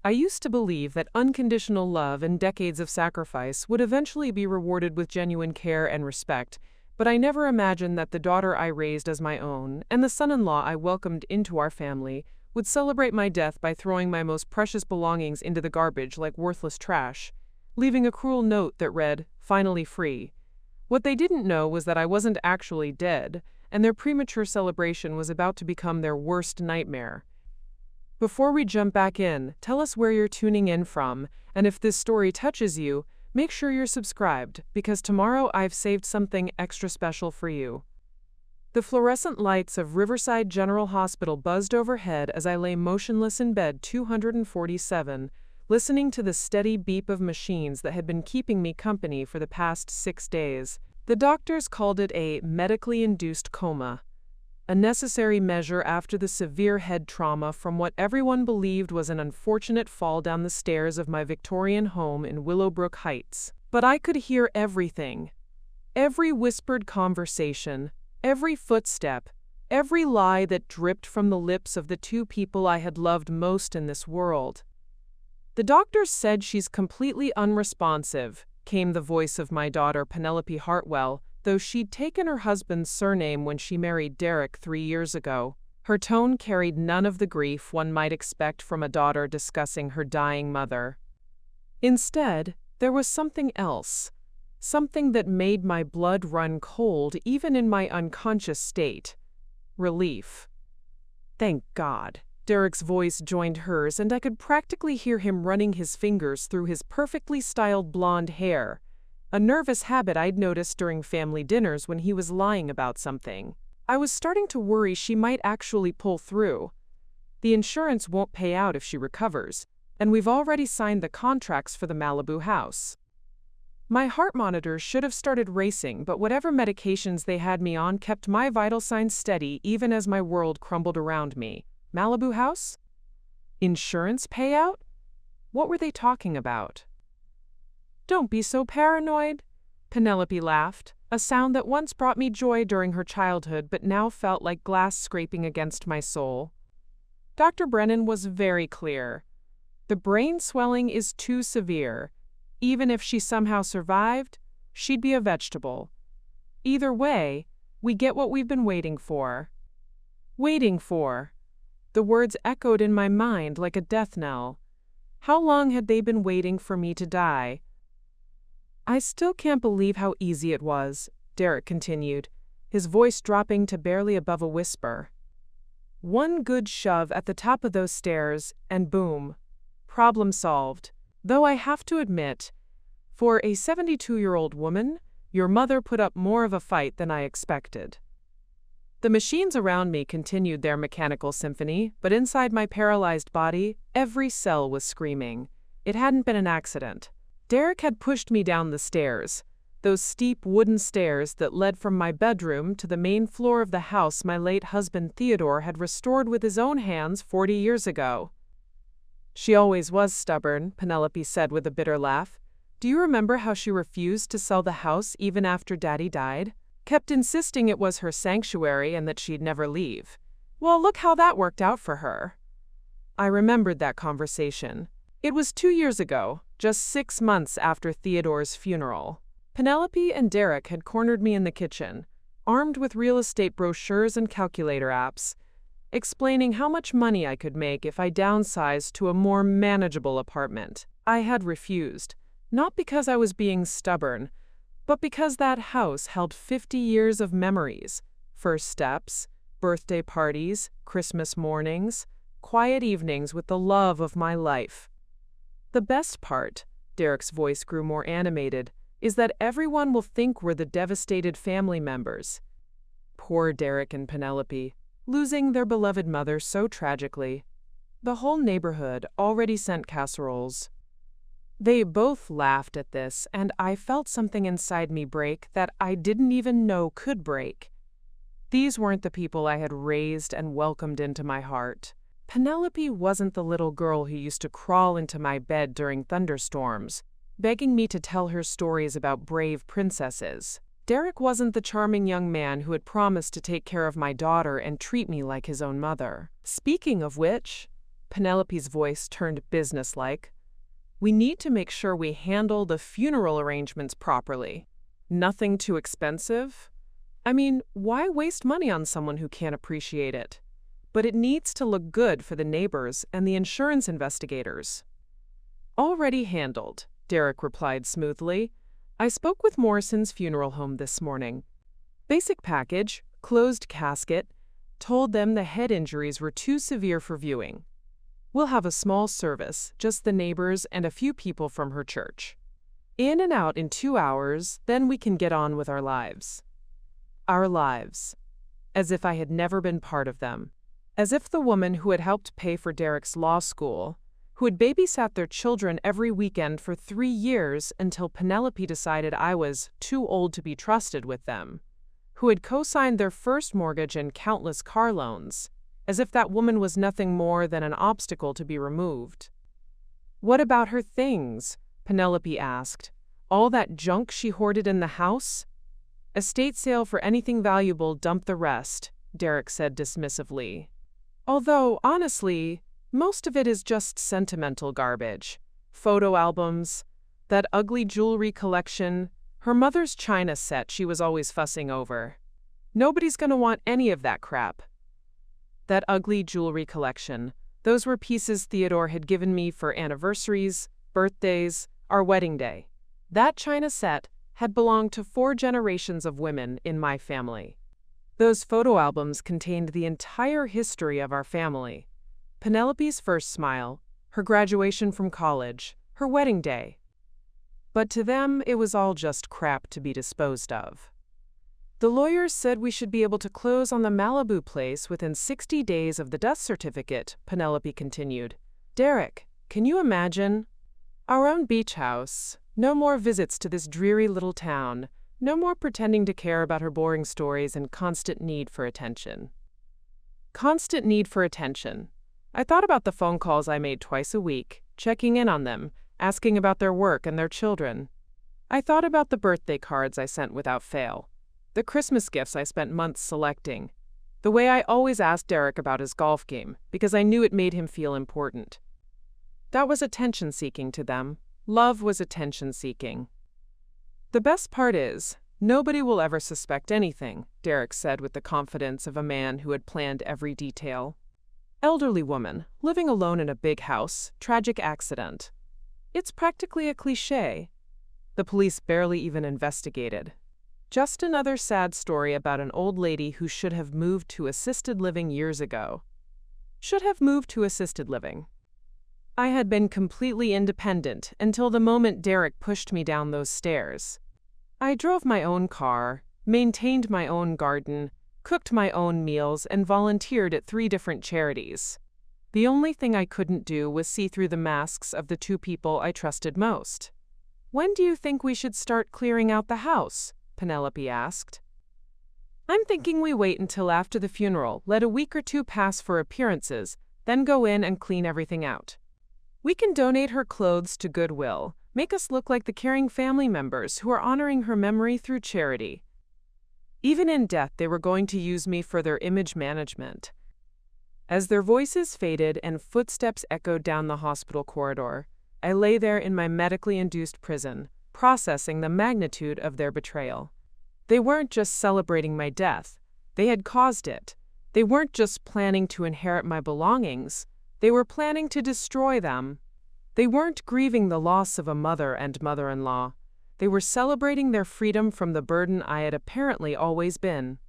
I used to believe that unconditional love and decades of sacrifice would eventually be rewarded with genuine care and respect, but I never imagined that the daughter I raised as my own, and the son-in-law I welcomed into our family, would celebrate my death by throwing my most precious belongings into the garbage like worthless trash, leaving a cruel note that read, "Finally free." What they didn't know was that I wasn't actually dead, and their premature celebration was about to become their worst nightmare. Before we jump back in, tell us where you're tuning in from, and if this story touches you, make sure you're subscribed, because tomorrow I've saved something extra special for you. The fluorescent lights of Riverside General Hospital buzzed overhead as I lay motionless in bed 247, listening to the steady beep of machines that had been keeping me company for the past 6 days. The doctors called it a medically induced coma, a necessary measure after the severe head trauma from what everyone believed was an unfortunate fall down the stairs of my Victorian home in Willowbrook Heights. But I could hear everything. Every whispered conversation, every footstep, every lie that dripped from the lips of the two people I had loved most in this world. "The doctors said she's completely unresponsive," came the voice of my daughter Penelope Hartwell, though she'd taken her husband's surname when she married Derek 3 years ago. Her tone carried none of the grief one might expect from a daughter discussing her dying mother. Instead, there was something else, something that made my blood run cold even in my unconscious state. Relief. "Thank God." Derek's voice joined hers, and I could practically hear him running his fingers through his perfectly styled blonde hair, a nervous habit I'd noticed during family dinners when he was lying about something. I was starting to worry she might actually pull through. The insurance won't pay out if she recovers, and we've already signed the contracts for the Malibu house. My heart monitors should have started racing, but whatever medications they had me on kept my vital signs steady even as my world crumbled around me. Malibu house? Insurance payout? What were they talking about? "Don't be so paranoid," Penelope laughed, a sound that once brought me joy during her childhood but now felt like glass scraping against my soul. Dr. Brennan was very clear. The brain swelling is too severe. Even if she somehow survived, she'd be a vegetable. Either way, we get what we've been waiting for. Waiting for. The words echoed in my mind like a death knell. How long had they been waiting for me to die? "I still can't believe how easy it was," Derek continued, his voice dropping to barely above a whisper. "One good shove at the top of those stairs, and boom. Problem solved. Though I have to admit, for a 72-year-old woman, your mother put up more of a fight than I expected." The machines around me continued their mechanical symphony, but inside my paralyzed body, every cell was screaming. It hadn't been an accident. Derek had pushed me down the stairs, those steep wooden stairs that led from my bedroom to the main floor of the house my late husband Theodore had restored with his own hands 40 years ago. "She always was stubborn," Penelope said with a bitter laugh. "Do you remember how she refused to sell the house even after Daddy died? Kept insisting it was her sanctuary and that she'd never leave. Well, look how that worked out for her." I remembered that conversation. It was 2 years ago, just 6 months after Theodore's funeral. Penelope and Derek had cornered me in the kitchen, armed with real estate brochures and calculator apps, explaining how much money I could make if I downsized to a more manageable apartment. I had refused, not because I was being stubborn, but because that house held 50 years of memories, first steps, birthday parties, Christmas mornings, quiet evenings with the love of my life. "The best part," Derek's voice grew more animated, "is that everyone will think we're the devastated family members." Poor Derek and Penelope, losing their beloved mother so tragically. The whole neighborhood already sent casseroles. They both laughed at this, and I felt something inside me break that I didn't even know could break. These weren't the people I had raised and welcomed into my heart. Penelope wasn't the little girl who used to crawl into my bed during thunderstorms, begging me to tell her stories about brave princesses. Derek wasn't the charming young man who had promised to take care of my daughter and treat me like his own mother. Speaking of which, Penelope's voice turned businesslike. "We need to make sure we handle the funeral arrangements properly. Nothing too expensive. I mean, why waste money on someone who can't appreciate it? But it needs to look good for the neighbors and the insurance investigators." "Already handled," Derek replied smoothly. "I spoke with Morrison's funeral home this morning. Basic package, closed casket, told them the head injuries were too severe for viewing. We'll have a small service, just the neighbors and a few people from her church. In and out in 2 hours, then we can get on with our lives." Our lives. As if I had never been part of them. As if the woman who had helped pay for Derek's law school, who had babysat their children every weekend for 3 years until Penelope decided I was too old to be trusted with them, who had co-signed their first mortgage and countless car loans, as if that woman was nothing more than an obstacle to be removed. "What about her things?" Penelope asked. "All that junk she hoarded in the house?" "Estate sale for anything valuable, dump the rest," Derek said dismissively. "Although, honestly, most of it is just sentimental garbage. Photo albums, that ugly jewelry collection, her mother's china set she was always fussing over. Nobody's gonna want any of that crap." That ugly jewelry collection, those were pieces Theodore had given me for anniversaries, birthdays, our wedding day. That china set had belonged to 4 generations of women in my family. Those photo albums contained the entire history of our family. Penelope's first smile, her graduation from college, her wedding day. But to them, it was all just crap to be disposed of. "The lawyers said we should be able to close on the Malibu place within 60 days of the death certificate," Penelope continued. "Derek, can you imagine? Our own beach house, no more visits to this dreary little town, no more pretending to care about her boring stories and constant need for attention." Constant need for attention. I thought about the phone calls I made twice a week, checking in on them, asking about their work and their children. I thought about the birthday cards I sent without fail, the Christmas gifts I spent months selecting, the way I always asked Derek about his golf game because I knew it made him feel important. That was attention-seeking to them. Love was attention-seeking. "The best part is, nobody will ever suspect anything," Derek said with the confidence of a man who had planned every detail. "Elderly woman, living alone in a big house, tragic accident. It's practically a cliché. The police barely even investigated. Just another sad story about an old lady who should have moved to assisted living years ago. Should have moved to assisted living." I had been completely independent until the moment Derek pushed me down those stairs. I drove my own car, maintained my own garden, cooked my own meals, and volunteered at 3 different charities. The only thing I couldn't do was see through the masks of the 2 people I trusted most. "When do you think we should start clearing out the house?" Penelope asked. "I'm thinking we wait until after the funeral, let a week or 2 pass for appearances, then go in and clean everything out. We can donate her clothes to Goodwill, make us look like the caring family members who are honoring her memory through charity. Even in death, they were going to use me for their image management." As their voices faded and footsteps echoed down the hospital corridor, I lay there in my medically induced prison, processing the magnitude of their betrayal. They weren't just celebrating my death, they had caused it. They weren't just planning to inherit my belongings, they were planning to destroy them. They weren't grieving the loss of a mother and mother-in-law. They were celebrating their freedom from the burden I had apparently always been.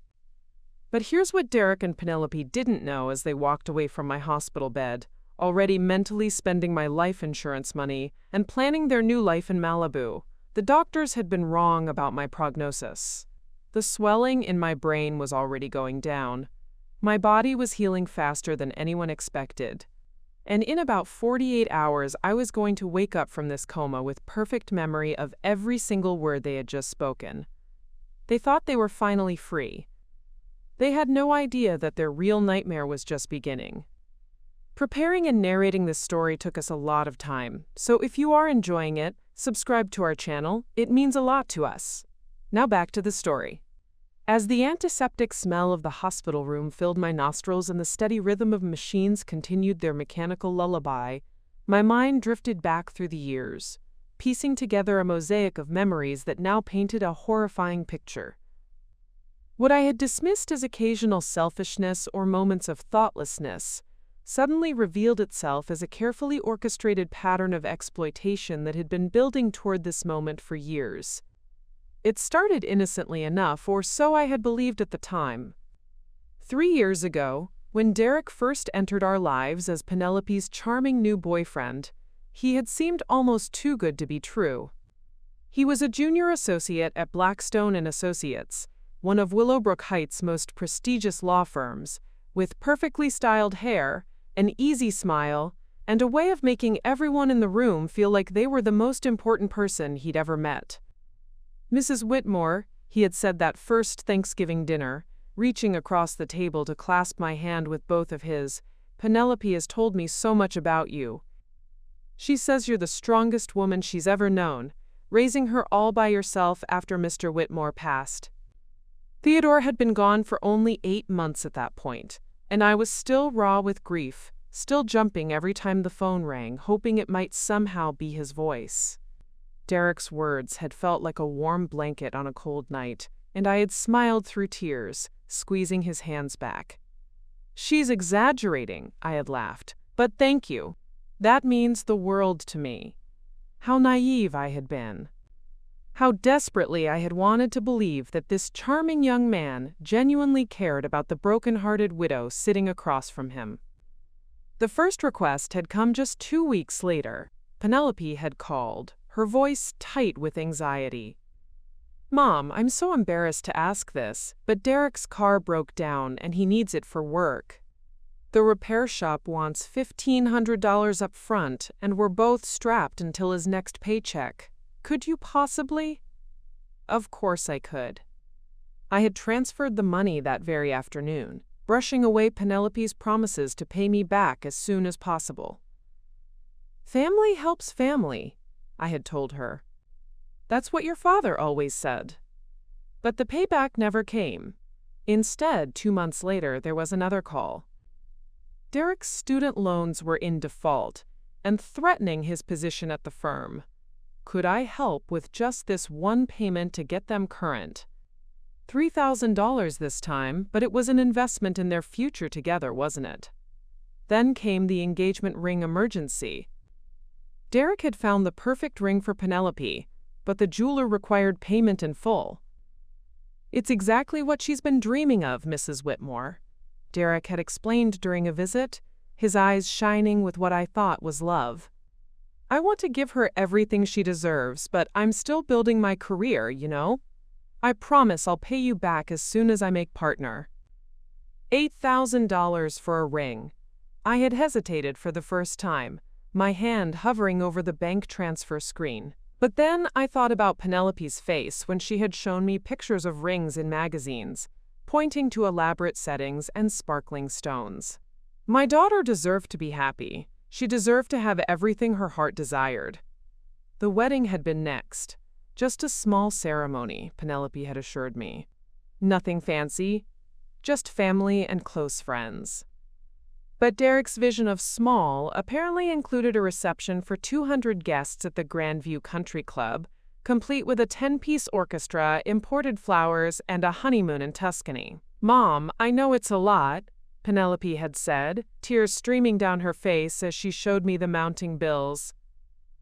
But here's what Derek and Penelope didn't know as they walked away from my hospital bed, already mentally spending my life insurance money and planning their new life in Malibu. The doctors had been wrong about my prognosis. The swelling in my brain was already going down. My body was healing faster than anyone expected. And in about 48 hours, I was going to wake up from this coma with perfect memory of every single word they had just spoken. They thought they were finally free. They had no idea that their real nightmare was just beginning. Preparing and narrating this story took us a lot of time, so if you are enjoying it, subscribe to our channel. It means a lot to us. Now back to the story. As the antiseptic smell of the hospital room filled my nostrils and the steady rhythm of machines continued their mechanical lullaby, my mind drifted back through the years, piecing together a mosaic of memories that now painted a horrifying picture. What I had dismissed as occasional selfishness or moments of thoughtlessness suddenly revealed itself as a carefully orchestrated pattern of exploitation that had been building toward this moment for years. It started innocently enough, or so I had believed at the time. 3 years ago, when Derek first entered our lives as Penelope's charming new boyfriend, he had seemed almost too good to be true. He was a junior associate at Blackstone and Associates, one of Willowbrook Heights' most prestigious law firms, with perfectly styled hair, an easy smile, and a way of making everyone in the room feel like they were the most important person he'd ever met. Mrs. Whitmore, he had said that first Thanksgiving dinner, reaching across the table to clasp my hand with both of his, "Penelope has told me so much about you. She says you're the strongest woman she's ever known, raising her all by yourself after Mr. Whitmore passed." Theodore had been gone for only 8 months at that point, and I was still raw with grief, still jumping every time the phone rang, hoping it might somehow be his voice. Derek's words had felt like a warm blanket on a cold night, and I had smiled through tears, squeezing his hands back. "She's exaggerating," I had laughed, "but thank you. That means the world to me." How naive I had been. How desperately I had wanted to believe that this charming young man genuinely cared about the broken-hearted widow sitting across from him. The first request had come just 2 weeks later. Penelope had called, her voice tight with anxiety. "Mom, I'm so embarrassed to ask this, but Derek's car broke down and he needs it for work. The repair shop wants $1,500 up front, and we're both strapped until his next paycheck. Could you possibly?" Of course I could. I had transferred the money that very afternoon, brushing away Penelope's promises to pay me back as soon as possible. "Family helps family," I had told her. "That's what your father always said." But the payback never came. Instead, 2 months later, there was another call. Derek's student loans were in default and threatening his position at the firm. Could I help with just this one payment to get them current? $3,000 this time, but it was an investment in their future together, wasn't it? Then came the engagement ring emergency. Derek had found the perfect ring for Penelope, but the jeweler required payment in full. "It's exactly what she's been dreaming of, Mrs. Whitmore," Derek had explained during a visit, his eyes shining with what I thought was love. "I want to give her everything she deserves, but I'm still building my career, you know? I promise I'll pay you back as soon as I make partner." $8,000 for a ring. I had hesitated for the first time, my hand hovering over the bank transfer screen. But then I thought about Penelope's face when she had shown me pictures of rings in magazines, pointing to elaborate settings and sparkling stones. My daughter deserved to be happy. She deserved to have everything her heart desired. The wedding had been next. Just a small ceremony, Penelope had assured me. Nothing fancy, just family and close friends. But Derek's vision of small apparently included a reception for 200 guests at the Grandview Country Club, complete with a 10-piece orchestra, imported flowers, and a honeymoon in Tuscany. "Mom, I know it's a lot," Penelope had said, tears streaming down her face as she showed me the mounting bills.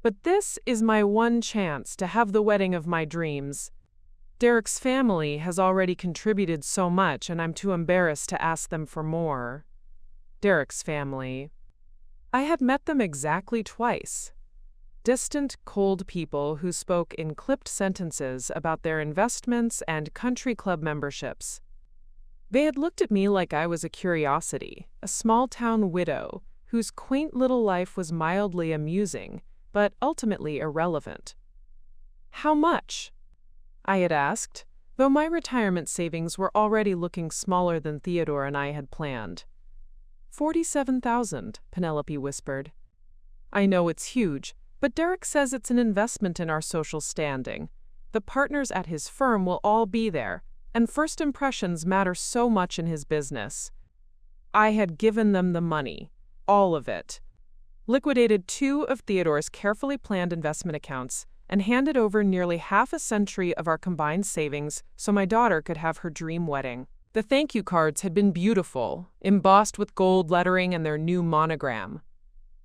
"But this is my one chance to have the wedding of my dreams. Derek's family has already contributed so much, and I'm too embarrassed to ask them for more." Derek's family. I had met them exactly twice. Distant, cold people who spoke in clipped sentences about their investments and country club memberships. They had looked at me like I was a curiosity, a small-town widow whose quaint little life was mildly amusing, but ultimately irrelevant. "How much?" I had asked, though my retirement savings were already looking smaller than Theodore and I had planned. $47,000, Penelope whispered. "I know it's huge, but Derek says it's an investment in our social standing. The partners at his firm will all be there, and first impressions matter so much in his business. I had given them the money, all of it, liquidated 2 of Theodore's carefully planned investment accounts, and handed over nearly half a century of our combined savings so my daughter could have her dream wedding. The thank you cards had been beautiful, embossed with gold lettering and their new monogram.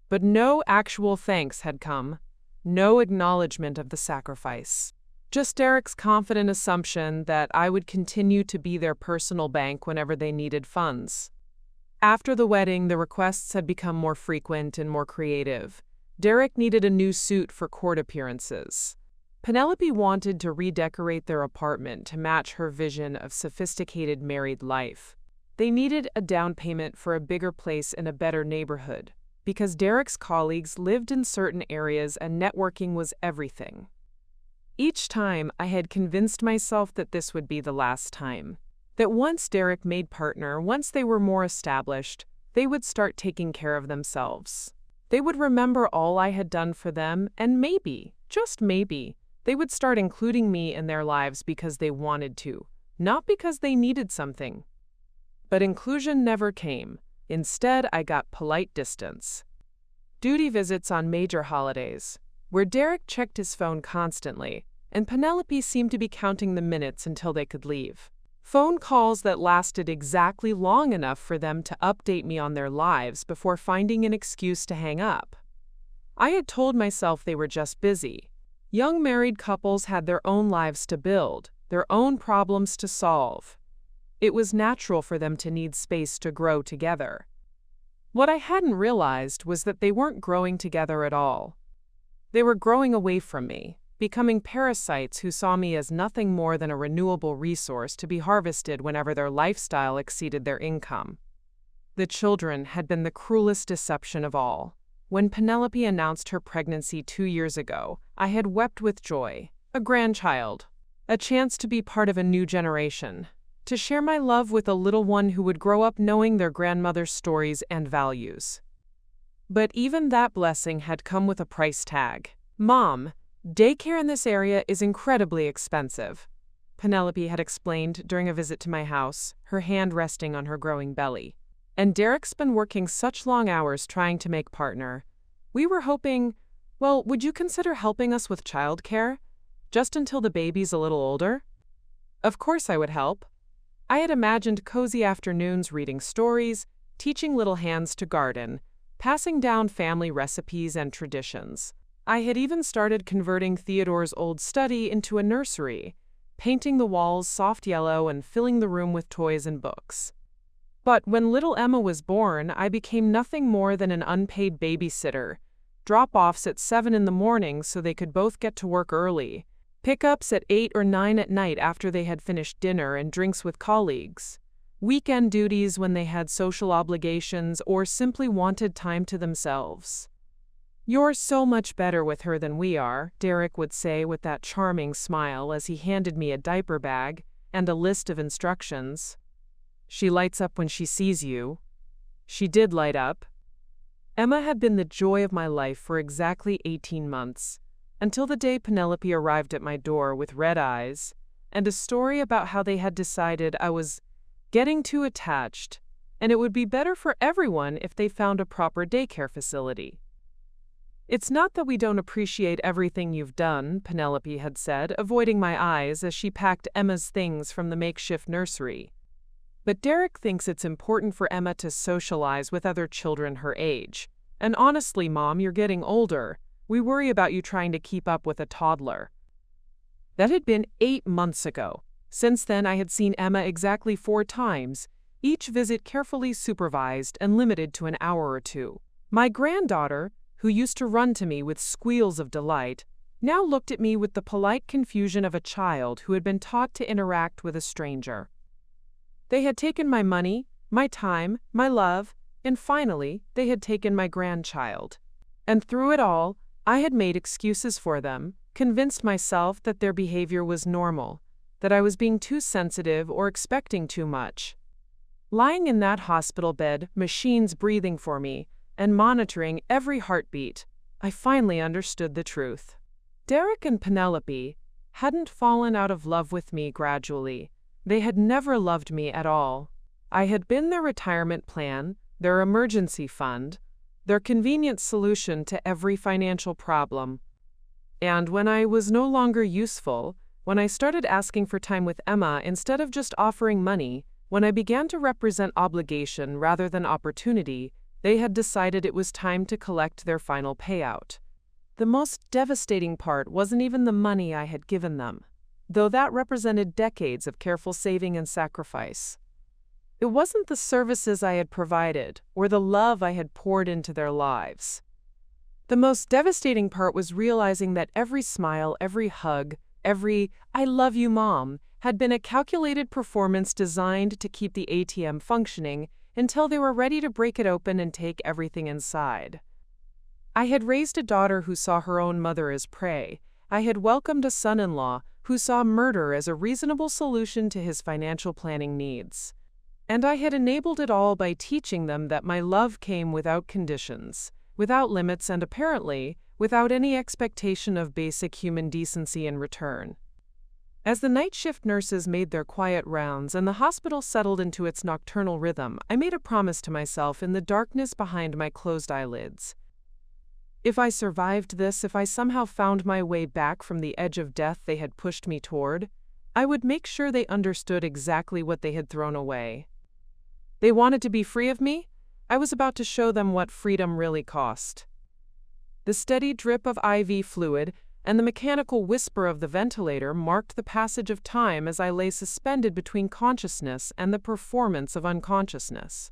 But no actual thanks had come, no acknowledgement of the sacrifice. Just Derek's confident assumption that I would continue to be their personal bank whenever they needed funds. After the wedding, the requests had become more frequent and more creative. Derek needed a new suit for court appearances. Penelope wanted to redecorate their apartment to match her vision of sophisticated married life. They needed a down payment for a bigger place in a better neighborhood, because Derek's colleagues lived in certain areas and networking was everything. Each time, I had convinced myself that this would be the last time. That once Derek made partner, once they were more established, they would start taking care of themselves. They would remember all I had done for them, and maybe, just maybe, they would start including me in their lives because they wanted to, not because they needed something. But inclusion never came. Instead, I got polite distance. Duty visits on major holidays, where Derek checked his phone constantly, and Penelope seemed to be counting the minutes until they could leave. Phone calls that lasted exactly long enough for them to update me on their lives before finding an excuse to hang up. I had told myself they were just busy. Young married couples had their own lives to build, their own problems to solve. It was natural for them to need space to grow together. What I hadn't realized was that they weren't growing together at all. They were growing away from me, becoming parasites who saw me as nothing more than a renewable resource to be harvested whenever their lifestyle exceeded their income. The children had been the cruelest deception of all. When Penelope announced her pregnancy 2 years ago, I had wept with joy. A grandchild. A chance to be part of a new generation. To share my love with a little one who would grow up knowing their grandmother's stories and values. But even that blessing had come with a price tag. "Mom, daycare in this area is incredibly expensive," Penelope had explained during a visit to my house, her hand resting on her growing belly. "And Derek's been working such long hours trying to make partner. We were hoping, well, would you consider helping us with childcare? Just until the baby's a little older?" Of course I would help. I had imagined cozy afternoons reading stories, teaching little hands to garden, passing down family recipes and traditions. I had even started converting Theodore's old study into a nursery, painting the walls soft yellow and filling the room with toys and books. But when little Emma was born, I became nothing more than an unpaid babysitter, drop-offs at 7 in the morning so they could both get to work early, pickups at 8 or 9 at night after they had finished dinner and drinks with colleagues, weekend duties when they had social obligations or simply wanted time to themselves. "You're so much better with her than we are," Derek would say with that charming smile as he handed me a diaper bag and a list of instructions. "She lights up when she sees you." She did light up. Emma had been the joy of my life for exactly 18 months, until the day Penelope arrived at my door with red eyes and a story about how they had decided I was getting too attached, and it would be better for everyone if they found a proper daycare facility. "It's not that we don't appreciate everything you've done," Penelope had said, avoiding my eyes as she packed Emma's things from the makeshift nursery. "But Derek thinks it's important for Emma to socialize with other children her age. And honestly, Mom, you're getting older. We worry about you trying to keep up with a toddler." That had been 8 months ago. Since then, I had seen Emma exactly 4 times, each visit carefully supervised and limited to an hour or 2. My granddaughter, who used to run to me with squeals of delight, now looked at me with the polite confusion of a child who had been taught to interact with a stranger. They had taken my money, my time, my love, and finally, they had taken my grandchild. And through it all, I had made excuses for them, convinced myself that their behavior was normal, that I was being too sensitive or expecting too much. Lying in that hospital bed, machines breathing for me, and monitoring every heartbeat, I finally understood the truth. Derek and Penelope hadn't fallen out of love with me gradually. They had never loved me at all. I had been their retirement plan, their emergency fund, their convenient solution to every financial problem. And when I was no longer useful, when I started asking for time with Emma instead of just offering money, when I began to represent obligation rather than opportunity, they had decided it was time to collect their final payout. The most devastating part wasn't even the money I had given them, though that represented decades of careful saving and sacrifice. It wasn't the services I had provided or the love I had poured into their lives. The most devastating part was realizing that every smile, every hug, every "I love you, Mom" had been a calculated performance designed to keep the ATM functioning until they were ready to break it open and take everything inside. I had raised a daughter who saw her own mother as prey. I had welcomed a son-in-law who saw murder as a reasonable solution to his financial planning needs. And I had enabled it all by teaching them that my love came without conditions, without limits, and apparently, without any expectation of basic human decency in return. As the night shift nurses made their quiet rounds and the hospital settled into its nocturnal rhythm, I made a promise to myself in the darkness behind my closed eyelids. If I survived this, if I somehow found my way back from the edge of death they had pushed me toward, I would make sure they understood exactly what they had thrown away. They wanted to be free of me? I was about to show them what freedom really cost. The steady drip of IV fluid and the mechanical whisper of the ventilator marked the passage of time as I lay suspended between consciousness and the performance of unconsciousness.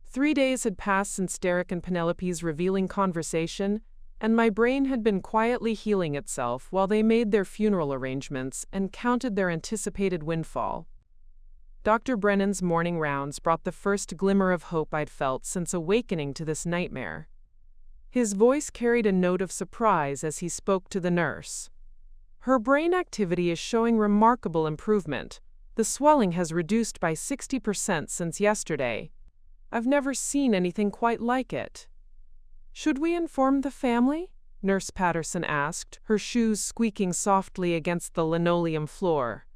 3 days had passed since Derek and Penelope's revealing conversation, and my brain had been quietly healing itself while they made their funeral arrangements and counted their anticipated windfall. Dr. Brennan's morning rounds brought the first glimmer of hope I'd felt since awakening to this nightmare. His voice carried a note of surprise as he spoke to the nurse. "Her brain activity is showing remarkable improvement. The swelling has reduced by 60% since yesterday. I've never seen anything quite like it." "Should we inform the family?" Nurse Patterson asked, her shoes squeaking softly against the linoleum floor.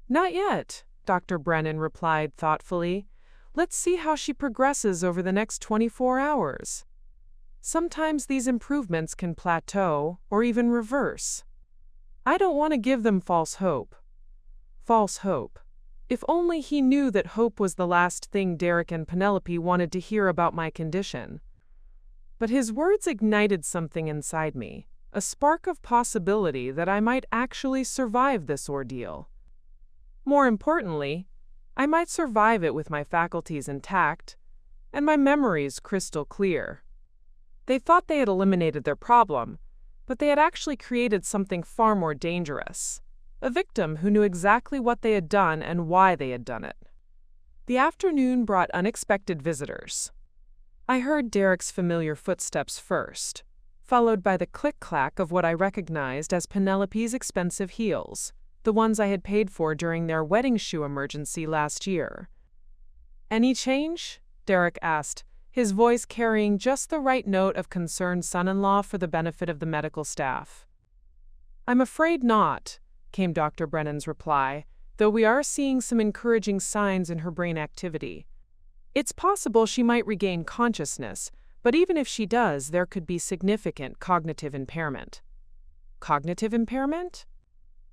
"Not yet," Dr. Brennan replied thoughtfully. "Let's see how she progresses over the next 24 hours. Sometimes these improvements can plateau or even reverse. I don't want to give them false hope." False hope. If only he knew that hope was the last thing Derek and Penelope wanted to hear about my condition. But his words ignited something inside me, a spark of possibility that I might actually survive this ordeal. More importantly, I might survive it with my faculties intact and my memories crystal clear. They thought they had eliminated their problem, but they had actually created something far more dangerous. A victim who knew exactly what they had done and why they had done it. The afternoon brought unexpected visitors. I heard Derek's familiar footsteps first, followed by the click-clack of what I recognized as Penelope's expensive heels, the ones I had paid for during their wedding shoe emergency last year. "Any change?" Derek asked, his voice carrying just the right note of concerned son-in-law for the benefit of the medical staff. "I'm afraid not," came Dr. Brennan's reply, "though we are seeing some encouraging signs in her brain activity. It's possible she might regain consciousness, but even if she does, there could be significant cognitive impairment." "Cognitive impairment?"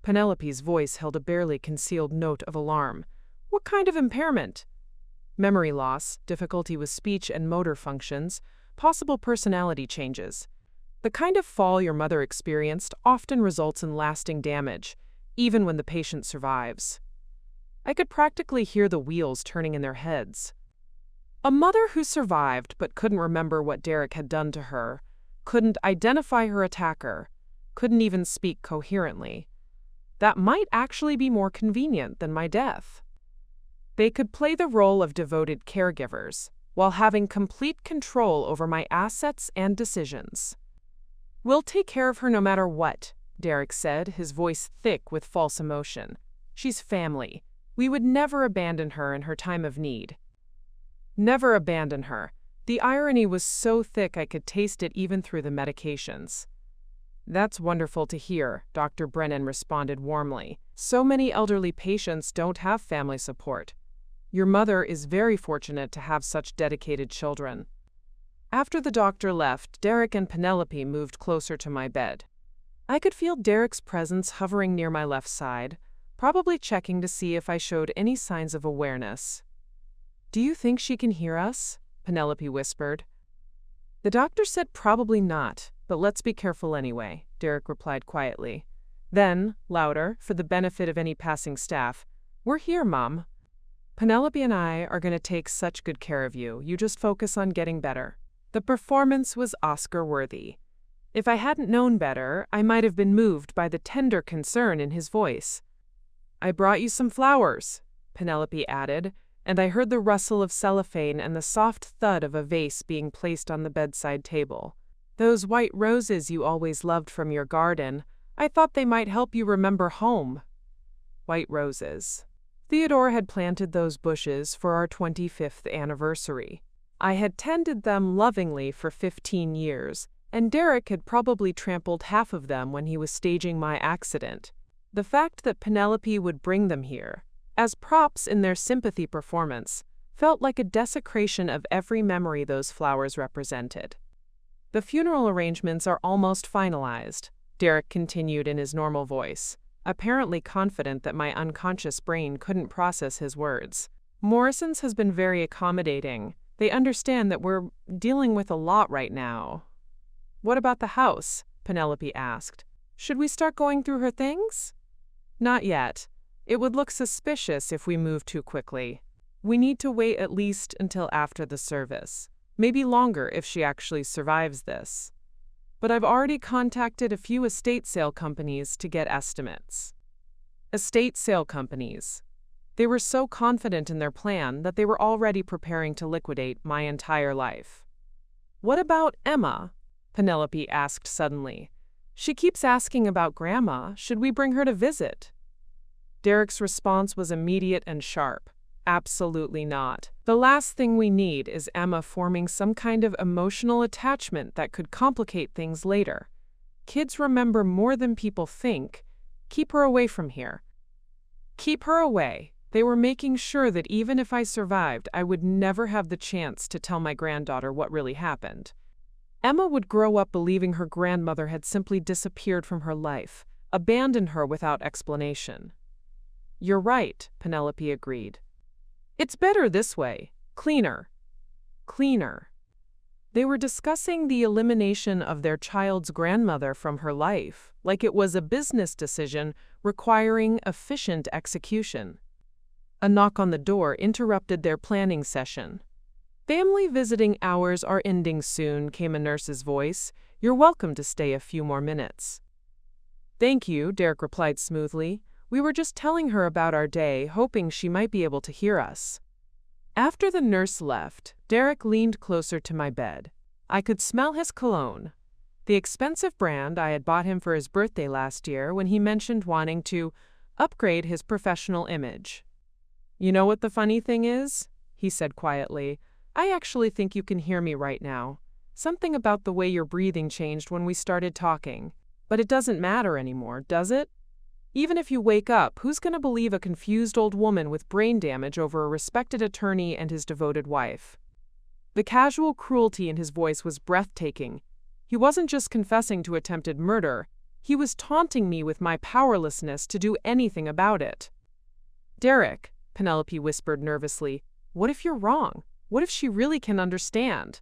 Penelope's voice held a barely concealed note of alarm. "What kind of impairment?" "Memory loss, difficulty with speech and motor functions, possible personality changes. The kind of fall your mother experienced often results in lasting damage, even when the patient survives." I could practically hear the wheels turning in their heads. A mother who survived but couldn't remember what Derek had done to her, couldn't identify her attacker, couldn't even speak coherently. That might actually be more convenient than my death. They could play the role of devoted caregivers, while having complete control over my assets and decisions. "We'll take care of her no matter what," Derek said, his voice thick with false emotion. "She's family. We would never abandon her in her time of need." Never abandon her. The irony was so thick I could taste it even through the medications. That's wonderful to hear, Dr. Brennan responded warmly. So many elderly patients don't have family support. Your mother is very fortunate to have such dedicated children. After the doctor left, Derek and Penelope moved closer to my bed. I could feel Derek's presence hovering near my left side, probably checking to see if I showed any signs of awareness. "Do you think she can hear us?" Penelope whispered. "The doctor said probably not, but let's be careful anyway," Derek replied quietly. Then, louder, for the benefit of any passing staff, "We're here, Mom. Penelope and I are going to take such good care of you. You just focus on getting better." The performance was Oscar-worthy. If I hadn't known better, I might have been moved by the tender concern in his voice. "I brought you some flowers," Penelope added, and I heard the rustle of cellophane and the soft thud of a vase being placed on the bedside table. "Those white roses you always loved from your garden, I thought they might help you remember home." White roses. Theodore had planted those bushes for our 25th anniversary. I had tended them lovingly for 15 years, and Derek had probably trampled half of them when he was staging my accident. The fact that Penelope would bring them here, as props in their sympathy performance, felt like a desecration of every memory those flowers represented. "The funeral arrangements are almost finalized," Derek continued in his normal voice, apparently confident that my unconscious brain couldn't process his words. "Morrison's has been very accommodating. They understand that we're dealing with a lot right now." "What about the house?" Penelope asked. "Should we start going through her things?" "Not yet. It would look suspicious if we move too quickly. We need to wait at least until after the service. Maybe longer if she actually survives this. But I've already contacted a few estate sale companies to get estimates." Estate sale companies. They were so confident in their plan that they were already preparing to liquidate my entire life. "What about Emma?" Penelope asked suddenly. "She keeps asking about Grandma. Should we bring her to visit?" Derek's response was immediate and sharp. "Absolutely not. The last thing we need is Emma forming some kind of emotional attachment that could complicate things later. Kids remember more than people think. Keep her away from here." Keep her away. They were making sure that even if I survived, I would never have the chance to tell my granddaughter what really happened. Emma would grow up believing her grandmother had simply disappeared from her life, abandoned her without explanation. "You're right," Penelope agreed. "It's better this way. Cleaner." Cleaner. They were discussing the elimination of their child's grandmother from her life, like it was a business decision requiring efficient execution. A knock on the door interrupted their planning session. "Family visiting hours are ending soon," came a nurse's voice. "You're welcome to stay a few more minutes." "Thank you," Derek replied smoothly. "We were just telling her about our day, hoping she might be able to hear us." After the nurse left, Derek leaned closer to my bed. I could smell his cologne, the expensive brand I had bought him for his birthday last year when he mentioned wanting to upgrade his professional image. "You know what the funny thing is?" he said quietly. "I actually think you can hear me right now. Something about the way your breathing changed when we started talking. But it doesn't matter anymore, does it? Even if you wake up, who's going to believe a confused old woman with brain damage over a respected attorney and his devoted wife?" The casual cruelty in his voice was breathtaking. He wasn't just confessing to attempted murder, he was taunting me with my powerlessness to do anything about it. "Derek," Penelope whispered nervously, "what if you're wrong? What if she really can understand?"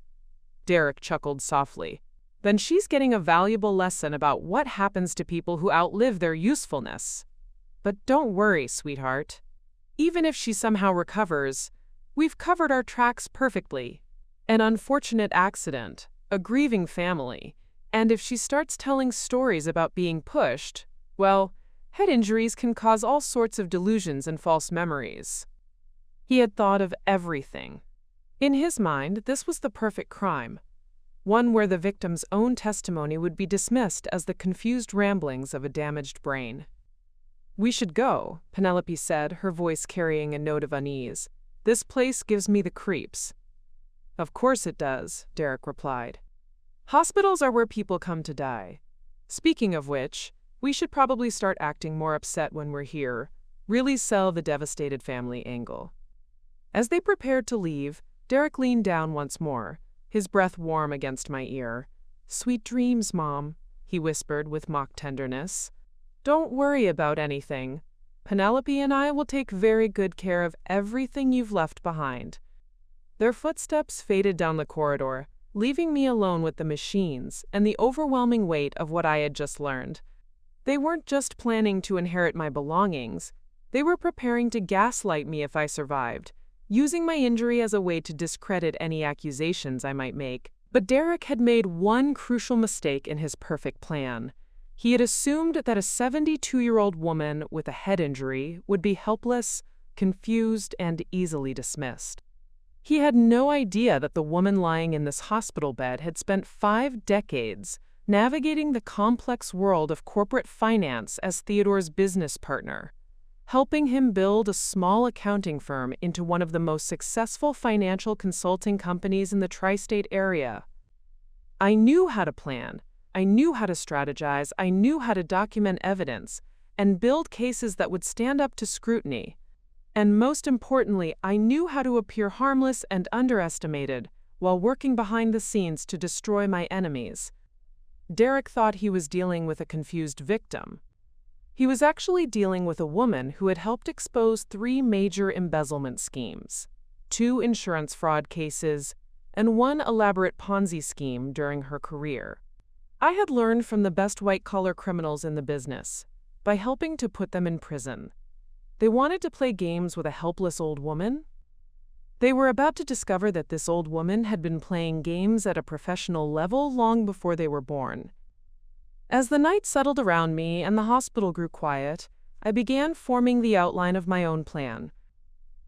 Derek chuckled softly. "Then she's getting a valuable lesson about what happens to people who outlive their usefulness. But don't worry, sweetheart. Even if she somehow recovers, we've covered our tracks perfectly. An unfortunate accident, a grieving family, and if she starts telling stories about being pushed, well, head injuries can cause all sorts of delusions and false memories." He had thought of everything. In his mind, this was the perfect crime. One where the victim's own testimony would be dismissed as the confused ramblings of a damaged brain. "We should go," Penelope said, her voice carrying a note of unease. "This place gives me the creeps." "Of course it does," Derek replied. "Hospitals are where people come to die. Speaking of which, we should probably start acting more upset when we're here, really sell the devastated family angle. As they prepared to leave, Derek leaned down once more, his breath warm against my ear. "Sweet dreams, Mom," he whispered with mock tenderness. "Don't worry about anything. Penelope and I will take very good care of everything you've left behind." Their footsteps faded down the corridor, leaving me alone with the machines and the overwhelming weight of what I had just learned. They weren't just planning to inherit my belongings, they were preparing to gaslight me if I survived, using my injury as a way to discredit any accusations I might make. But Derek had made one crucial mistake in his perfect plan. He had assumed that a 72-year-old woman with a head injury would be helpless, confused, and easily dismissed. He had no idea that the woman lying in this hospital bed had spent 5 decades navigating the complex world of corporate finance as Theodore's business partner, helping him build a small accounting firm into one of the most successful financial consulting companies in the tri-state area. I knew how to plan, I knew how to strategize, I knew how to document evidence and build cases that would stand up to scrutiny. And most importantly, I knew how to appear harmless and underestimated while working behind the scenes to destroy my enemies. Derek thought he was dealing with a confused victim. He was actually dealing with a woman who had helped expose 3 major embezzlement schemes, 2 insurance fraud cases, and 1 elaborate Ponzi scheme during her career. I had learned from the best white-collar criminals in the business by helping to put them in prison. They wanted to play games with a helpless old woman? They were about to discover that this old woman had been playing games at a professional level long before they were born. As the night settled around me and the hospital grew quiet, I began forming the outline of my own plan.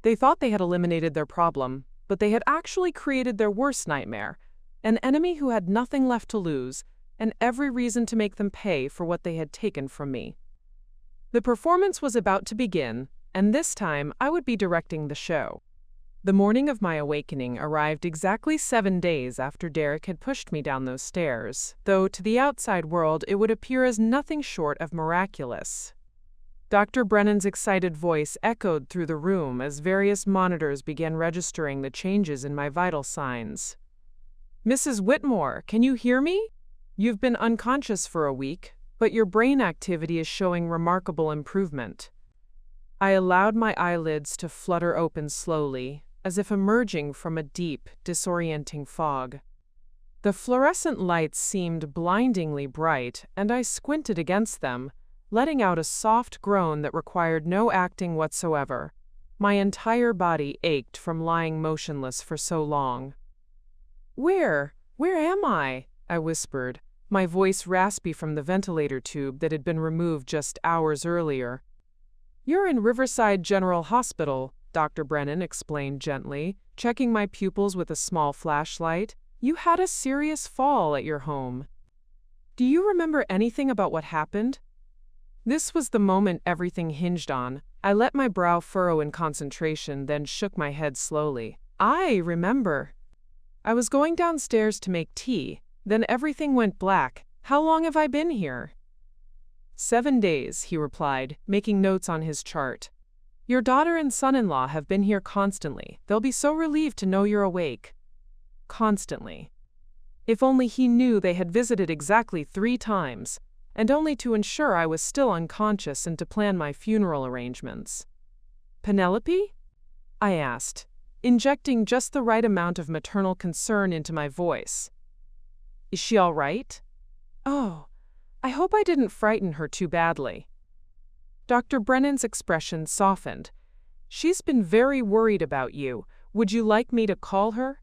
They thought they had eliminated their problem, but they had actually created their worst nightmare, an enemy who had nothing left to lose and every reason to make them pay for what they had taken from me. The performance was about to begin, and this time I would be directing the show. The morning of my awakening arrived exactly 7 days after Derek had pushed me down those stairs, though to the outside world it would appear as nothing short of miraculous. Dr. Brennan's excited voice echoed through the room as various monitors began registering the changes in my vital signs. "Mrs. Whitmore, can you hear me? You've been unconscious for a week, but your brain activity is showing remarkable improvement." I allowed my eyelids to flutter open slowly, as if emerging from a deep, disorienting fog. The fluorescent lights seemed blindingly bright, and I squinted against them, letting out a soft groan that required no acting whatsoever. My entire body ached from lying motionless for so long. Where am I?" I whispered, my voice raspy from the ventilator tube that had been removed just hours earlier. "You're in Riverside General Hospital," Dr. Brennan explained gently, checking my pupils with a small flashlight. "You had a serious fall at your home. Do you remember anything about what happened?" This was the moment everything hinged on. I let my brow furrow in concentration, then shook my head slowly. "I remember. I was going downstairs to make tea, then everything went black. How long have I been here?" 7 days, he replied, making notes on his chart. "Your daughter and son-in-law have been here constantly. They'll be so relieved to know you're awake." Constantly. If only he knew they had visited exactly 3 times, and only to ensure I was still unconscious and to plan my funeral arrangements. "Penelope?" I asked, injecting just the right amount of maternal concern into my voice. "Is she all right? Oh, I hope I didn't frighten her too badly." Dr. Brennan's expression softened. "She's been very worried about you. Would you like me to call her?"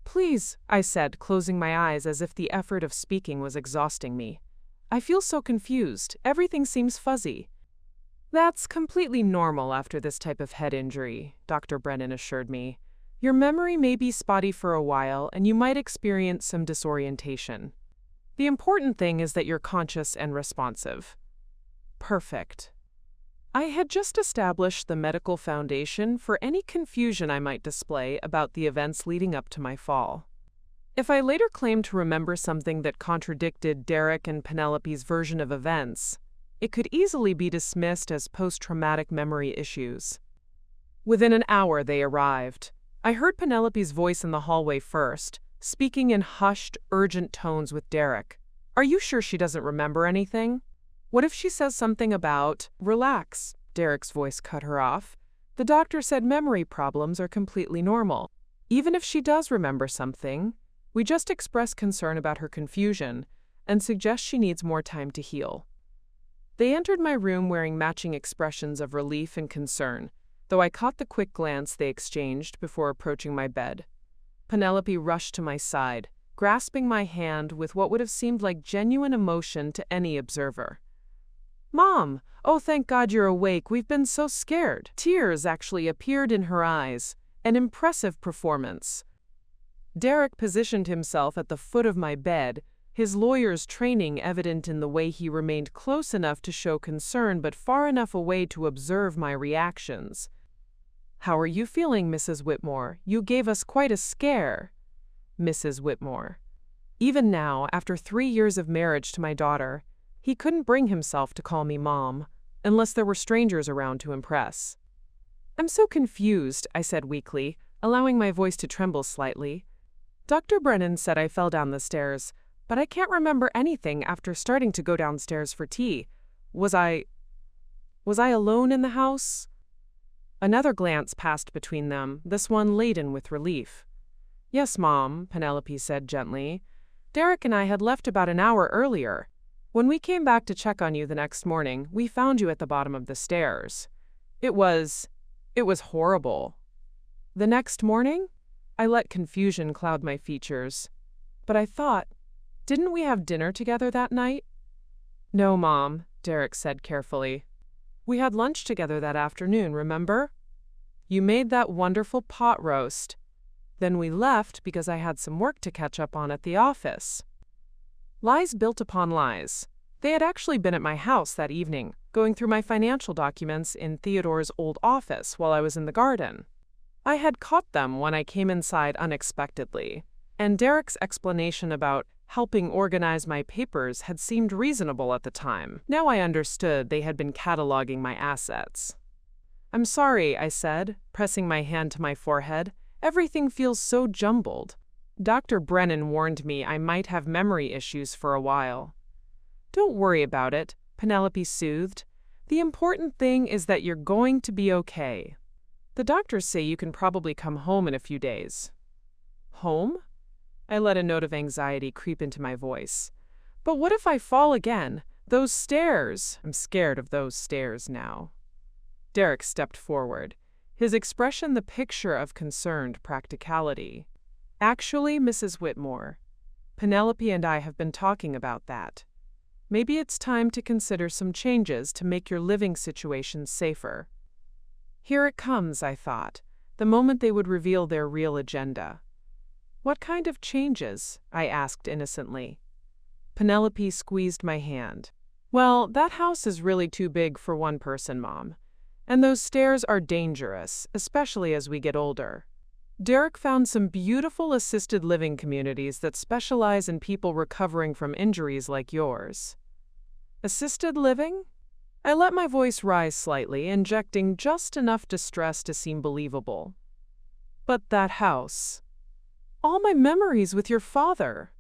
"Please," I said, closing my eyes as if the effort of speaking was exhausting me. "I feel so confused. Everything seems fuzzy." "That's completely normal after this type of head injury," Dr. Brennan assured me. "Your memory may be spotty for a while, and you might experience some disorientation. The important thing is that you're conscious and responsive." Perfect. I had just established the medical foundation for any confusion I might display about the events leading up to my fall. If I later claimed to remember something that contradicted Derek and Penelope's version of events, it could easily be dismissed as post-traumatic memory issues. Within an hour, they arrived. I heard Penelope's voice in the hallway first, speaking in hushed, urgent tones with Derek. "Are you sure she doesn't remember anything? What if she says something about—" "Relax," Derek's voice cut her off. "The doctor said memory problems are completely normal. Even if she does remember something, we just express concern about her confusion and suggest she needs more time to heal." They entered my room wearing matching expressions of relief and concern, though I caught the quick glance they exchanged before approaching my bed. Penelope rushed to my side, grasping my hand with what would have seemed like genuine emotion to any observer. "Mom! Oh, thank God you're awake. We've been so scared." Tears actually appeared in her eyes, an impressive performance. Derek positioned himself at the foot of my bed, his lawyer's training evident in the way he remained close enough to show concern but far enough away to observe my reactions. "How are you feeling, Mrs. Whitmore? You gave us quite a scare." Mrs. Whitmore. Even now, after 3 years of marriage to my daughter, he couldn't bring himself to call me Mom, unless there were strangers around to impress. "I'm so confused," I said weakly, allowing my voice to tremble slightly. "Dr. Brennan said I fell down the stairs, but I can't remember anything after starting to go downstairs for tea. Was I alone in the house?" Another glance passed between them, this one laden with relief. "Yes, Mom," Penelope said gently. "Derek and I had left about an hour earlier. When we came back to check on you the next morning, we found you at the bottom of the stairs. It was horrible." "The next morning?" I let confusion cloud my features. "But I thought, didn't we have dinner together that night?" "No, Mom," Derek said carefully. "We had lunch together that afternoon, remember? You made that wonderful pot roast. Then we left because I had some work to catch up on at the office." Lies built upon lies. They had actually been at my house that evening, going through my financial documents in Theodore's old office while I was in the garden. I had caught them when I came inside unexpectedly, and Derek's explanation about helping organize my papers had seemed reasonable at the time. Now I understood they had been cataloging my assets. "I'm sorry," I said, pressing my hand to my forehead. "Everything feels so jumbled. Dr. Brennan warned me I might have memory issues for a while." "Don't worry about it," Penelope soothed. "The important thing is that you're going to be okay. The doctors say you can probably come home in a few days." "Home?" I let a note of anxiety creep into my voice. "But what if I fall again? Those stairs! I'm scared of those stairs now." Derek stepped forward, his expression the picture of concerned practicality. "Actually, Mrs. Whitmore, Penelope and I have been talking about that. Maybe it's time to consider some changes to make your living situation safer." Here it comes, I thought, the moment they would reveal their real agenda. "What kind of changes?" I asked innocently. Penelope squeezed my hand. "Well, that house is really too big for one person, Mom. And those stairs are dangerous, especially as we get older. Derek found some beautiful assisted living communities that specialize in people recovering from injuries like yours." "Assisted living?" I let my voice rise slightly, injecting just enough distress to seem believable. "But that house. All my memories with your father."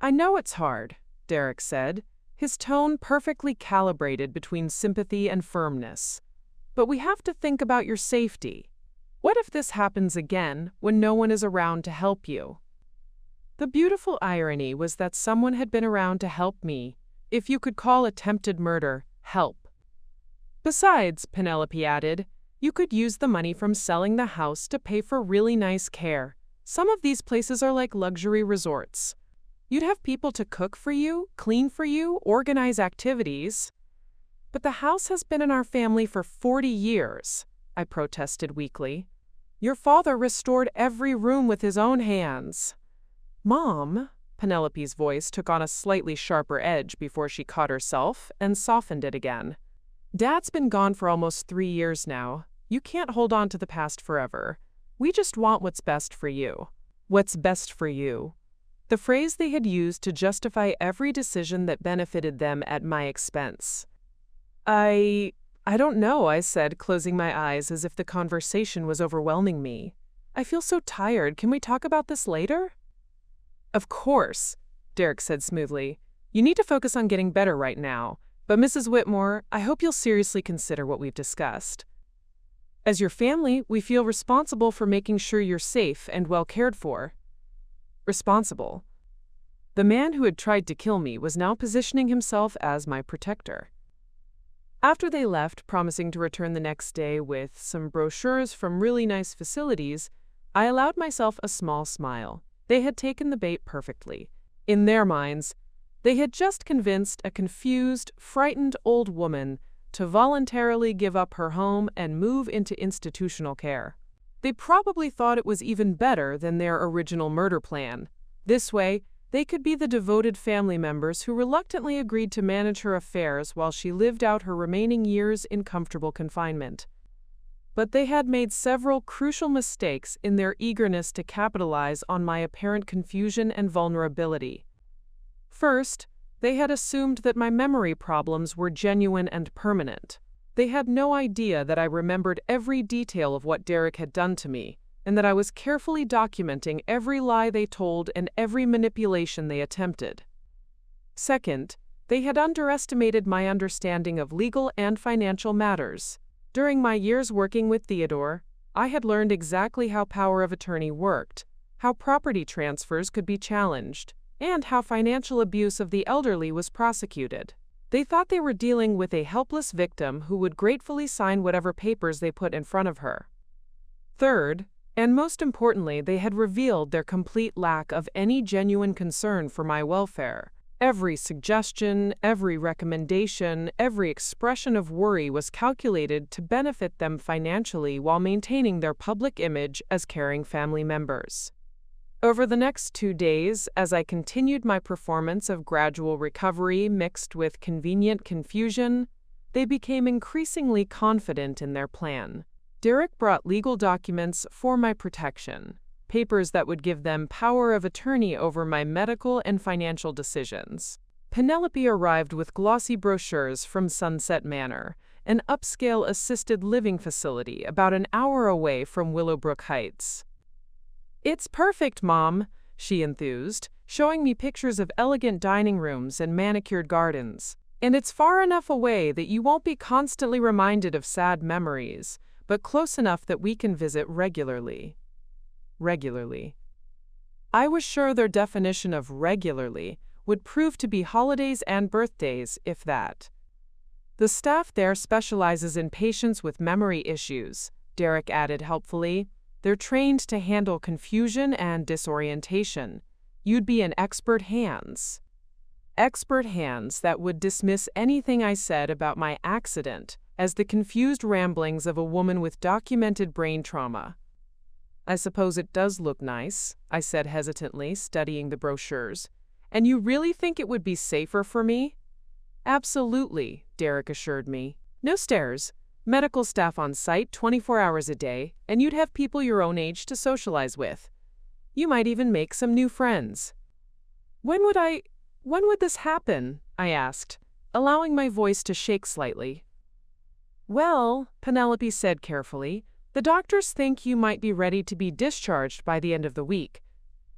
"I know it's hard," Derek said, his tone perfectly calibrated between sympathy and firmness. "But we have to think about your safety. What if this happens again when no one is around to help you?" The beautiful irony was that someone had been around to help me, if you could call attempted murder help. "Besides," Penelope added, "you could use the money from selling the house to pay for really nice care. Some of these places are like luxury resorts. You'd have people to cook for you, clean for you, organize activities." "But the house has been in our family for 40 years, I protested weakly. "Your father restored every room with his own hands." "Mom," Penelope's voice took on a slightly sharper edge before she caught herself and softened it again. "Dad's been gone for almost 3 years now. You can't hold on to the past forever. We just want what's best for you." "What's best for you?" the phrase they had used to justify every decision that benefited them at my expense. I don't know, I said, closing my eyes as if the conversation was overwhelming me. I feel so tired. Can we talk about this later? Of course, Derek said smoothly. You need to focus on getting better right now. But Mrs. Whitmore, I hope you'll seriously consider what we've discussed. As your family, we feel responsible for making sure you're safe and well cared for. Responsible. The man who had tried to kill me was now positioning himself as my protector. After they left, promising to return the next day with some brochures from really nice facilities, I allowed myself a small smile. They had taken the bait perfectly. In their minds, they had just convinced a confused, frightened old woman to voluntarily give up her home and move into institutional care. They probably thought it was even better than their original murder plan. This way, they could be the devoted family members who reluctantly agreed to manage her affairs while she lived out her remaining years in comfortable confinement. But they had made several crucial mistakes in their eagerness to capitalize on my apparent confusion and vulnerability. First, they had assumed that my memory problems were genuine and permanent. They had no idea that I remembered every detail of what Derek had done to me, and that I was carefully documenting every lie they told and every manipulation they attempted. Second, they had underestimated my understanding of legal and financial matters. During my years working with Theodore, I had learned exactly how power of attorney worked, how property transfers could be challenged, and how financial abuse of the elderly was prosecuted. They thought they were dealing with a helpless victim who would gratefully sign whatever papers they put in front of her. Third, and most importantly, they had revealed their complete lack of any genuine concern for my welfare. Every suggestion, every recommendation, every expression of worry was calculated to benefit them financially while maintaining their public image as caring family members. Over the next 2 days, as I continued my performance of gradual recovery mixed with convenient confusion, they became increasingly confident in their plan. Derek brought legal documents for my protection, papers that would give them power of attorney over my medical and financial decisions. Penelope arrived with glossy brochures from Sunset Manor, an upscale assisted living facility about an hour away from Willowbrook Heights. "It's perfect, Mom," she enthused, showing me pictures of elegant dining rooms and manicured gardens. "And it's far enough away that you won't be constantly reminded of sad memories, but close enough that we can visit regularly." Regularly. I was sure their definition of regularly would prove to be holidays and birthdays, if that. "The staff there specializes in patients with memory issues," Derek added helpfully. "They're trained to handle confusion and disorientation. You'd be in expert hands." Expert hands that would dismiss anything I said about my accident as the confused ramblings of a woman with documented brain trauma. "I suppose it does look nice," I said hesitantly, studying the brochures. "And you really think it would be safer for me?" "Absolutely," Derek assured me. "No stairs, medical staff on site 24 hours a day, and you'd have people your own age to socialize with. You might even make some new friends." When would this happen?" I asked, allowing my voice to shake slightly. "Well," Penelope said carefully, "the doctors think you might be ready to be discharged by the end of the week.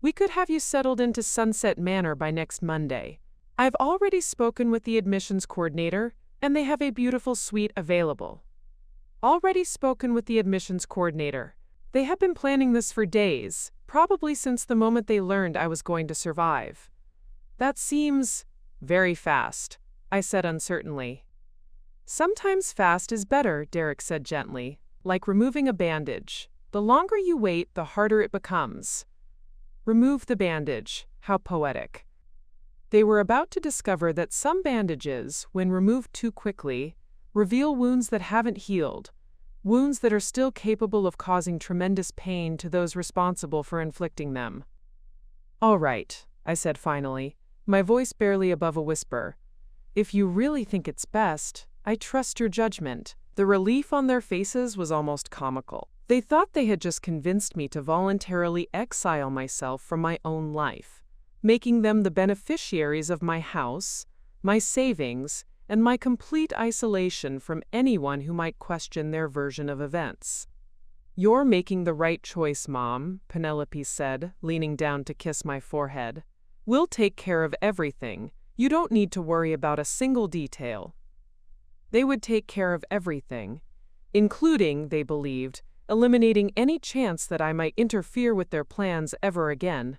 We could have you settled into Sunset Manor by next Monday. I've already spoken with the admissions coordinator, and they have a beautiful suite available." Already spoken with the admissions coordinator. They had been planning this for days, probably since the moment they learned I was going to survive. "That seems very fast," I said uncertainly. "Sometimes fast is better," Derek said gently, "like removing a bandage. The longer you wait, the harder it becomes." Remove the bandage. How poetic. They were about to discover that some bandages, when removed too quickly, reveal wounds that haven't healed, wounds that are still capable of causing tremendous pain to those responsible for inflicting them. "All right," I said finally, my voice barely above a whisper. "If you really think it's best, I trust your judgment." The relief on their faces was almost comical. They thought they had just convinced me to voluntarily exile myself from my own life. making them the beneficiaries of my house, my savings, and my complete isolation from anyone who might question their version of events. "You're making the right choice, Mom," Penelope said, leaning down to kiss my forehead. "We'll take care of everything. You don't need to worry about a single detail." They would take care of everything, including, they believed, eliminating any chance that I might interfere with their plans ever again.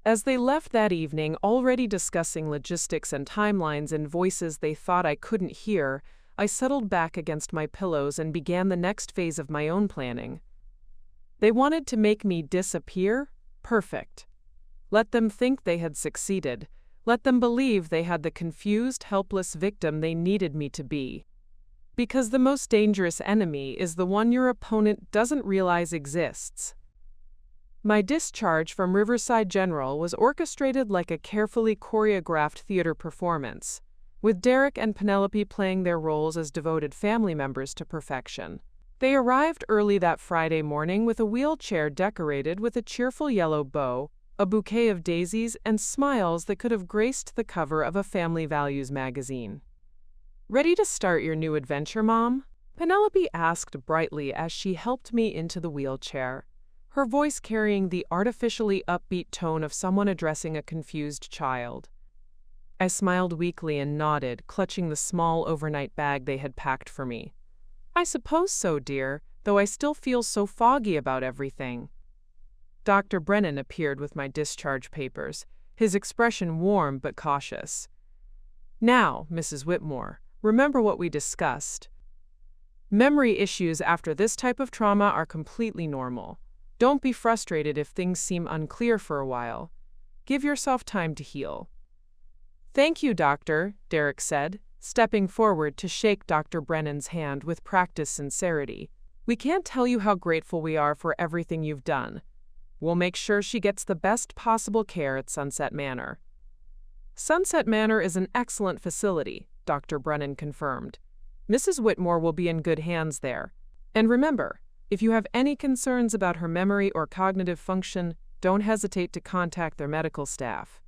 As they left that evening, already discussing logistics and timelines in voices they thought I couldn't hear, I settled back against my pillows and began the next phase of my own planning. They wanted to make me disappear? Perfect. Let them think they had succeeded. Let them believe they had the confused, helpless victim they needed me to be. Because the most dangerous enemy is the one your opponent doesn't realize exists. My discharge from Riverside General was orchestrated like a carefully choreographed theater performance, with Derek and Penelope playing their roles as devoted family members to perfection. They arrived early that Friday morning with a wheelchair decorated with a cheerful yellow bow, a bouquet of daisies, and smiles that could have graced the cover of a Family Values magazine. "Ready to start your new adventure, Mom?" Penelope asked brightly as she helped me into the wheelchair, her voice carrying the artificially upbeat tone of someone addressing a confused child. I smiled weakly and nodded, clutching the small overnight bag they had packed for me. "I suppose so, dear, though I still feel so foggy about everything." Dr. Brennan appeared with my discharge papers, his expression warm but cautious. "Now, Mrs. Whitmore, remember what we discussed. Memory issues after this type of trauma are completely normal. Don't be frustrated if things seem unclear for a while. Give yourself time to heal." "Thank you, Doctor," Derek said, stepping forward to shake Dr. Brennan's hand with practiced sincerity. "We can't tell you how grateful we are for everything you've done. We'll make sure she gets the best possible care at Sunset Manor." "Sunset Manor is an excellent facility," Dr. Brennan confirmed. "Mrs. Whitmore will be in good hands there. And remember, if you have any concerns about her memory or cognitive function, don't hesitate to contact their medical staff."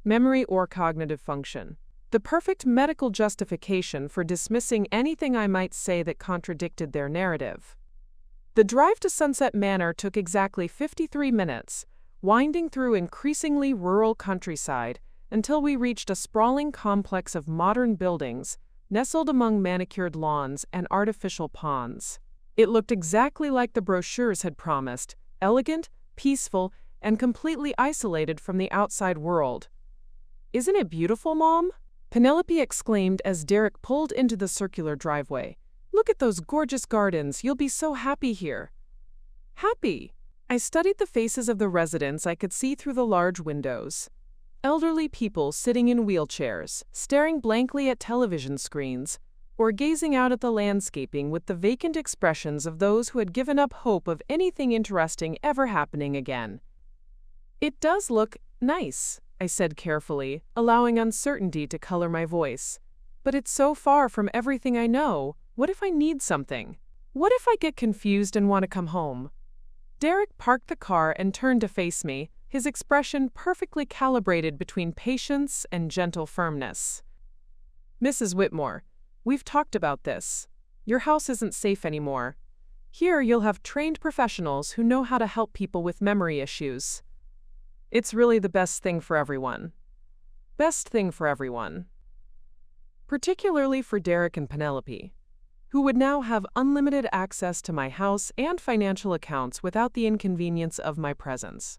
Memory or cognitive function. The perfect medical justification for dismissing anything I might say that contradicted their narrative. The drive to Sunset Manor took exactly 53 minutes, winding through increasingly rural countryside until we reached a sprawling complex of modern buildings nestled among manicured lawns and artificial ponds. It looked exactly like the brochures had promised, elegant, peaceful, and completely isolated from the outside world. "Isn't it beautiful, Mom?" Penelope exclaimed as Derek pulled into the circular driveway. "Look at those gorgeous gardens. You'll be so happy here." Happy? I studied the faces of the residents I could see through the large windows. Elderly people sitting in wheelchairs, staring blankly at television screens, or gazing out at the landscaping with the vacant expressions of those who had given up hope of anything interesting ever happening again. "It does look nice," I said carefully, allowing uncertainty to color my voice. "But it's so far from everything I know. What if I need something? What if I get confused and want to come home?" Derek parked the car and turned to face me, his expression perfectly calibrated between patience and gentle firmness. "Mrs. Whitmore, we've talked about this. Your house isn't safe anymore. Here you'll have trained professionals who know how to help people with memory issues. It's really the best thing for everyone. Best thing for everyone. Particularly for Derek and Penelope, who would now have unlimited access to my house and financial accounts without the inconvenience of my presence."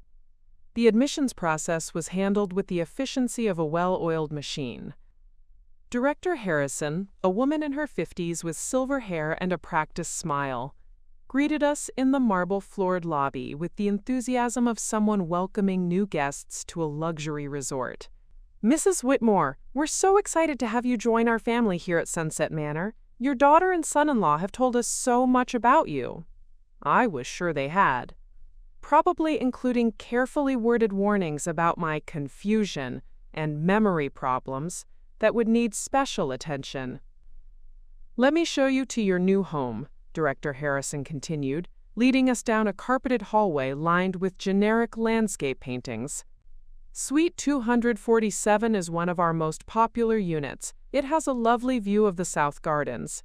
The admissions process was handled with the efficiency of a well-oiled machine. Director Harrison, a woman in her 50s with silver hair and a practiced smile, greeted us in the marble-floored lobby with the enthusiasm of someone welcoming new guests to a luxury resort. "Mrs. Whitmore, we're so excited to have you join our family here at Sunset Manor. Your daughter and son-in-law have told us so much about you." I was sure they had, probably including carefully worded warnings about my confusion and memory problems that would need special attention. "Let me show you to your new home," Director Harrison continued, leading us down a carpeted hallway lined with generic landscape paintings. Suite 247 is one of our most popular units. It has a lovely view of the South Gardens.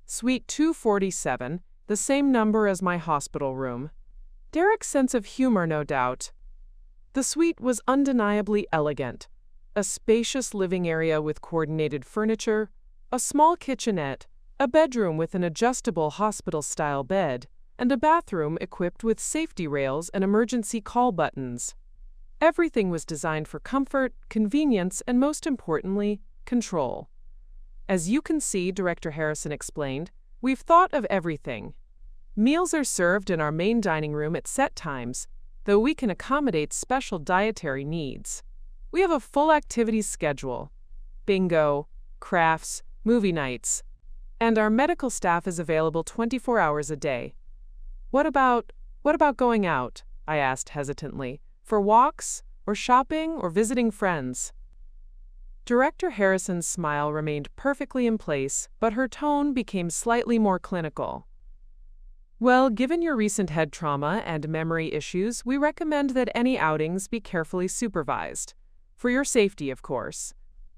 Suite 247, the same number as my hospital room. Derek's sense of humor, no doubt. The suite was undeniably elegant. A spacious living area with coordinated furniture, a small kitchenette, a bedroom with an adjustable hospital-style bed, and a bathroom equipped with safety rails and emergency call buttons. Everything was designed for comfort, convenience, and most importantly, control. As you can see, Director Harrison explained, we've thought of everything. Meals are served in our main dining room at set times, though we can accommodate special dietary needs. We have a full activities schedule: bingo, crafts, movie nights, and our medical staff is available 24 hours a day. What about going out? I asked hesitantly. For walks, or shopping, or visiting friends? Director Harrison's smile remained perfectly in place, but her tone became slightly more clinical. Well, given your recent head trauma and memory issues, we recommend that any outings be carefully supervised. For your safety, of course.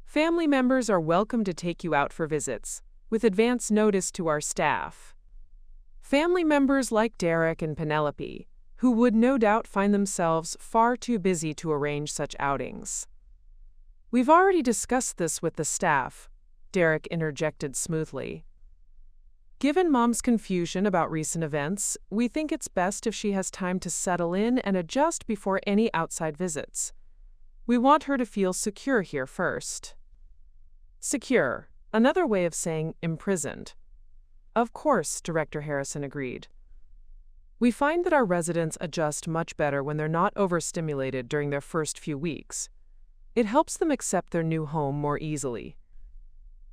Family members are welcome to take you out for visits, with advance notice to our staff. Family members like Derek and Penelope, who would no doubt find themselves far too busy to arrange such outings. We've already discussed this with the staff, Derek interjected smoothly. Given Mom's confusion about recent events, we think it's best if she has time to settle in and adjust before any outside visits. We want her to feel secure here first. Secure, another way of saying imprisoned. Of course, Director Harrison agreed. We find that our residents adjust much better when they're not overstimulated during their first few weeks. It helps them accept their new home more easily.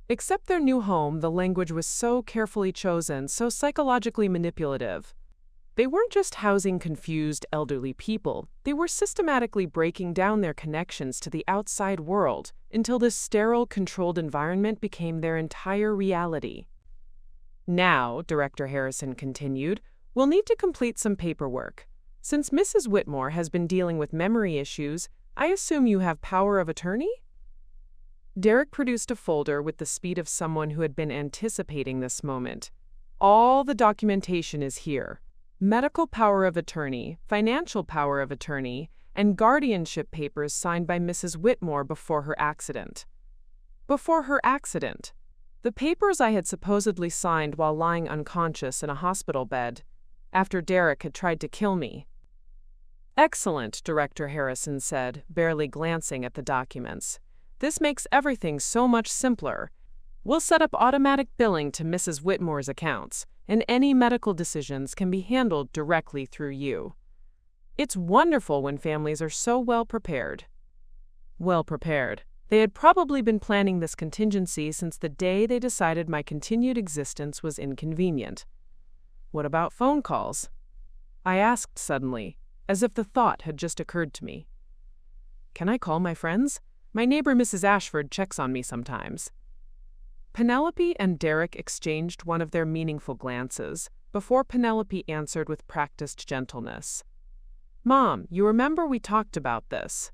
Accept their new home, the language was so carefully chosen, so psychologically manipulative. They weren't just housing confused elderly people, they were systematically breaking down their connections to the outside world until this sterile, controlled environment became their entire reality. Now, Director Harrison continued, we'll need to complete some paperwork. Since Mrs. Whitmore has been dealing with memory issues, I assume you have power of attorney? Derek produced a folder with the speed of someone who had been anticipating this moment. All the documentation is here. Medical power of attorney, financial power of attorney, and guardianship papers signed by Mrs. Whitmore before her accident. Before her accident. The papers I had supposedly signed while lying unconscious in a hospital bed, after Derek had tried to kill me. Excellent, Director Harrison said, barely glancing at the documents. This makes everything so much simpler. We'll set up automatic billing to Mrs. Whitmore's accounts, and any medical decisions can be handled directly through you. It's wonderful when families are so well prepared. Well prepared. They had probably been planning this contingency since the day they decided my continued existence was inconvenient. What about phone calls? I asked suddenly, as if the thought had just occurred to me. Can I call my friends? My neighbor Mrs. Ashford checks on me sometimes. Penelope and Derek exchanged one of their meaningful glances before Penelope answered with practiced gentleness. Mom, you remember we talked about this.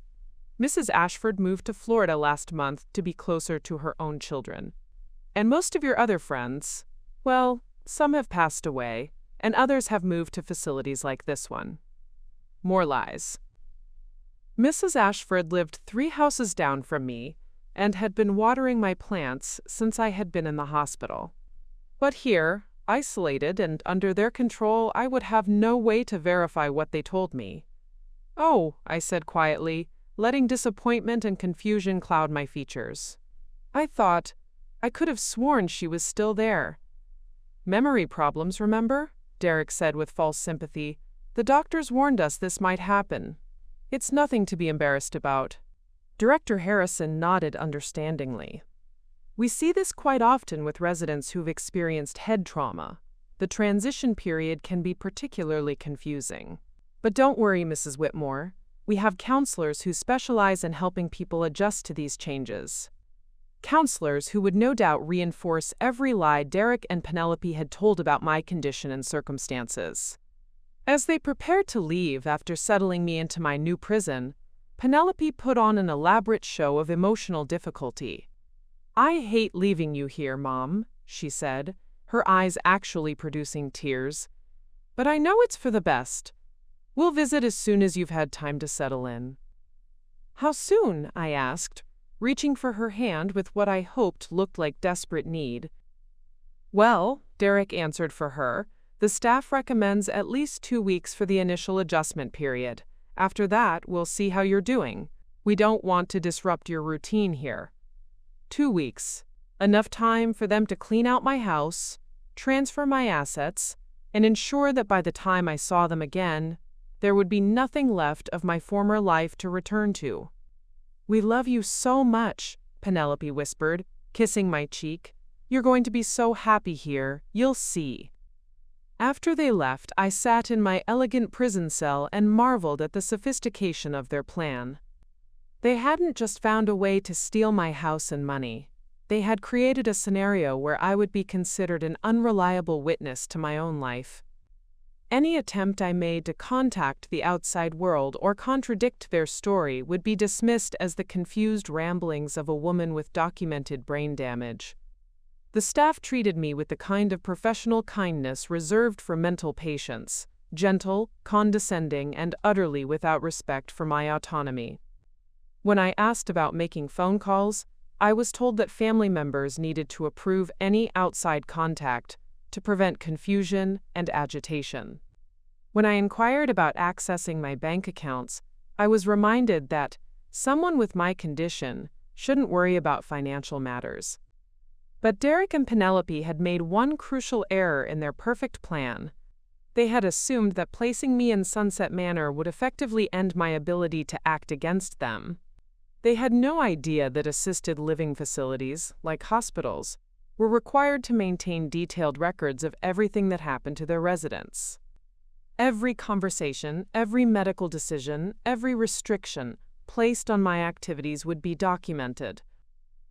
Mrs. Ashford moved to Florida last month to be closer to her own children. And most of your other friends, well, some have passed away, and others have moved to facilities like this one. More lies. Mrs. Ashford lived 3 houses down from me and had been watering my plants since I had been in the hospital. But here, isolated and under their control, I would have no way to verify what they told me. Oh, I said quietly, letting disappointment and confusion cloud my features. I could have sworn she was still there. Memory problems, remember? Derek said with false sympathy. The doctors warned us this might happen. It's nothing to be embarrassed about. Director Harrison nodded understandingly. We see this quite often with residents who've experienced head trauma. The transition period can be particularly confusing. But don't worry, Mrs. Whitmore. We have counselors who specialize in helping people adjust to these changes. Counselors who would no doubt reinforce every lie Derek and Penelope had told about my condition and circumstances. As they prepared to leave after settling me into my new prison, Penelope put on an elaborate show of emotional difficulty. "I hate leaving you here, Mom," she said, her eyes actually producing tears. "But I know it's for the best. We'll visit as soon as you've had time to settle in." "How soon?" I asked, reaching for her hand with what I hoped looked like desperate need. "Well," Derek answered for her, "the staff recommends at least 2 weeks for the initial adjustment period. After that, we'll see how you're doing. We don't want to disrupt your routine here." 2 weeks. Enough time for them to clean out my house, transfer my assets, and ensure that by the time I saw them again, there would be nothing left of my former life to return to. "We love you so much," Penelope whispered, kissing my cheek. "You're going to be so happy here, you'll see." After they left, I sat in my elegant prison cell and marveled at the sophistication of their plan. They hadn't just found a way to steal my house and money. They had created a scenario where I would be considered an unreliable witness to my own life. Any attempt I made to contact the outside world or contradict their story would be dismissed as the confused ramblings of a woman with documented brain damage. The staff treated me with the kind of professional kindness reserved for mental patients, gentle, condescending, and utterly without respect for my autonomy. When I asked about making phone calls, I was told that family members needed to approve any outside contact to prevent confusion and agitation. When I inquired about accessing my bank accounts, I was reminded that someone with my condition shouldn't worry about financial matters. But Derek and Penelope had made one crucial error in their perfect plan. They had assumed that placing me in Sunset Manor would effectively end my ability to act against them. They had no idea that assisted living facilities, like hospitals, were required to maintain detailed records of everything that happened to their residents. Every conversation, every medical decision, every restriction placed on my activities would be documented.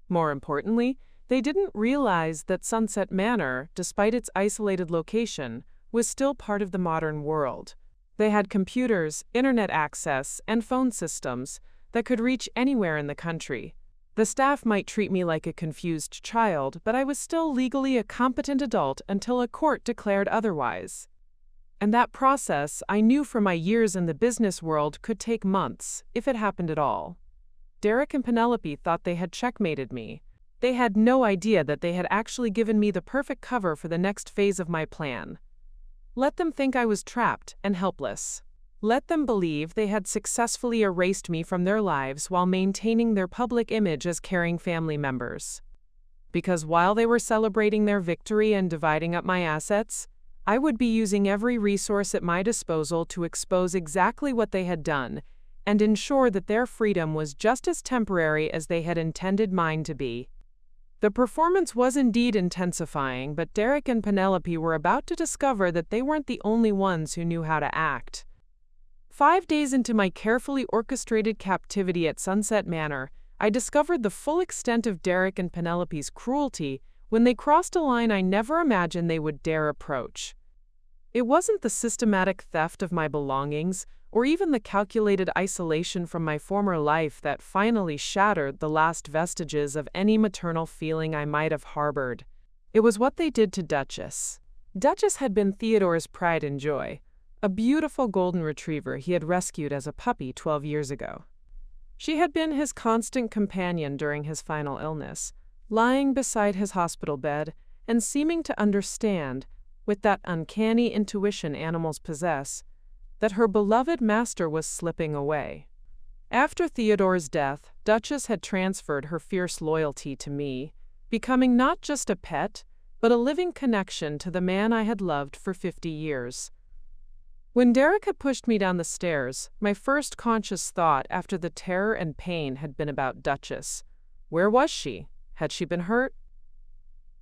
More importantly, they didn't realize that Sunset Manor, despite its isolated location, was still part of the modern world. They had computers, internet access, and phone systems that could reach anywhere in the country. The staff might treat me like a confused child, but I was still legally a competent adult until a court declared otherwise. And that process, I knew from my years in the business world, could take months, if it happened at all. Derek and Penelope thought they had checkmated me. They had no idea that they had actually given me the perfect cover for the next phase of my plan. Let them think I was trapped and helpless. Let them believe they had successfully erased me from their lives while maintaining their public image as caring family members. Because while they were celebrating their victory and dividing up my assets, I would be using every resource at my disposal to expose exactly what they had done and ensure that their freedom was just as temporary as they had intended mine to be. The performance was indeed intensifying, but Derek and Penelope were about to discover that they weren't the only ones who knew how to act. 5 days into my carefully orchestrated captivity at Sunset Manor, I discovered the full extent of Derek and Penelope's cruelty when they crossed a line I never imagined they would dare approach. It wasn't the systematic theft of my belongings, or even the calculated isolation from my former life that finally shattered the last vestiges of any maternal feeling I might have harbored. It was what they did to Duchess. Duchess had been Theodore's pride and joy, a beautiful golden retriever he had rescued as a puppy 12 years ago. She had been his constant companion during his final illness, lying beside his hospital bed and seeming to understand, with that uncanny intuition animals possess, that her beloved master was slipping away. After Theodore's death, Duchess had transferred her fierce loyalty to me, becoming not just a pet, but a living connection to the man I had loved for 50 years. When Derek had pushed me down the stairs, my first conscious thought after the terror and pain had been about Duchess. Where was she? Had she been hurt?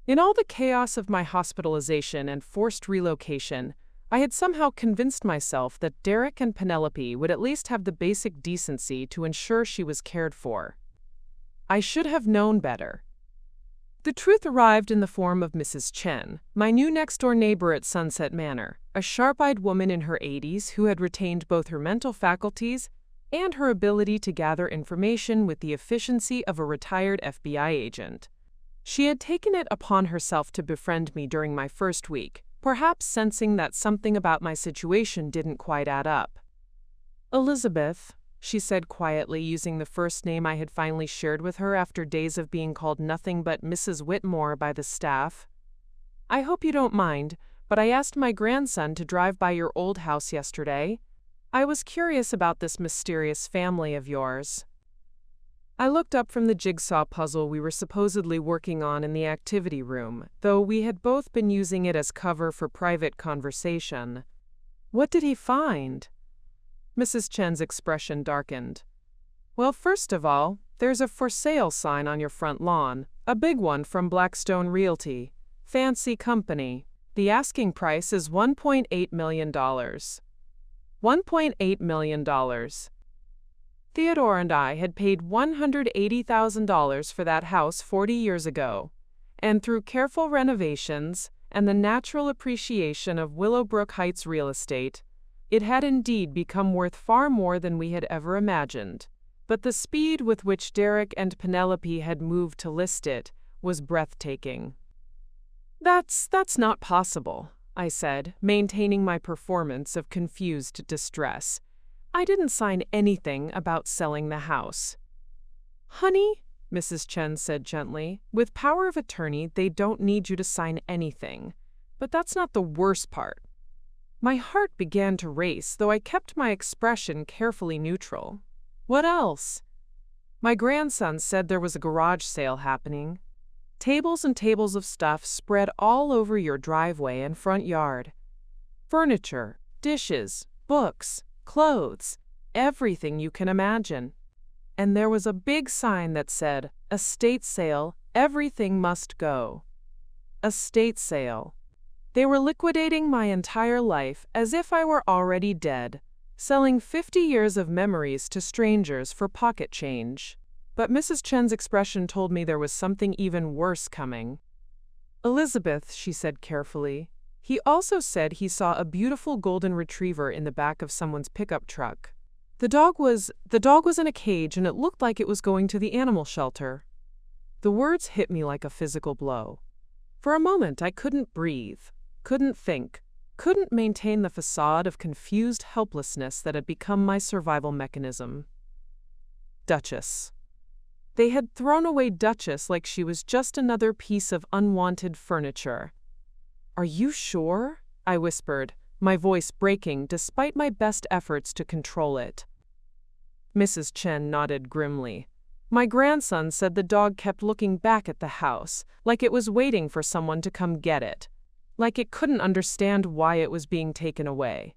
In all the chaos of my hospitalization and forced relocation, I had somehow convinced myself that Derek and Penelope would at least have the basic decency to ensure she was cared for. I should have known better. The truth arrived in the form of Mrs. Chen, my new next-door neighbor at Sunset Manor, a sharp-eyed woman in her 80s who had retained both her mental faculties and her ability to gather information with the efficiency of a retired FBI agent. She had taken it upon herself to befriend me during my first week, perhaps sensing that something about my situation didn't quite add up. "Elizabeth," she said quietly, using the first name I had finally shared with her after days of being called nothing but Mrs. Whitmore by the staff. "I hope you don't mind, but I asked my grandson to drive by your old house yesterday. I was curious about this mysterious family of yours." I looked up from the jigsaw puzzle we were supposedly working on in the activity room, though we had both been using it as cover for private conversation. "What did he find?" Mrs. Chen's expression darkened. "Well, first of all, there's a for sale sign on your front lawn, a big one from Blackstone Realty. Fancy company. The asking price is $1.8 million. $1.8 million. Theodore and I had paid $180,000 for that house 40 years ago, and through careful renovations and the natural appreciation of Willowbrook Heights real estate, it had indeed become worth far more than we had ever imagined. But the speed with which Derek and Penelope had moved to list it was breathtaking. That's not possible," I said, maintaining my performance of confused distress. "I didn't sign anything about selling the house." "Honey," Mrs. Chen said gently, "with power of attorney, they don't need you to sign anything. But that's not the worst part." My heart began to race, though I kept my expression carefully neutral. "What else?" "My grandson said there was a garage sale happening. Tables and tables of stuff spread all over your driveway and front yard. Furniture, dishes, books, clothes, everything you can imagine. And there was a big sign that said, 'Estate sale, everything must go.' Estate sale. They were liquidating my entire life as if I were already dead, selling 50 years of memories to strangers for pocket change." But Mrs. Chen's expression told me there was something even worse coming. "Elizabeth," she said carefully, "he also said he saw a beautiful golden retriever in the back of someone's pickup truck. The dog was in a cage and it looked like it was going to the animal shelter." The words hit me like a physical blow. For a moment I couldn't breathe, couldn't think, couldn't maintain the facade of confused helplessness that had become my survival mechanism. Duchess. They had thrown away Duchess like she was just another piece of unwanted furniture. "Are you sure?" I whispered, my voice breaking despite my best efforts to control it. Mrs. Chen nodded grimly. "My grandson said the dog kept looking back at the house, like it was waiting for someone to come get it, like it couldn't understand why it was being taken away."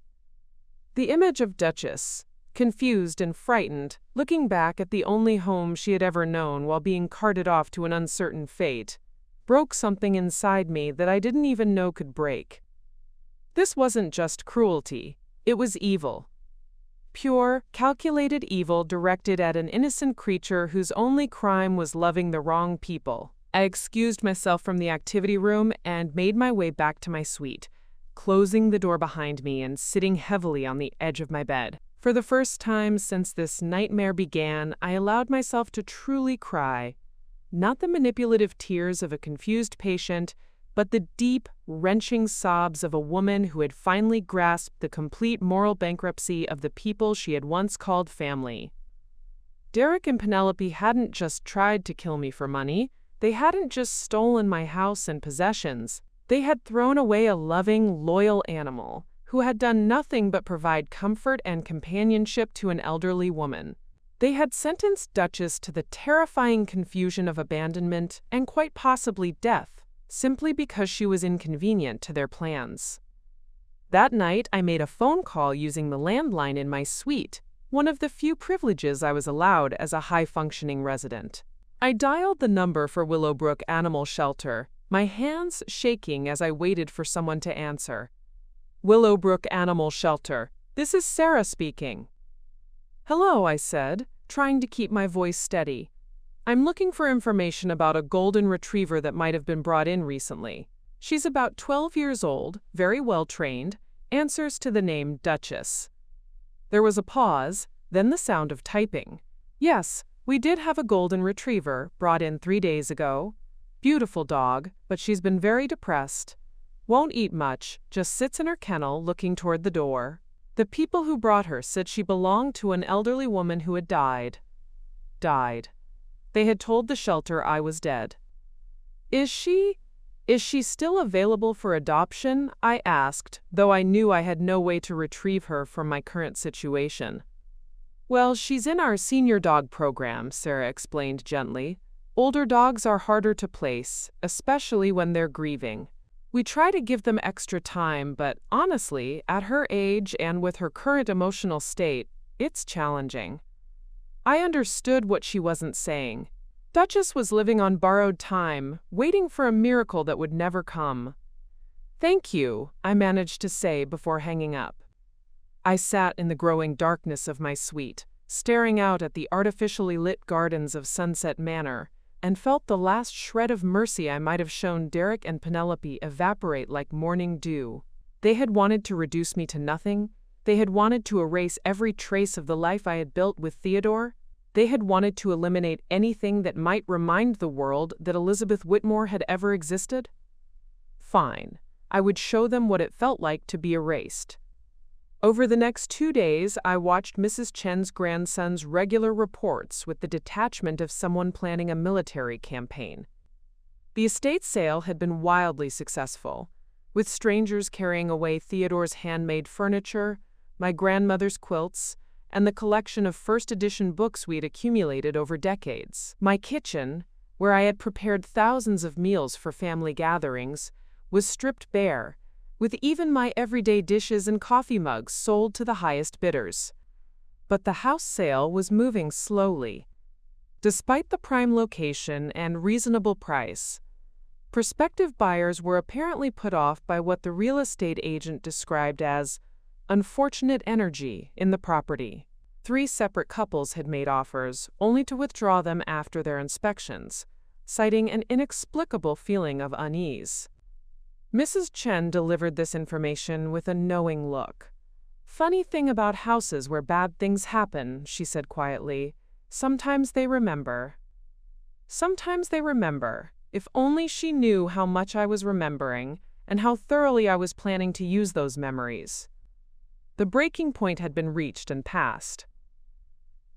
The image of Duchess, confused and frightened, looking back at the only home she had ever known while being carted off to an uncertain fate, broke something inside me that I didn't even know could break. This wasn't just cruelty, it was evil. Pure, calculated evil directed at an innocent creature whose only crime was loving the wrong people. I excused myself from the activity room and made my way back to my suite, closing the door behind me and sitting heavily on the edge of my bed. For the first time since this nightmare began, I allowed myself to truly cry. Not the manipulative tears of a confused patient, but the deep, wrenching sobs of a woman who had finally grasped the complete moral bankruptcy of the people she had once called family. Derek and Penelope hadn't just tried to kill me for money. They hadn't just stolen my house and possessions. They had thrown away a loving, loyal animal who had done nothing but provide comfort and companionship to an elderly woman. They had sentenced Duchess to the terrifying confusion of abandonment and quite possibly death, simply because she was inconvenient to their plans. That night, I made a phone call using the landline in my suite, one of the few privileges I was allowed as a high-functioning resident. I dialed the number for Willowbrook Animal Shelter, my hands shaking as I waited for someone to answer. "Willowbrook Animal Shelter, this is Sarah speaking." "Hello," I said, trying to keep my voice steady. "I'm looking for information about a golden retriever that might have been brought in recently. She's about 12 years old, very well trained, answers to the name Duchess." There was a pause, Then the sound of typing. Yes, we did have a golden retriever brought in 3 days ago. Beautiful dog, but she's been very depressed. Won't eat much, just sits in her kennel looking toward the door. The people who brought her said she belonged to an elderly woman who had died. They had told the shelter I was dead. Is she still available for adoption? I asked, though I knew I had no way to retrieve her from my current situation. Well, she's in our senior dog program, Sarah explained gently. Older dogs are harder to place, especially when they're grieving. We try to give them extra time, but honestly, at her age and with her current emotional state, it's challenging. I understood what she wasn't saying. Duchess was living on borrowed time, waiting for a miracle that would never come. Thank you, I managed to say before hanging up. I sat in the growing darkness of my suite, staring out at the artificially lit gardens of Sunset Manor, and felt the last shred of mercy I might have shown Derek and Penelope evaporate like morning dew. They had wanted to reduce me to nothing. They had wanted to erase every trace of the life I had built with Theodore. They had wanted to eliminate anything that might remind the world that Elizabeth Whitmore had ever existed. Fine, I would show them what it felt like to be erased. Over the next 2 days, I watched Mrs. Chen's grandson's regular reports with the detachment of someone planning a military campaign. The estate sale had been wildly successful, with strangers carrying away Theodore's handmade furniture, my grandmother's quilts, and the collection of first-edition books we'd accumulated over decades. My kitchen, where I had prepared thousands of meals for family gatherings, was stripped bare, with even my everyday dishes and coffee mugs sold to the highest bidders. But the house sale was moving slowly. Despite the prime location and reasonable price, prospective buyers were apparently put off by what the real estate agent described as unfortunate energy in the property. 3 separate couples had made offers, only to withdraw them after their inspections, citing an inexplicable feeling of unease. Mrs. Chen delivered this information with a knowing look. Funny thing about houses where bad things happen, she said quietly. Sometimes they remember. If only she knew how much I was remembering and how thoroughly I was planning to use those memories. The breaking point had been reached and passed.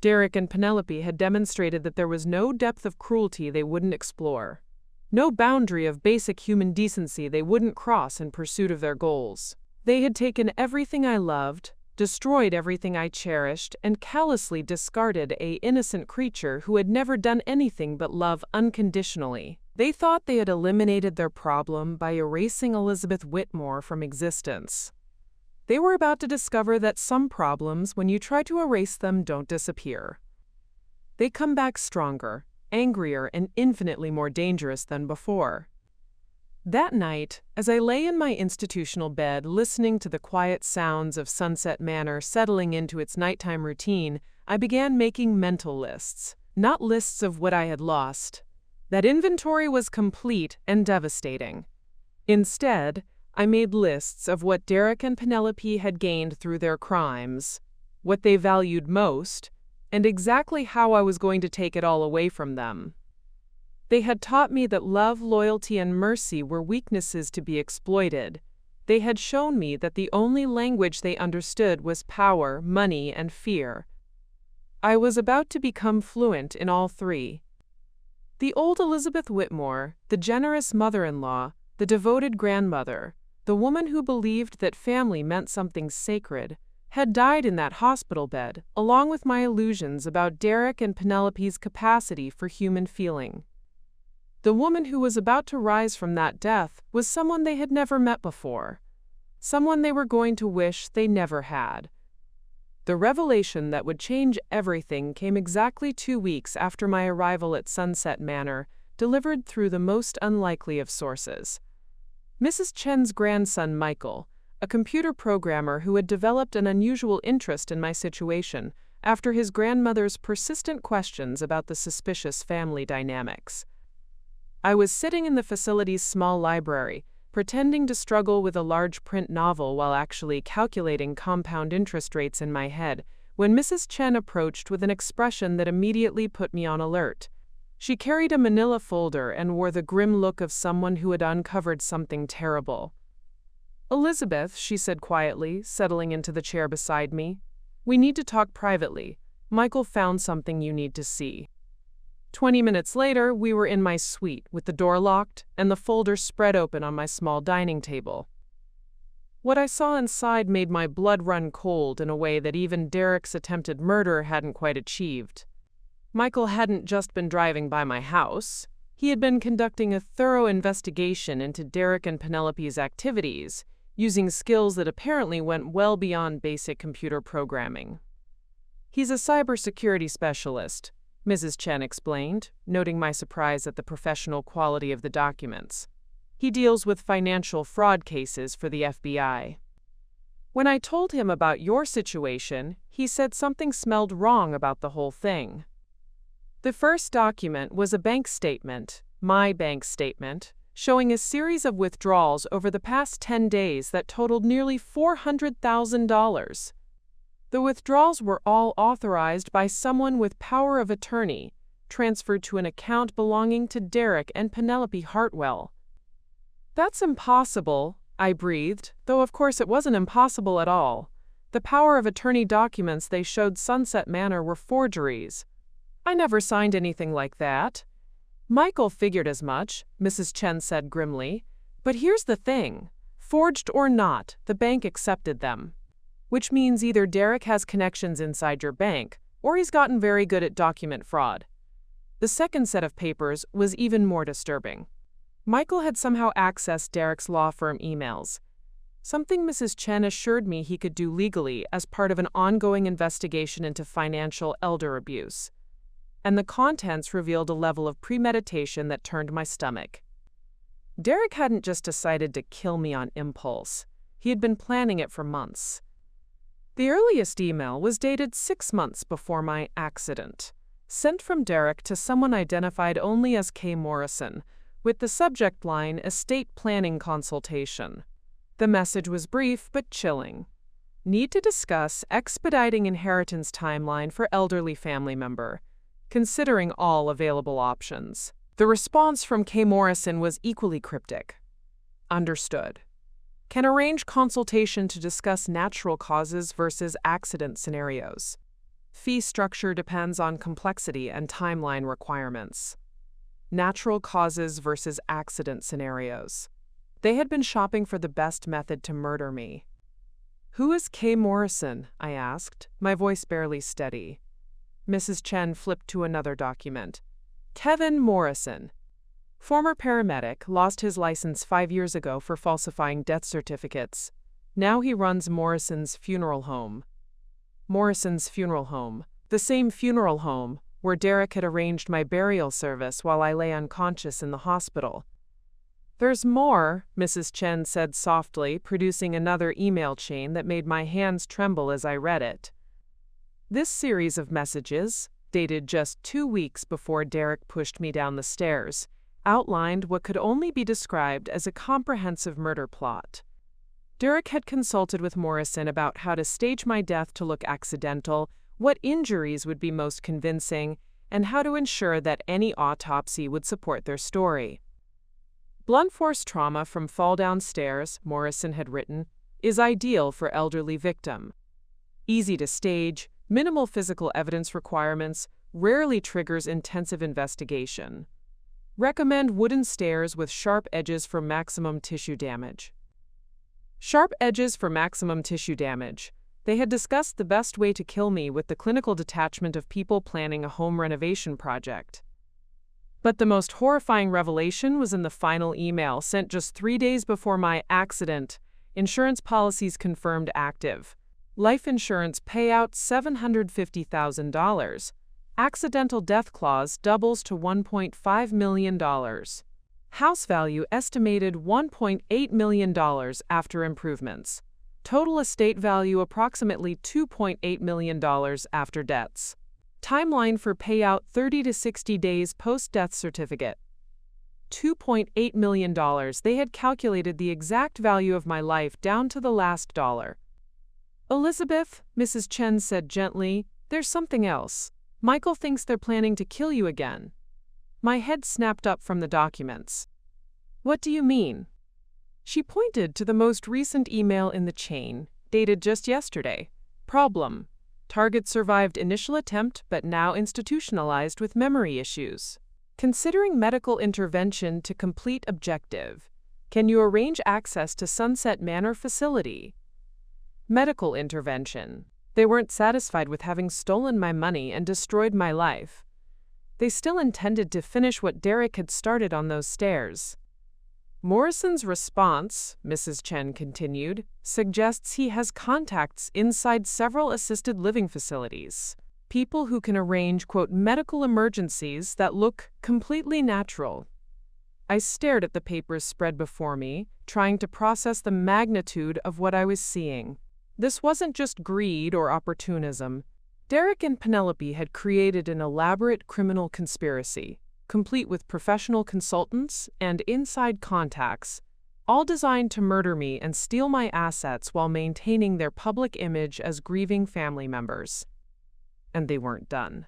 Derek and Penelope had demonstrated that there was no depth of cruelty they wouldn't explore. No boundary of basic human decency they wouldn't cross in pursuit of their goals. They had taken everything I loved, destroyed everything I cherished, and callously discarded an innocent creature who had never done anything but love unconditionally. They thought they had eliminated their problem by erasing Elizabeth Whitmore from existence. They were about to discover that some problems, when you try to erase them, don't disappear. They come back stronger, angrier, and infinitely more dangerous than before. That night, as I lay in my institutional bed listening to the quiet sounds of Sunset Manor settling into its nighttime routine, I began making mental lists. Not lists of what I had lost. That inventory was complete and devastating. Instead, I made lists of what Derek and Penelope had gained through their crimes, what they valued most, and exactly how I was going to take it all away from them. They had taught me that love, loyalty, and mercy were weaknesses to be exploited. They had shown me that the only language they understood was power, money, and fear. I was about to become fluent in all 3. The old Elizabeth Whitmore, the generous mother-in-law, the devoted grandmother, the woman who believed that family meant something sacred, had died in that hospital bed, along with my illusions about Derek and Penelope's capacity for human feeling. The woman who was about to rise from that death was someone they had never met before, someone they were going to wish they never had. The revelation that would change everything came exactly 2 weeks after my arrival at Sunset Manor, delivered through the most unlikely of sources. Mrs. Chen's grandson Michael, a computer programmer who had developed an unusual interest in my situation after his grandmother's persistent questions about the suspicious family dynamics. I was sitting in the facility's small library, pretending to struggle with a large print novel while actually calculating compound interest rates in my head, when Mrs. Chen approached with an expression that immediately put me on alert. She carried a manila folder and wore the grim look of someone who had uncovered something terrible. "Elizabeth," she said quietly, settling into the chair beside me, "we need to talk privately. Michael found something you need to see." 20 minutes later, we were in my suite with the door locked and the folder spread open on my small dining table. What I saw inside made my blood run cold in a way that even Derek's attempted murder hadn't quite achieved. Michael hadn't just been driving by my house. He had been conducting a thorough investigation into Derek and Penelope's activities, using skills that apparently went well beyond basic computer programming. "He's a cybersecurity specialist," Mrs. Chen explained, noting my surprise at the professional quality of the documents. "He deals with financial fraud cases for the FBI. When I told him about your situation, he said something smelled wrong about the whole thing." The first document was a bank statement, my bank statement, showing a series of withdrawals over the past 10 days that totaled nearly $400,000. The withdrawals were all authorized by someone with power of attorney, transferred to an account belonging to Derek and Penelope Hartwell. "That's impossible," I breathed, though of course it wasn't impossible at all. The power of attorney documents they showed Sunset Manor were forgeries. "I never signed anything like that." "Michael figured as much," Mrs. Chen said grimly. "But here's the thing. Forged or not, the bank accepted them. Which means either Derek has connections inside your bank, or he's gotten very good at document fraud." The second set of papers was even more disturbing. Michael had somehow accessed Derek's law firm emails, something Mrs. Chen assured me he could do legally as part of an ongoing investigation into financial elder abuse. And the contents revealed a level of premeditation that turned my stomach. Derek hadn't just decided to kill me on impulse. He had been planning it for months. The earliest email was dated 6 months before my accident, sent from Derek to someone identified only as K. Morrison, with the subject line "Estate Planning Consultation." The message was brief but chilling. "Need to discuss expediting inheritance timeline for elderly family member, considering all available options." The response from K. Morrison was equally cryptic. "Understood. Can arrange consultation to discuss natural causes versus accident scenarios. Fee structure depends on complexity and timeline requirements." Natural causes versus accident scenarios. They had been shopping for the best method to murder me. "Who is K. Morrison?" I asked, my voice barely steady. Mrs. Chen flipped to another document. "Kevin Morrison. Former paramedic, lost his license 5 years ago for falsifying death certificates. Now he runs Morrison's Funeral Home." Morrison's Funeral Home. The same funeral home where Derek had arranged my burial service while I lay unconscious in the hospital. "There's more," Mrs. Chen said softly, producing another email chain that made my hands tremble as I read it. This series of messages, dated just 2 weeks before Derek pushed me down the stairs, outlined what could only be described as a comprehensive murder plot. Derek had consulted with Morrison about how to stage my death to look accidental, what injuries would be most convincing, and how to ensure that any autopsy would support their story. "Blunt force trauma from fall downstairs," Morrison had written, "is ideal for elderly victim. Easy to stage, minimal physical evidence requirements, rarely triggers intensive investigation. Recommend wooden stairs with sharp edges for maximum tissue damage." Sharp edges for maximum tissue damage. They had discussed the best way to kill me with the clinical detachment of people planning a home renovation project. But the most horrifying revelation was in the final email sent just 3 days before my accident. Insurance policies confirmed active. Life insurance payout $750,000. Accidental death clause doubles to $1.5 million. House value estimated $1.8 million after improvements. Total estate value approximately $2.8 million after debts. Timeline for payout 30 to 60 days post-death certificate. $2.8 million. They had calculated the exact value of my life down to the last dollar. Elizabeth, Mrs. Chen said gently, there's something else. Michael thinks they're planning to kill you again. My head snapped up from the documents. What do you mean? She pointed to the most recent email in the chain, dated just yesterday. Problem. Target survived initial attempt but now institutionalized with memory issues. Considering medical intervention to complete objective, can you arrange access to Sunset Manor facility? Medical intervention. They weren't satisfied with having stolen my money and destroyed my life. They still intended to finish what Derek had started on those stairs. Morrison's response, Mrs. Chen continued, suggests he has contacts inside several assisted living facilities. People who can arrange, quote, medical emergencies that look completely natural. I stared at the papers spread before me, trying to process the magnitude of what I was seeing. This wasn't just greed or opportunism. Derek and Penelope had created an elaborate criminal conspiracy, complete with professional consultants and inside contacts, all designed to murder me and steal my assets while maintaining their public image as grieving family members. And they weren't done.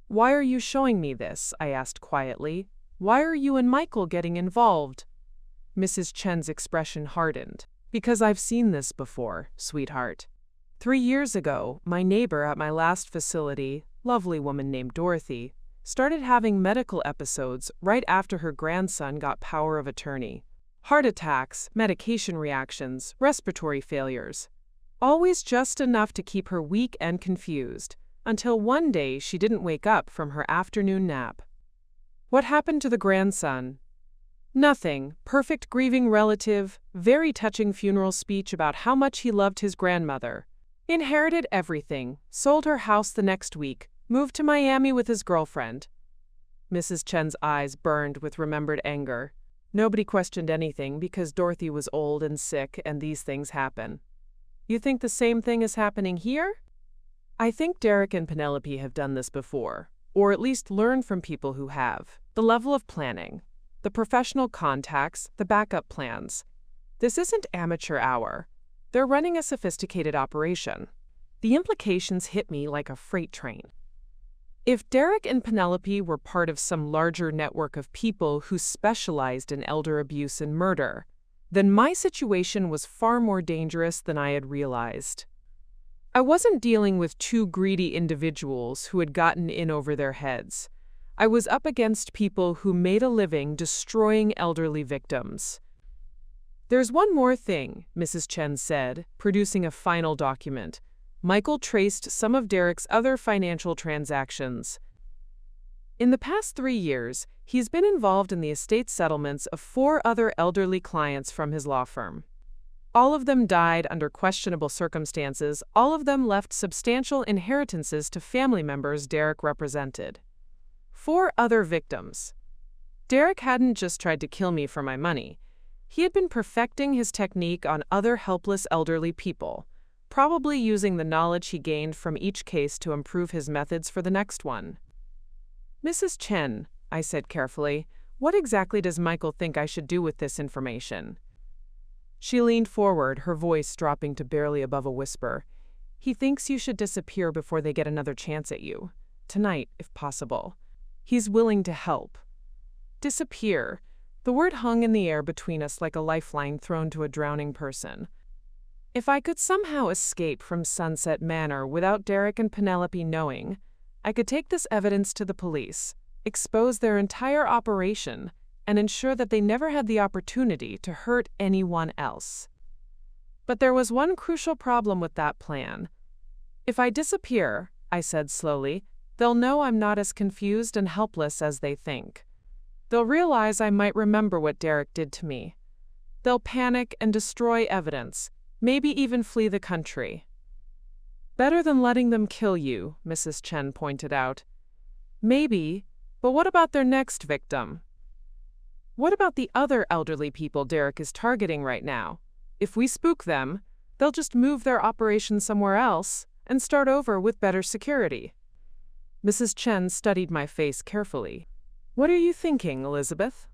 Why are you showing me this? I asked quietly. Why are you and Michael getting involved? Mrs. Chen's expression hardened. Because I've seen this before, sweetheart. 3 years ago, my neighbor at my last facility, lovely woman named Dorothy, started having medical episodes right after her grandson got power of attorney. Heart attacks, medication reactions, respiratory failures. Always just enough to keep her weak and confused, until one day she didn't wake up from her afternoon nap. What happened to the grandson? Nothing. Perfect grieving relative, very touching funeral speech about how much he loved his grandmother. Inherited everything, sold her house the next week, moved to Miami with his girlfriend. Mrs. Chen's eyes burned with remembered anger. Nobody questioned anything because Dorothy was old and sick and these things happen. You think the same thing is happening here? I think Derek and Penelope have done this before, or at least learned from people who have. The level of planning, the professional contacts, the backup plans. This isn't amateur hour. They're running a sophisticated operation. The implications hit me like a freight train. If Derek and Penelope were part of some larger network of people who specialized in elder abuse and murder, then my situation was far more dangerous than I had realized. I wasn't dealing with two greedy individuals who had gotten in over their heads. I was up against people who made a living destroying elderly victims. There's one more thing, Mrs. Chen said, producing a final document. Michael traced some of Derek's other financial transactions. In the past 3 years, he's been involved in the estate settlements of 4 other elderly clients from his law firm. All of them died under questionable circumstances. All of them left substantial inheritances to family members Derek represented. 4 other victims. Derek hadn't just tried to kill me for my money. He had been perfecting his technique on other helpless elderly people, probably using the knowledge he gained from each case to improve his methods for the next one. Mrs. Chen, I said carefully, what exactly does Michael think I should do with this information? She leaned forward, her voice dropping to barely above a whisper. He thinks you should disappear before they get another chance at you. Tonight, if possible. He's willing to help. Disappear. The word hung in the air between us like a lifeline thrown to a drowning person. If I could somehow escape from Sunset Manor without Derek and Penelope knowing, I could take this evidence to the police, expose their entire operation, and ensure that they never had the opportunity to hurt anyone else. But there was one crucial problem with that plan. If I disappear, I said slowly, they'll know I'm not as confused and helpless as they think. They'll realize I might remember what Derek did to me. They'll panic and destroy evidence, maybe even flee the country. Better than letting them kill you, Mrs. Chen pointed out. Maybe, but what about their next victim? What about the other elderly people Derek is targeting right now? If we spook them, they'll just move their operation somewhere else and start over with better security. Mrs. Chen studied my face carefully. What are you thinking, Elizabeth?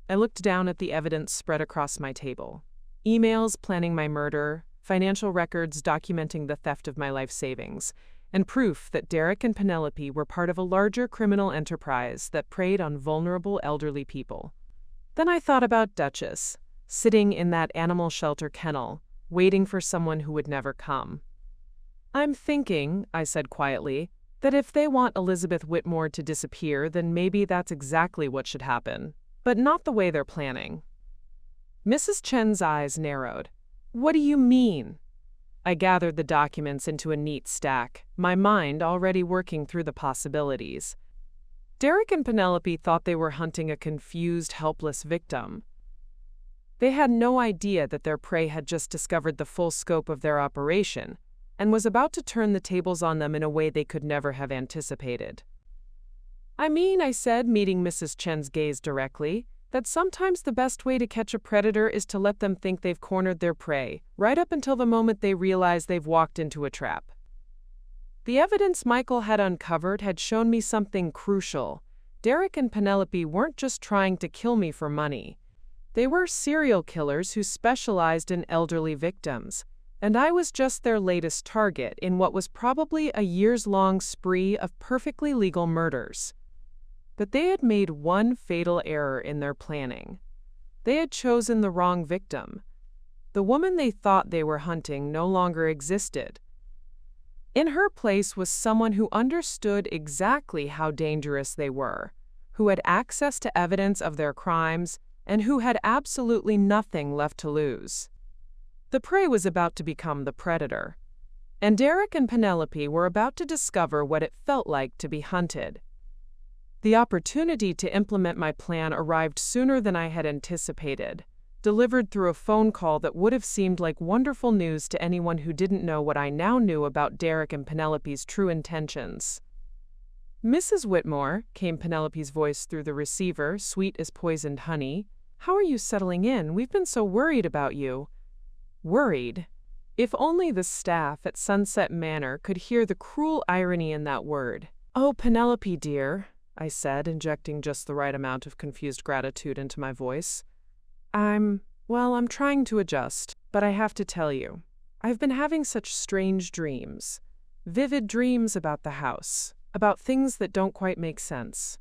I looked down at the evidence spread across my table. Emails planning my murder, financial records documenting the theft of my life savings, and proof that Derek and Penelope were part of a larger criminal enterprise that preyed on vulnerable elderly people. Then I thought about Duchess, sitting in that animal shelter kennel, waiting for someone who would never come. "I'm thinking," I said quietly, "that if they want Elizabeth Whitmore to disappear, then maybe that's exactly what should happen, but not the way they're planning." Mrs. Chen's eyes narrowed. "What do you mean?" I gathered the documents into a neat stack, my mind already working through the possibilities. Derek and Penelope thought they were hunting a confused, helpless victim. They had no idea that their prey had just discovered the full scope of their operation and was about to turn the tables on them in a way they could never have anticipated. I said, meeting Mrs. Chen's gaze directly, that sometimes the best way to catch a predator is to let them think they've cornered their prey, right up until the moment they realize they've walked into a trap. The evidence Michael had uncovered had shown me something crucial. Derek and Penelope weren't just trying to kill me for money. They were serial killers who specialized in elderly victims, and I was just their latest target in what was probably a years-long spree of perfectly legal murders. But they had made one fatal error in their planning. They had chosen the wrong victim. The woman they thought they were hunting no longer existed. In her place was someone who understood exactly how dangerous they were, who had access to evidence of their crimes, and who had absolutely nothing left to lose. The prey was about to become the predator, and Derek and Penelope were about to discover what it felt like to be hunted. The opportunity to implement my plan arrived sooner than I had anticipated, delivered through a phone call that would have seemed like wonderful news to anyone who didn't know what I now knew about Derek and Penelope's true intentions. "Mrs. Whitmore," came Penelope's voice through the receiver, sweet as poisoned honey, "how are you settling in? We've been so worried about you." Worried? If only the staff at Sunset Manor could hear the cruel irony in that word. "Oh, Penelope, dear," I said, injecting just the right amount of confused gratitude into my voice. I'm trying to adjust, but I have to tell you, I've been having such strange dreams. Vivid dreams about the house, about things that don't quite make sense."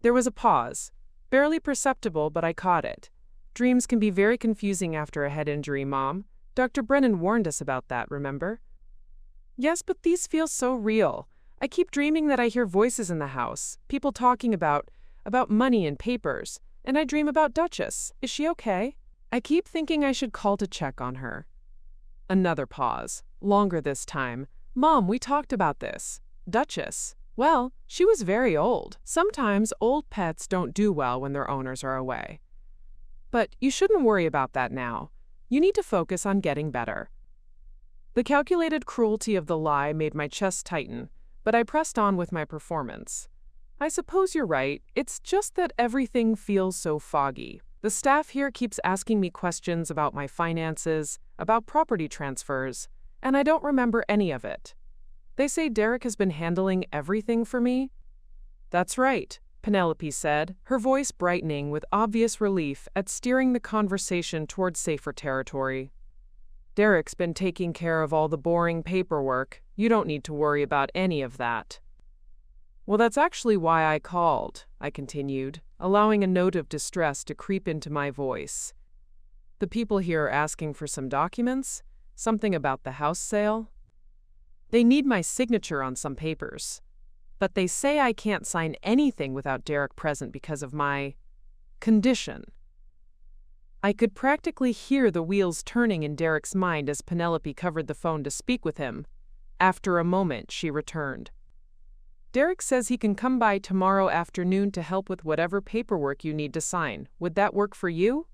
There was a pause, barely perceptible, but I caught it. "Dreams can be very confusing after a head injury, Mom. Dr. Brennan warned us about that, remember?" "Yes, but these feel so real. I keep dreaming that I hear voices in the house, people talking about money and papers, and I dream about Duchess. Is she okay? I keep thinking I should call to check on her." Another pause, longer this time. "Mom, we talked about this. Duchess, well, she was very old. Sometimes old pets don't do well when their owners are away. But you shouldn't worry about that now. You need to focus on getting better." The calculated cruelty of the lie made my chest tighten, but I pressed on with my performance. "I suppose you're right. It's just that everything feels so foggy. The staff here keeps asking me questions about my finances, about property transfers, and I don't remember any of it. They say Derek has been handling everything for me." "That's right," Penelope said, her voice brightening with obvious relief at steering the conversation toward safer territory. "Derek's been taking care of all the boring paperwork. You don't need to worry about any of that." "Well, that's actually why I called," I continued, allowing a note of distress to creep into my voice. "The people here are asking for some documents, something about the house sale. They need my signature on some papers, but they say I can't sign anything without Derek present because of my condition." I could practically hear the wheels turning in Derek's mind as Penelope covered the phone to speak with him. After a moment, she returned. "Derek says he can come by tomorrow afternoon to help with whatever paperwork you need to sign. Would that work for you?"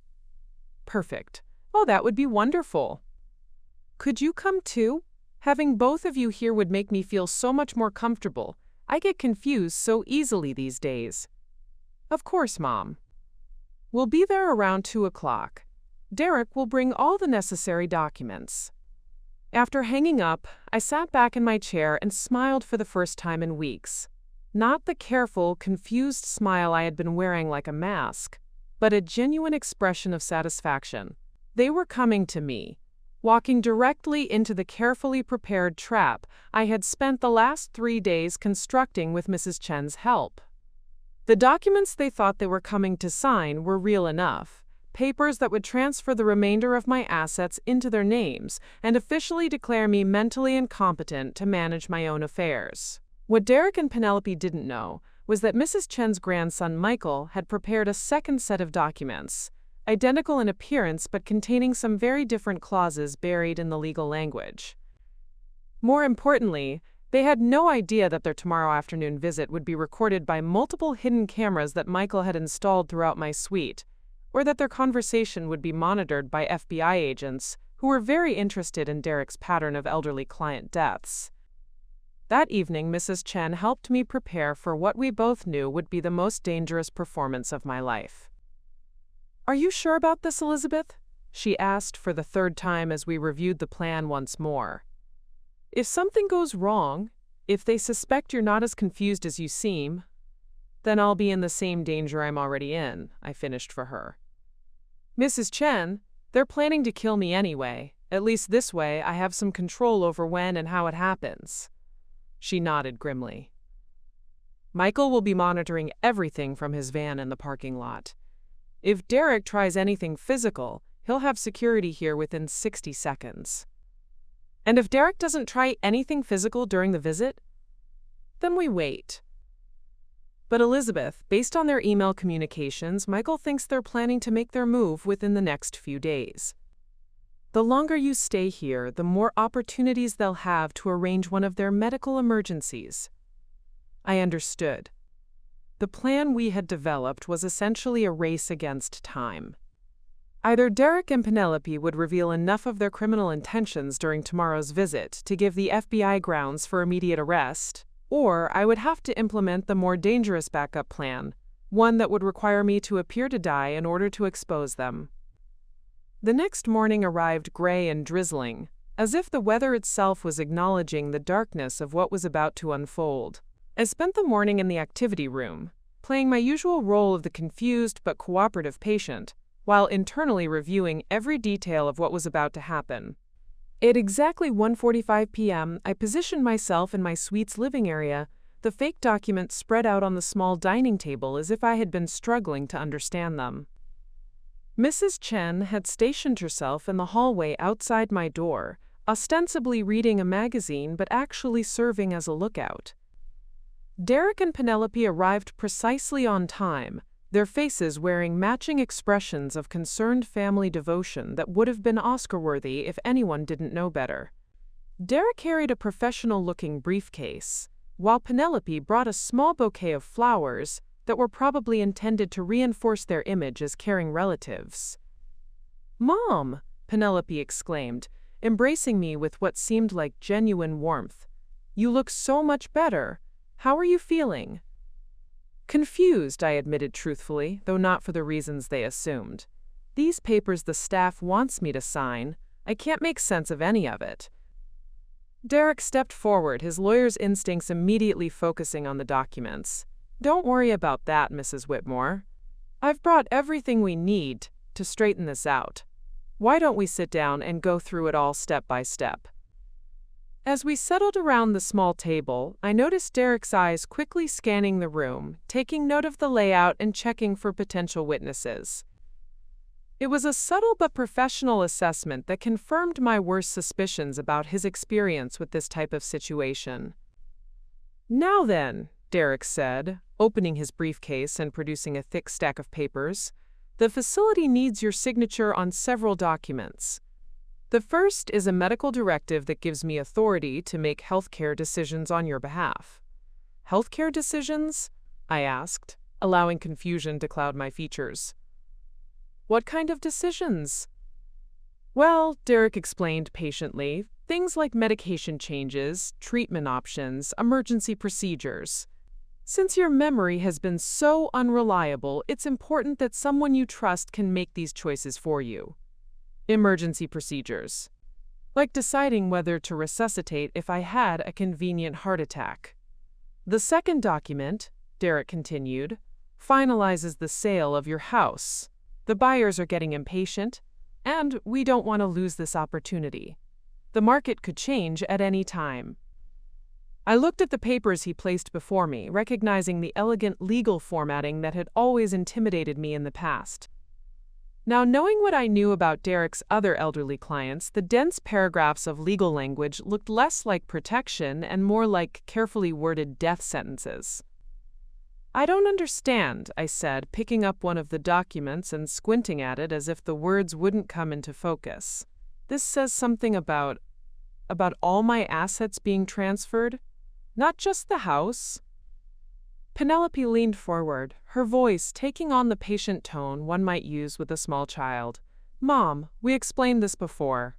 "Perfect. Oh, that would be wonderful." "Could you come too? Having both of you here would make me feel so much more comfortable. I get confused so easily these days." "Of course, Mom. We'll be there around 2 o'clock. Derek will bring all the necessary documents." After hanging up, I sat back in my chair and smiled for the first time in weeks. Not the careful, confused smile I had been wearing like a mask, but a genuine expression of satisfaction. They were coming to me. walking directly into the carefully prepared trap I had spent the last 3 days constructing with Mrs. Chen's help. The documents they thought they were coming to sign were real enough. Papers that would transfer the remainder of my assets into their names and officially declare me mentally incompetent to manage my own affairs. What Derek and Penelope didn't know was that Mrs. Chen's grandson Michael had prepared a second set of documents, identical in appearance but containing some very different clauses buried in the legal language. More importantly, they had no idea that their tomorrow afternoon visit would be recorded by multiple hidden cameras that Michael had installed throughout my suite, or that their conversation would be monitored by FBI agents who were very interested in Derek's pattern of elderly client deaths. That evening, Mrs. Chen helped me prepare for what we both knew would be the most dangerous performance of my life. "Are you sure about this, Elizabeth?" she asked for the third time as we reviewed the plan once more. "If something goes wrong, if they suspect you're not as confused as you seem, then I'll be in the same danger I'm already in," I finished for her. "Mrs. Chen, they're planning to kill me anyway. At least this way I have some control over when and how it happens." She nodded grimly. "Michael will be monitoring everything from his van in the parking lot. If Derek tries anything physical, he'll have security here within 60 seconds. And if Derek doesn't try anything physical during the visit, then we wait." But Elizabeth, based on their email communications, Michael thinks they're planning to make their move within the next few days. The longer you stay here, the more opportunities they'll have to arrange one of their medical emergencies. I understood. The plan we had developed was essentially a race against time. Either Derek and Penelope would reveal enough of their criminal intentions during tomorrow's visit to give the FBI grounds for immediate arrest, or I would have to implement the more dangerous backup plan, one that would require me to appear to die in order to expose them. The next morning arrived gray and drizzling, as if the weather itself was acknowledging the darkness of what was about to unfold. I spent the morning in the activity room, playing my usual role of the confused but cooperative patient, while internally reviewing every detail of what was about to happen. At exactly 1:45 p.m., I positioned myself in my suite's living area, the fake documents spread out on the small dining table as if I had been struggling to understand them. Mrs. Chen had stationed herself in the hallway outside my door, ostensibly reading a magazine but actually serving as a lookout. Derek and Penelope arrived precisely on time, their faces wearing matching expressions of concerned family devotion that would have been Oscar-worthy if anyone didn't know better. Derek carried a professional-looking briefcase, while Penelope brought a small bouquet of flowers that were probably intended to reinforce their image as caring relatives. "Mom!" Penelope exclaimed, embracing me with what seemed like genuine warmth. "You look so much better. How are you feeling?" "Confused," I admitted truthfully, though not for the reasons they assumed. "These papers the staff wants me to sign, I can't make sense of any of it." Derek stepped forward, his lawyer's instincts immediately focusing on the documents. "Don't worry about that, Mrs. Whitmore. I've brought everything we need to straighten this out. Why don't we sit down and go through it all step by step?" As we settled around the small table, I noticed Derek's eyes quickly scanning the room, taking note of the layout and checking for potential witnesses. It was a subtle but professional assessment that confirmed my worst suspicions about his experience with this type of situation. "Now then," Derek said, opening his briefcase and producing a thick stack of papers, "the facility needs your signature on several documents. The first is a medical directive that gives me authority to make healthcare decisions on your behalf." "Healthcare decisions?" I asked, allowing confusion to cloud my features. "What kind of decisions?" "Well," Derek explained patiently, "things like medication changes, treatment options, emergency procedures. Since your memory has been so unreliable, it's important that someone you trust can make these choices for you. Emergency procedures. Like deciding whether to resuscitate if I had a convenient heart attack. The second document," Derek continued, "finalizes the sale of your house. The buyers are getting impatient, and we don't want to lose this opportunity. The market could change at any time." I looked at the papers he placed before me, recognizing the elegant legal formatting that had always intimidated me in the past. Now, knowing what I knew about Derek's other elderly clients, the dense paragraphs of legal language looked less like protection and more like carefully worded death sentences. "I don't understand," I said, picking up one of the documents and squinting at it as if the words wouldn't come into focus. "This says something about all my assets being transferred? Not just the house?" Penelope leaned forward, her voice taking on the patient tone one might use with a small child. "Mom, we explained this before.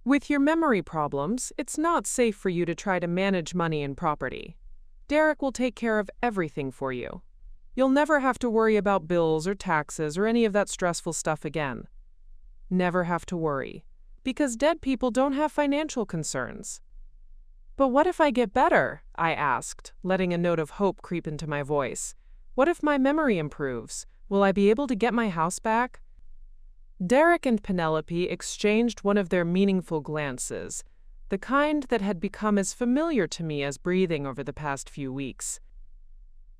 With your memory problems, it's not safe for you to try to manage money and property. Derek will take care of everything for you. You'll never have to worry about bills or taxes or any of that stressful stuff again. Never have to worry, because dead people don't have financial concerns." "But what if I get better?" I asked, letting a note of hope creep into my voice. "What if my memory improves? Will I be able to get my house back?" Derek and Penelope exchanged one of their meaningful glances, the kind that had become as familiar to me as breathing over the past few weeks.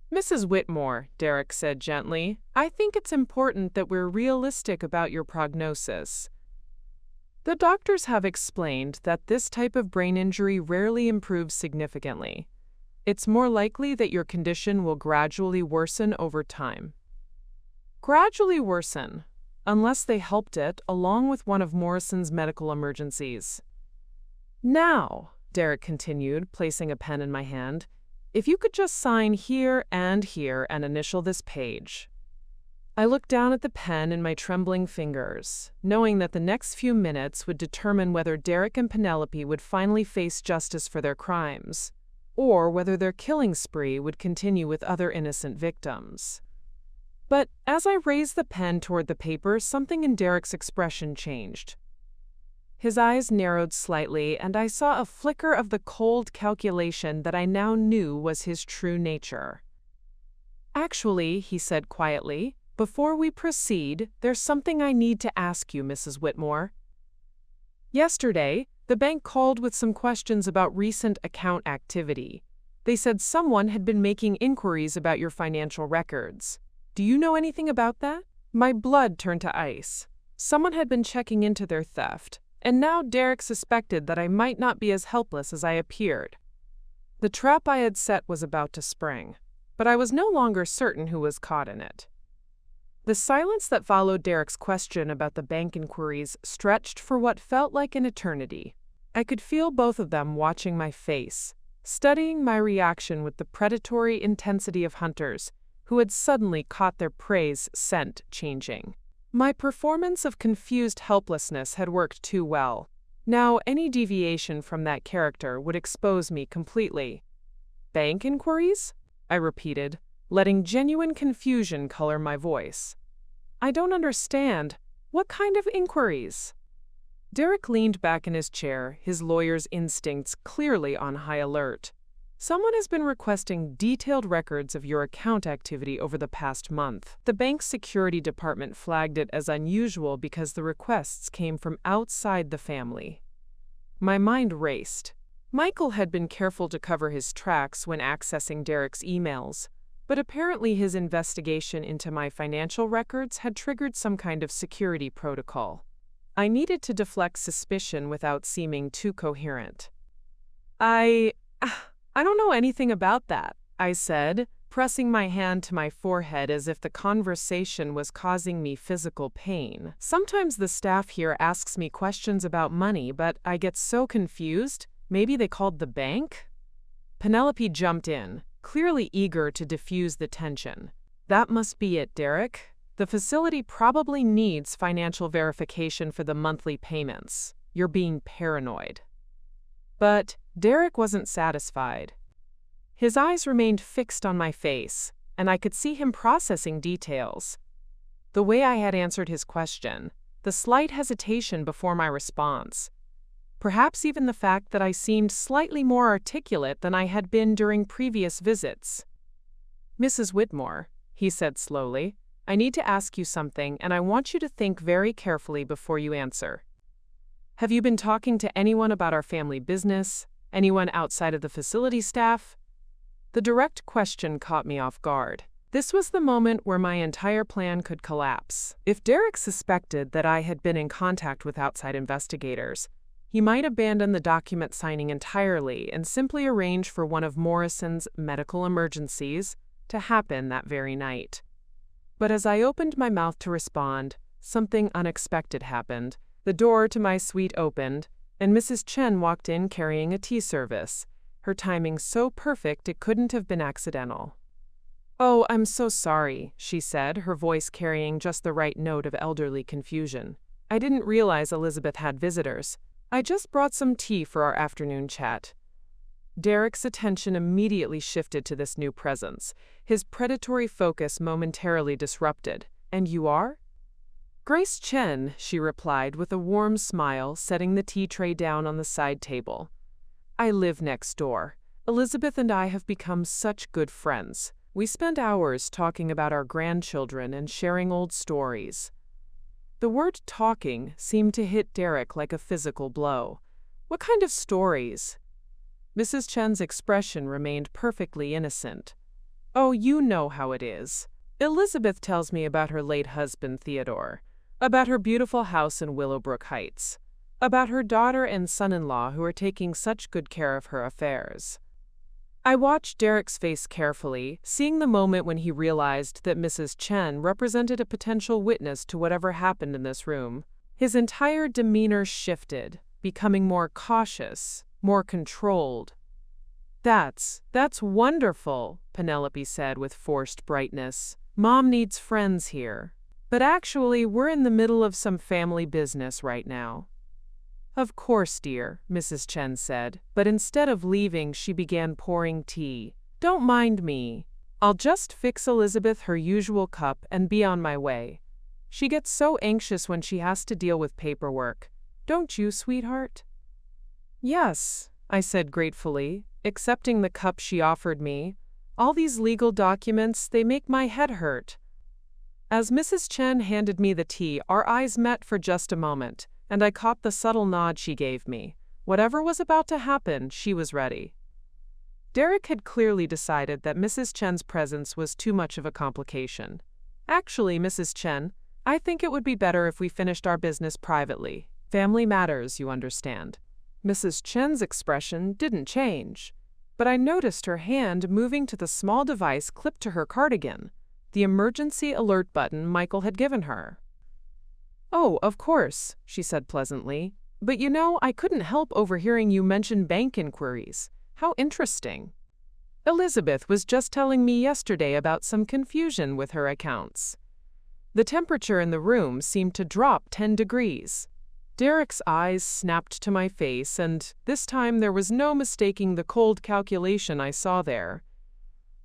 "Mrs. Whitmore," Derek said gently, "I think it's important that we're realistic about your prognosis. The doctors have explained that this type of brain injury rarely improves significantly. It's more likely that your condition will gradually worsen over time." Gradually worsen, unless they helped it along with one of Morrison's medical emergencies. "Now," Derek continued, placing a pen in my hand, "if you could just sign here and initial this page." I looked down at the pen in my trembling fingers, knowing that the next few minutes would determine whether Derek and Penelope would finally face justice for their crimes, or whether their killing spree would continue with other innocent victims. But as I raised the pen toward the paper, something in Derek's expression changed. His eyes narrowed slightly, and I saw a flicker of the cold calculation that I now knew was his true nature. "Actually," he said quietly, "before we proceed, there's something I need to ask you, Mrs. Whitmore. Yesterday, the bank called with some questions about recent account activity. They said someone had been making inquiries about your financial records. Do you know anything about that?" My blood turned to ice. Someone had been checking into their theft, and now Derek suspected that I might not be as helpless as I appeared. The trap I had set was about to spring, but I was no longer certain who was caught in it. The silence that followed Derek's question about the bank inquiries stretched for what felt like an eternity. I could feel both of them watching my face, studying my reaction with the predatory intensity of hunters who had suddenly caught their prey's scent changing. My performance of confused helplessness had worked too well. Now, any deviation from that character would expose me completely. "Bank inquiries?" I repeated, letting genuine confusion color my voice. "I don't understand. What kind of inquiries?" Derek leaned back in his chair, his lawyer's instincts clearly on high alert. "Someone has been requesting detailed records of your account activity over the past month. The bank's security department flagged it as unusual because the requests came from outside the family." My mind raced. Michael had been careful to cover his tracks when accessing Derek's emails, but apparently his investigation into my financial records had triggered some kind of security protocol. I needed to deflect suspicion without seeming too coherent. I don't know anything about that," I said, pressing my hand to my forehead as if the conversation was causing me physical pain. "Sometimes the staff here asks me questions about money, but I get so confused. Maybe they called the bank?" Penelope jumped in, clearly eager to diffuse the tension. "That must be it, Derek. The facility probably needs financial verification for the monthly payments. You're being paranoid." But Derek wasn't satisfied. His eyes remained fixed on my face, and I could see him processing details. The way I had answered his question, the slight hesitation before my response, perhaps even the fact that I seemed slightly more articulate than I had been during previous visits. "Mrs. Whitmore," he said slowly, I need to ask you something, and I want you to think very carefully before you answer. Have you been talking to anyone about our family business? Anyone outside of the facility staff?" The direct question caught me off guard. This was the moment where my entire plan could collapse. If Derek suspected that I had been in contact with outside investigators, he might abandon the document signing entirely and simply arrange for one of Morrison's medical emergencies to happen that very night. But as I opened my mouth to respond, something unexpected happened. The door to my suite opened, and Mrs. Chen walked in carrying a tea service, her timing so perfect it couldn't have been accidental. "Oh, I'm so sorry," she said, her voice carrying just the right note of elderly confusion. "I didn't realize Elizabeth had visitors. I just brought some tea for our afternoon chat." Derek's attention immediately shifted to this new presence, his predatory focus momentarily disrupted. "And you are?" "Grace Chen," she replied with a warm smile, setting the tea tray down on the side table. "I live next door. Elizabeth and I have become such good friends. We spend hours talking about our grandchildren and sharing old stories." The word talking seemed to hit Derek like a physical blow. "What kind of stories?" Mrs. Chen's expression remained perfectly innocent. "Oh, you know how it is. Elizabeth tells me about her late husband, Theodore, about her beautiful house in Willowbrook Heights, about her daughter and son-in-law who are taking such good care of her affairs." I watched Derek's face carefully, seeing the moment when he realized that Mrs. Chen represented a potential witness to whatever happened in this room. His entire demeanor shifted, becoming more cautious, more controlled. That's wonderful," Penelope said with forced brightness. "Mom needs friends here. But actually, we're in the middle of some family business right now." "Of course, dear," Mrs. Chen said, but instead of leaving, she began pouring tea. "Don't mind me. I'll just fix Elizabeth her usual cup and be on my way. She gets so anxious when she has to deal with paperwork. Don't you, sweetheart?" "Yes," I said gratefully, accepting the cup she offered me. "All these legal documents, they make my head hurt." As Mrs. Chen handed me the tea, our eyes met for just a moment, and I caught the subtle nod she gave me. Whatever was about to happen, she was ready. Derek had clearly decided that Mrs. Chen's presence was too much of a complication. "Actually, Mrs. Chen, I think it would be better if we finished our business privately. Family matters, you understand." Mrs. Chen's expression didn't change, but I noticed her hand moving to the small device clipped to her cardigan, the emergency alert button Michael had given her. "Oh, of course," she said pleasantly. "But you know, I couldn't help overhearing you mention bank inquiries. How interesting. Elizabeth was just telling me yesterday about some confusion with her accounts." The temperature in the room seemed to drop 10 degrees. Derek's eyes snapped to my face, and this time there was no mistaking the cold calculation I saw there.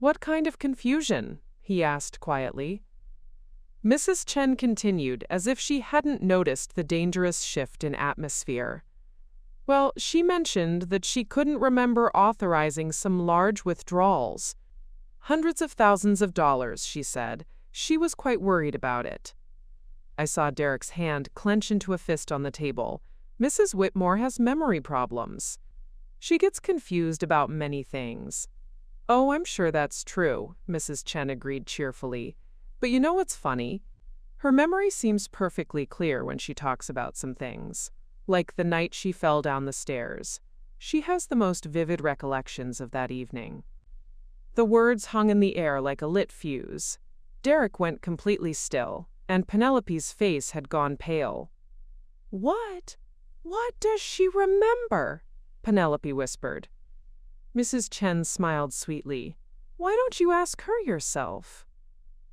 "What kind of confusion?" he asked quietly. Mrs. Chen continued, as if she hadn't noticed the dangerous shift in atmosphere. "Well, she mentioned that she couldn't remember authorizing some large withdrawals. Hundreds of thousands of dollars, she said. She was quite worried about it." I saw Derek's hand clench into a fist on the table. "Mrs. Whitmore has memory problems. She gets confused about many things." "Oh, I'm sure that's true," Mrs. Chen agreed cheerfully. "But you know what's funny? Her memory seems perfectly clear when she talks about some things. Like the night she fell down the stairs. She has the most vivid recollections of that evening." The words hung in the air like a lit fuse. Derek went completely still, and Penelope's face had gone pale. What does she remember?" Penelope whispered. Mrs. Chen smiled sweetly. "Why don't you ask her yourself?"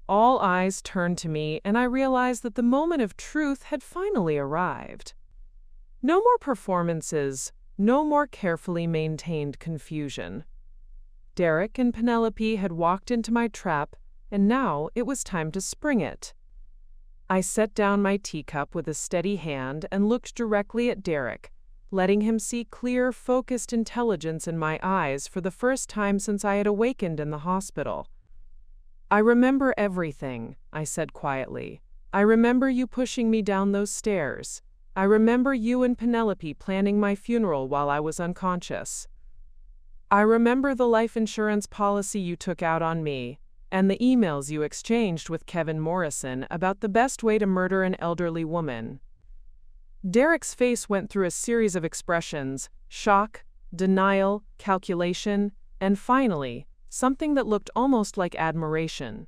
All eyes turned to me, and I realized that the moment of truth had finally arrived. No more performances, no more carefully maintained confusion. Derek and Penelope had walked into my trap, and now it was time to spring it. I set down my teacup with a steady hand and looked directly at Derek, letting him see clear, focused intelligence in my eyes for the first time since I had awakened in the hospital. "I remember everything," I said quietly. "I remember you pushing me down those stairs. I remember you and Penelope planning my funeral while I was unconscious. I remember the life insurance policy you took out on me, and the emails you exchanged with Kevin Morrison about the best way to murder an elderly woman." Derek's face went through a series of expressions: shock, denial, calculation, and finally, something that looked almost like admiration.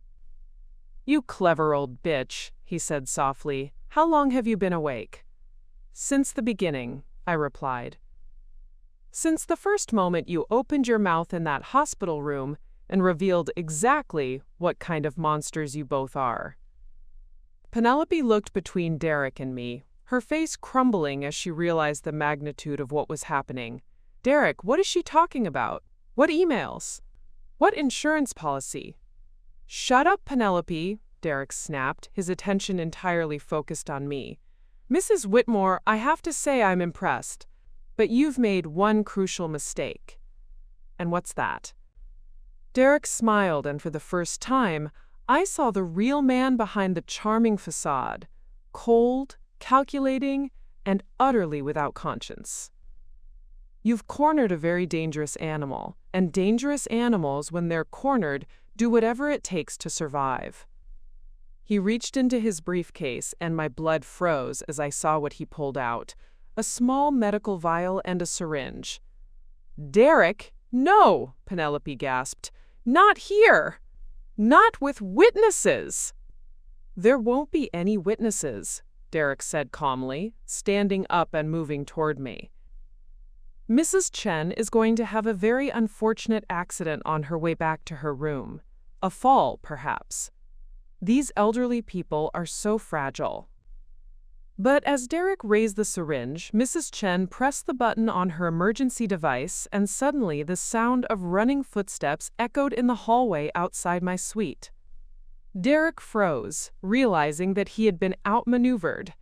"You clever old bitch," he said softly. "How long have you been awake?" "Since the beginning," I replied. "Since the first moment you opened your mouth in that hospital room and revealed exactly what kind of monsters you both are." Penelope looked between Derek and me, her face crumbling as she realized the magnitude of what was happening. "Derek, what is she talking about? What emails? What insurance policy?" "Shut up, Penelope," Derek snapped, his attention entirely focused on me. "Mrs. Whitmore, I have to say I'm impressed, but you've made one crucial mistake." "And what's that?" Derek smiled, and for the first time, I saw the real man behind the charming facade, cold, calculating, and utterly without conscience. "You've cornered a very dangerous animal, and dangerous animals, when they're cornered, do whatever it takes to survive." He reached into his briefcase, and my blood froze as I saw what he pulled out: a small medical vial and a syringe. "Derek, no!" Penelope gasped. "Not here! Not with witnesses!" "There won't be any witnesses," Derek said calmly, standing up and moving toward me. "Mrs. Chen is going to have a very unfortunate accident on her way back to her room. A fall, perhaps. These elderly people are so fragile." But as Derek raised the syringe, Mrs. Chen pressed the button on her emergency device, and suddenly the sound of running footsteps echoed in the hallway outside my suite. Derek froze, realizing that he had been outmaneuvered.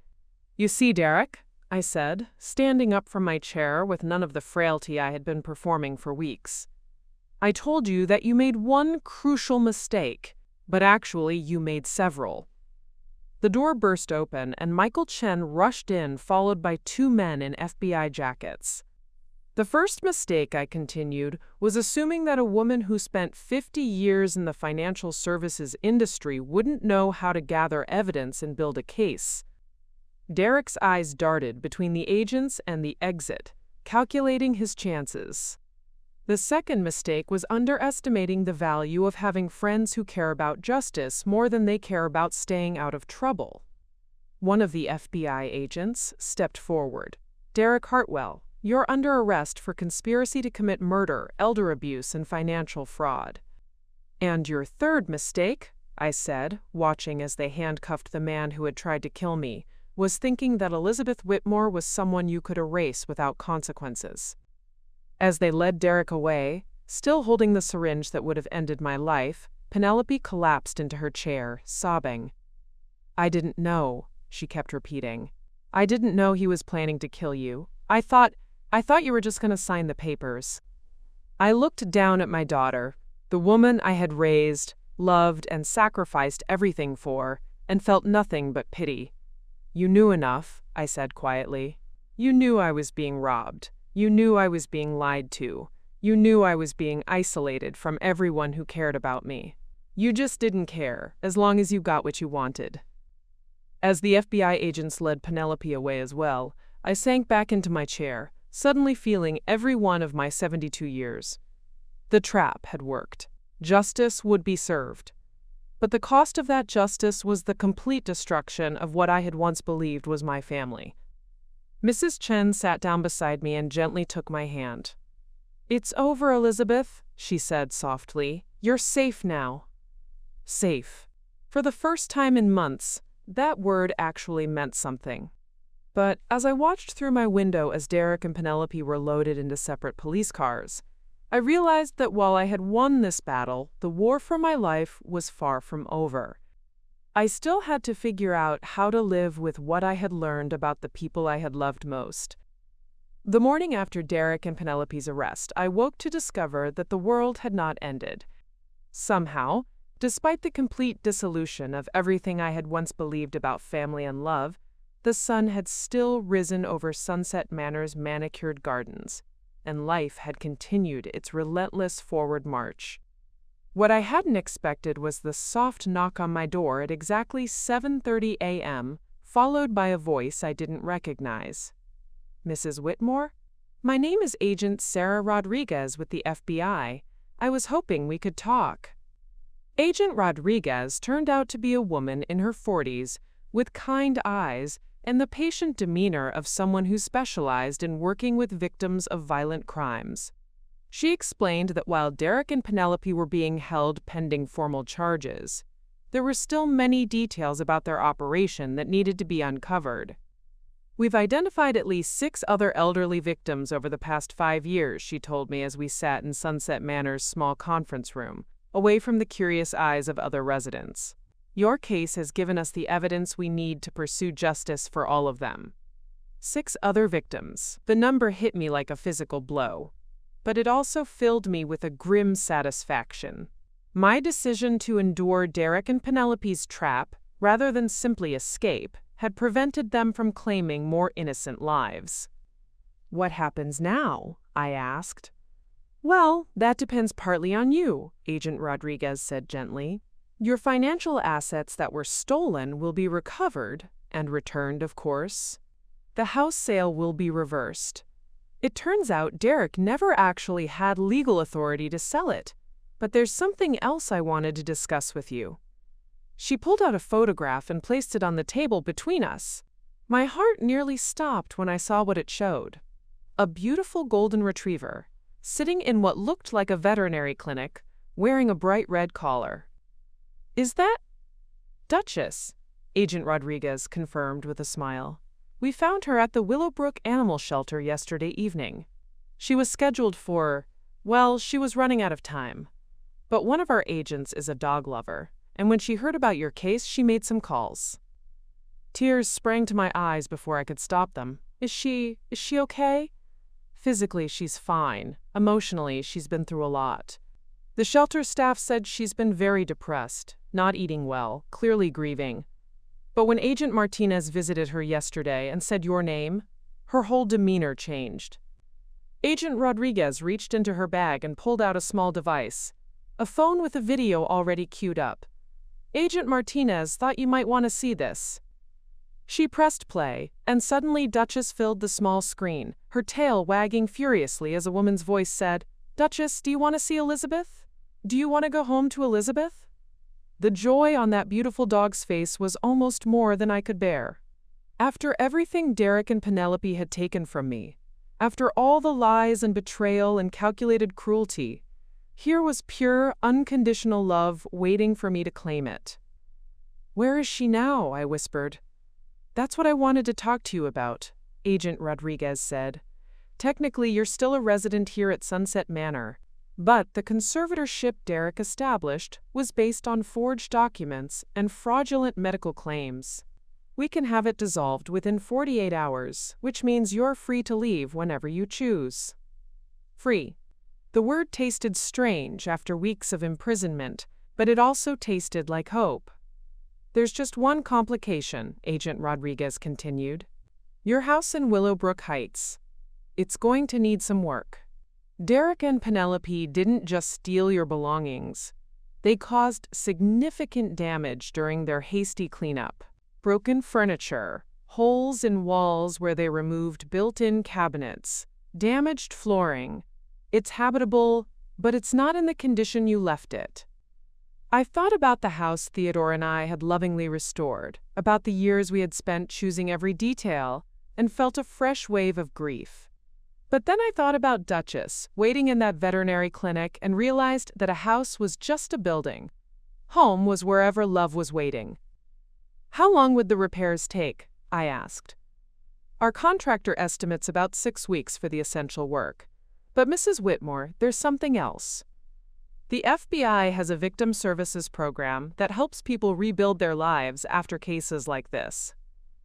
"You see, Derek," I said, standing up from my chair with none of the frailty I had been performing for weeks. "I told you that you made one crucial mistake, but actually you made several." The door burst open, and Michael Chen rushed in, followed by two men in FBI jackets. "The first mistake," I continued, "was assuming that a woman who spent 50 years in the financial services industry wouldn't know how to gather evidence and build a case." Derek's eyes darted between the agents and the exit, calculating his chances. "The second mistake was underestimating the value of having friends who care about justice more than they care about staying out of trouble." One of the FBI agents stepped forward. "Derek Hartwell, you're under arrest for conspiracy to commit murder, elder abuse, and financial fraud." "And your third mistake," I said, watching as they handcuffed the man who had tried to kill me, "was thinking that Elizabeth Whitmore was someone you could erase without consequences." As they led Derek away, still holding the syringe that would have ended my life, Penelope collapsed into her chair, sobbing. "I didn't know," she kept repeating. "I didn't know he was planning to kill you. I thought you were just going to sign the papers." I looked down at my daughter, the woman I had raised, loved, and sacrificed everything for, and felt nothing but pity. "You knew enough," I said quietly. "You knew I was being robbed. You knew I was being lied to. You knew I was being isolated from everyone who cared about me. You just didn't care, as long as you got what you wanted." As the FBI agents led Penelope away as well, I sank back into my chair, suddenly feeling every one of my 72 years. The trap had worked. Justice would be served. But the cost of that justice was the complete destruction of what I had once believed was my family. Mrs. Chen sat down beside me and gently took my hand. "It's over, Elizabeth," she said softly. "You're safe now." Safe. For the first time in months, that word actually meant something. But as I watched through my window as Derek and Penelope were loaded into separate police cars, I realized that while I had won this battle, the war for my life was far from over. I still had to figure out how to live with what I had learned about the people I had loved most. The morning after Derek and Penelope's arrest, I woke to discover that the world had not ended. Somehow, Despite the complete dissolution of everything I had once believed about family and love, the sun had still risen over Sunset Manor's manicured gardens, and life had continued its relentless forward march. What I hadn't expected was the soft knock on my door at exactly 7:30 a.m., followed by a voice I didn't recognize. "Mrs. Whitmore? My name is Agent Sarah Rodriguez with the FBI. I was hoping we could talk." Agent Rodriguez turned out to be a woman in her 40s, with kind eyes and the patient demeanor of someone who specialized in working with victims of violent crimes. She explained that while Derek and Penelope were being held pending formal charges, there were still many details about their operation that needed to be uncovered. "We've identified at least 6 other elderly victims over the past 5 years," she told me as we sat in Sunset Manor's small conference room, away from the curious eyes of other residents. "Your case has given us the evidence we need to pursue justice for all of them." 6 other victims. The number hit me like a physical blow, but it also filled me with a grim satisfaction. My decision to endure Derek and Penelope's trap, rather than simply escape, had prevented them from claiming more innocent lives. "What happens now?" I asked. "Well, that depends partly on you," Agent Rodriguez said gently. "Your financial assets that were stolen will be recovered, and returned, of course. The house sale will be reversed. It turns out Derek never actually had legal authority to sell it, but there's something else I wanted to discuss with you." She pulled out a photograph and placed it on the table between us. My heart nearly stopped when I saw what it showed. A beautiful golden retriever, sitting in what looked like a veterinary clinic, wearing a bright red collar. "Is that Duchess?" Agent Rodriguez confirmed with a smile. "We found her at the Willowbrook Animal Shelter yesterday evening. She was scheduled for, well, she was running out of time. But one of our agents is a dog lover, and when she heard about your case, she made some calls." Tears sprang to my eyes before I could stop them. Is she okay?" "Physically, she's fine. Emotionally, she's been through a lot. The shelter staff said she's been very depressed, not eating well, clearly grieving. But when Agent Martinez visited her yesterday and said your name, her whole demeanor changed." Agent Rodriguez reached into her bag and pulled out a small device, a phone with a video already queued up. "Agent Martinez thought you might want to see this." She pressed play, and suddenly Duchess filled the small screen, her tail wagging furiously as a woman's voice said, "Duchess, do you want to see Elizabeth? Do you want to go home to Elizabeth?" The joy on that beautiful dog's face was almost more than I could bear. After everything Derek and Penelope had taken from me, after all the lies and betrayal and calculated cruelty, here was pure, unconditional love waiting for me to claim it. "Where is she now?" I whispered. "That's what I wanted to talk to you about," Agent Rodriguez said. "Technically, you're still a resident here at Sunset Manor, but the conservatorship Derek established was based on forged documents and fraudulent medical claims. We can have it dissolved within 48 hours, which means you're free to leave whenever you choose." Free. The word tasted strange after weeks of imprisonment, but it also tasted like hope. "There's just one complication," Agent Rodriguez continued. "Your house in Willowbrook Heights. It's going to need some work. Derek and Penelope didn't just steal your belongings. They caused significant damage during their hasty cleanup. Broken furniture, holes in walls where they removed built-in cabinets, damaged flooring. It's habitable, but it's not in the condition you left it." I thought about the house Theodore and I had lovingly restored, about the years we had spent choosing every detail, and felt a fresh wave of grief. But then I thought about Duchess, waiting in that veterinary clinic, and realized that a house was just a building. Home was wherever love was waiting. "How long would the repairs take?" I asked. "Our contractor estimates about 6 weeks for the essential work. But Mrs. Whitmore, there's something else. The FBI has a victim services program that helps people rebuild their lives after cases like this.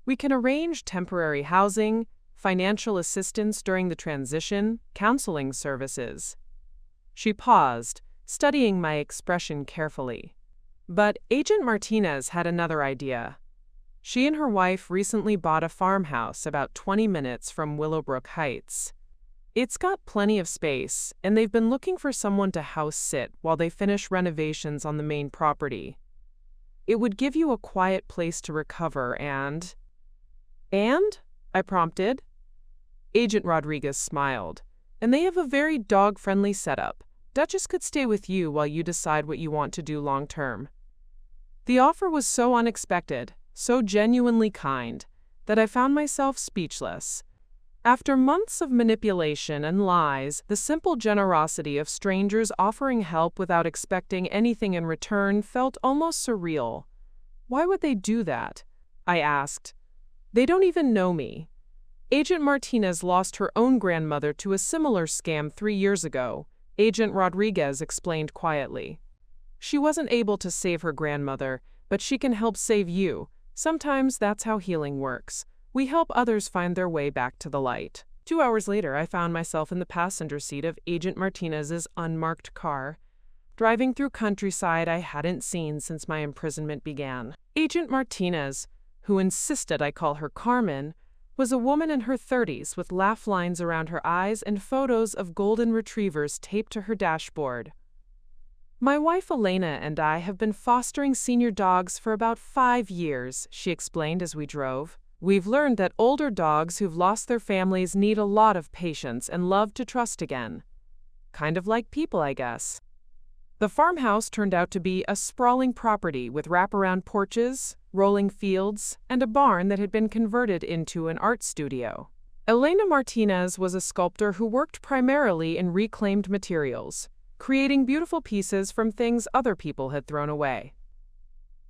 We can arrange temporary housing, financial assistance during the transition, counseling services." She paused, studying my expression carefully. But Agent Martinez had another idea. She and her wife recently bought a farmhouse about 20 minutes from Willowbrook Heights. It's got plenty of space, and they've been looking for someone to house sit while they finish renovations on the main property. It would give you a quiet place to recover and... And? I prompted. Agent Rodriguez smiled. And they have a very dog-friendly setup. Duchess could stay with you while you decide what you want to do long-term. The offer was so unexpected, so genuinely kind, that I found myself speechless. After months of manipulation and lies, the simple generosity of strangers offering help without expecting anything in return felt almost surreal. Why would they do that? I asked. They don't even know me. Agent Martinez lost her own grandmother to a similar scam 3 years ago, Agent Rodriguez explained quietly. She wasn't able to save her grandmother, but she can help save you. Sometimes that's how healing works. We help others find their way back to the light. 2 hours later, I found myself in the passenger seat of Agent Martinez's unmarked car, driving through countryside I hadn't seen since my imprisonment began. Agent Martinez, who insisted I call her Carmen, was a woman in her 30s with laugh lines around her eyes and photos of golden retrievers taped to her dashboard. My wife Elena and I have been fostering senior dogs for about 5 years, she explained as we drove. We've learned that older dogs who've lost their families need a lot of patience and love to trust again. Kind of like people, I guess. The farmhouse turned out to be a sprawling property with wraparound porches, rolling fields, and a barn that had been converted into an art studio. Elena Martinez was a sculptor who worked primarily in reclaimed materials, creating beautiful pieces from things other people had thrown away.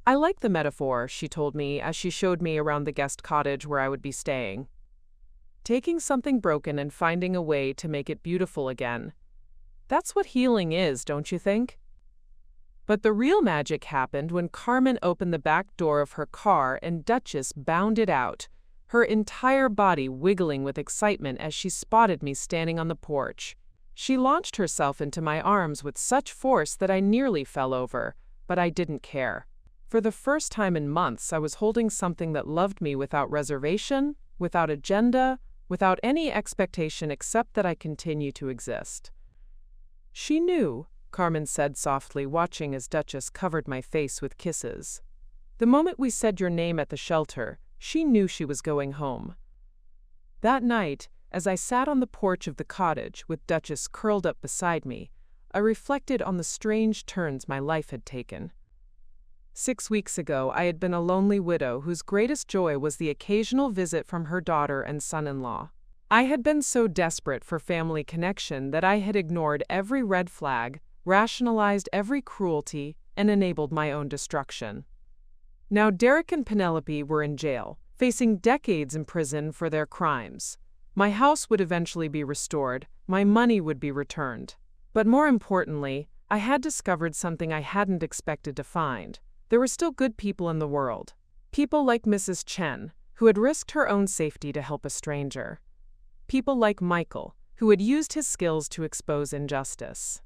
I like the metaphor, she told me as she showed me around the guest cottage where I would be staying. Taking something broken and finding a way to make it beautiful again. That's what healing is, don't you think? But the real magic happened when Carmen opened the back door of her car and Duchess bounded out, her entire body wiggling with excitement as she spotted me standing on the porch. She launched herself into my arms with such force that I nearly fell over, but I didn't care. For the first time in months, I was holding something that loved me without reservation, without agenda, without any expectation except that I continue to exist. She knew, Carmen said softly, watching as Duchess covered my face with kisses. The moment we said your name at the shelter, she knew she was going home. That night, as I sat on the porch of the cottage with Duchess curled up beside me, I reflected on the strange turns my life had taken. 6 weeks ago, I had been a lonely widow whose greatest joy was the occasional visit from her daughter and son-in-law. I had been so desperate for family connection that I had ignored every red flag, rationalized every cruelty, and enabled my own destruction. Now Derek and Penelope were in jail, facing decades in prison for their crimes. My house would eventually be restored, my money would be returned. But more importantly, I had discovered something I hadn't expected to find. There were still good people in the world. People like Mrs. Chen, who had risked her own safety to help a stranger. People like Michael, who had used his skills to expose injustice.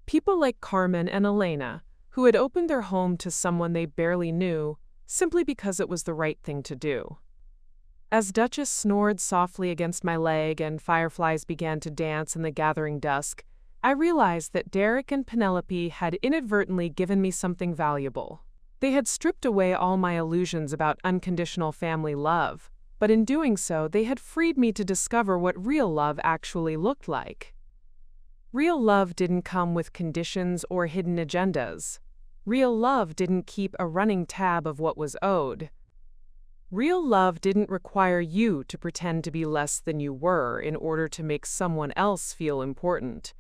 People like Carmen and Elena, who had opened their home to someone they barely knew, simply because it was the right thing to do. As Duchess snored softly against my leg and fireflies began to dance in the gathering dusk, I realized that Derek and Penelope had inadvertently given me something valuable. They had stripped away all my illusions about unconditional family love, but in doing so, they had freed me to discover what real love actually looked like. Real love didn't come with conditions or hidden agendas. Real love didn't keep a running tab of what was owed. Real love didn't require you to pretend to be less than you were in order to make someone else feel important.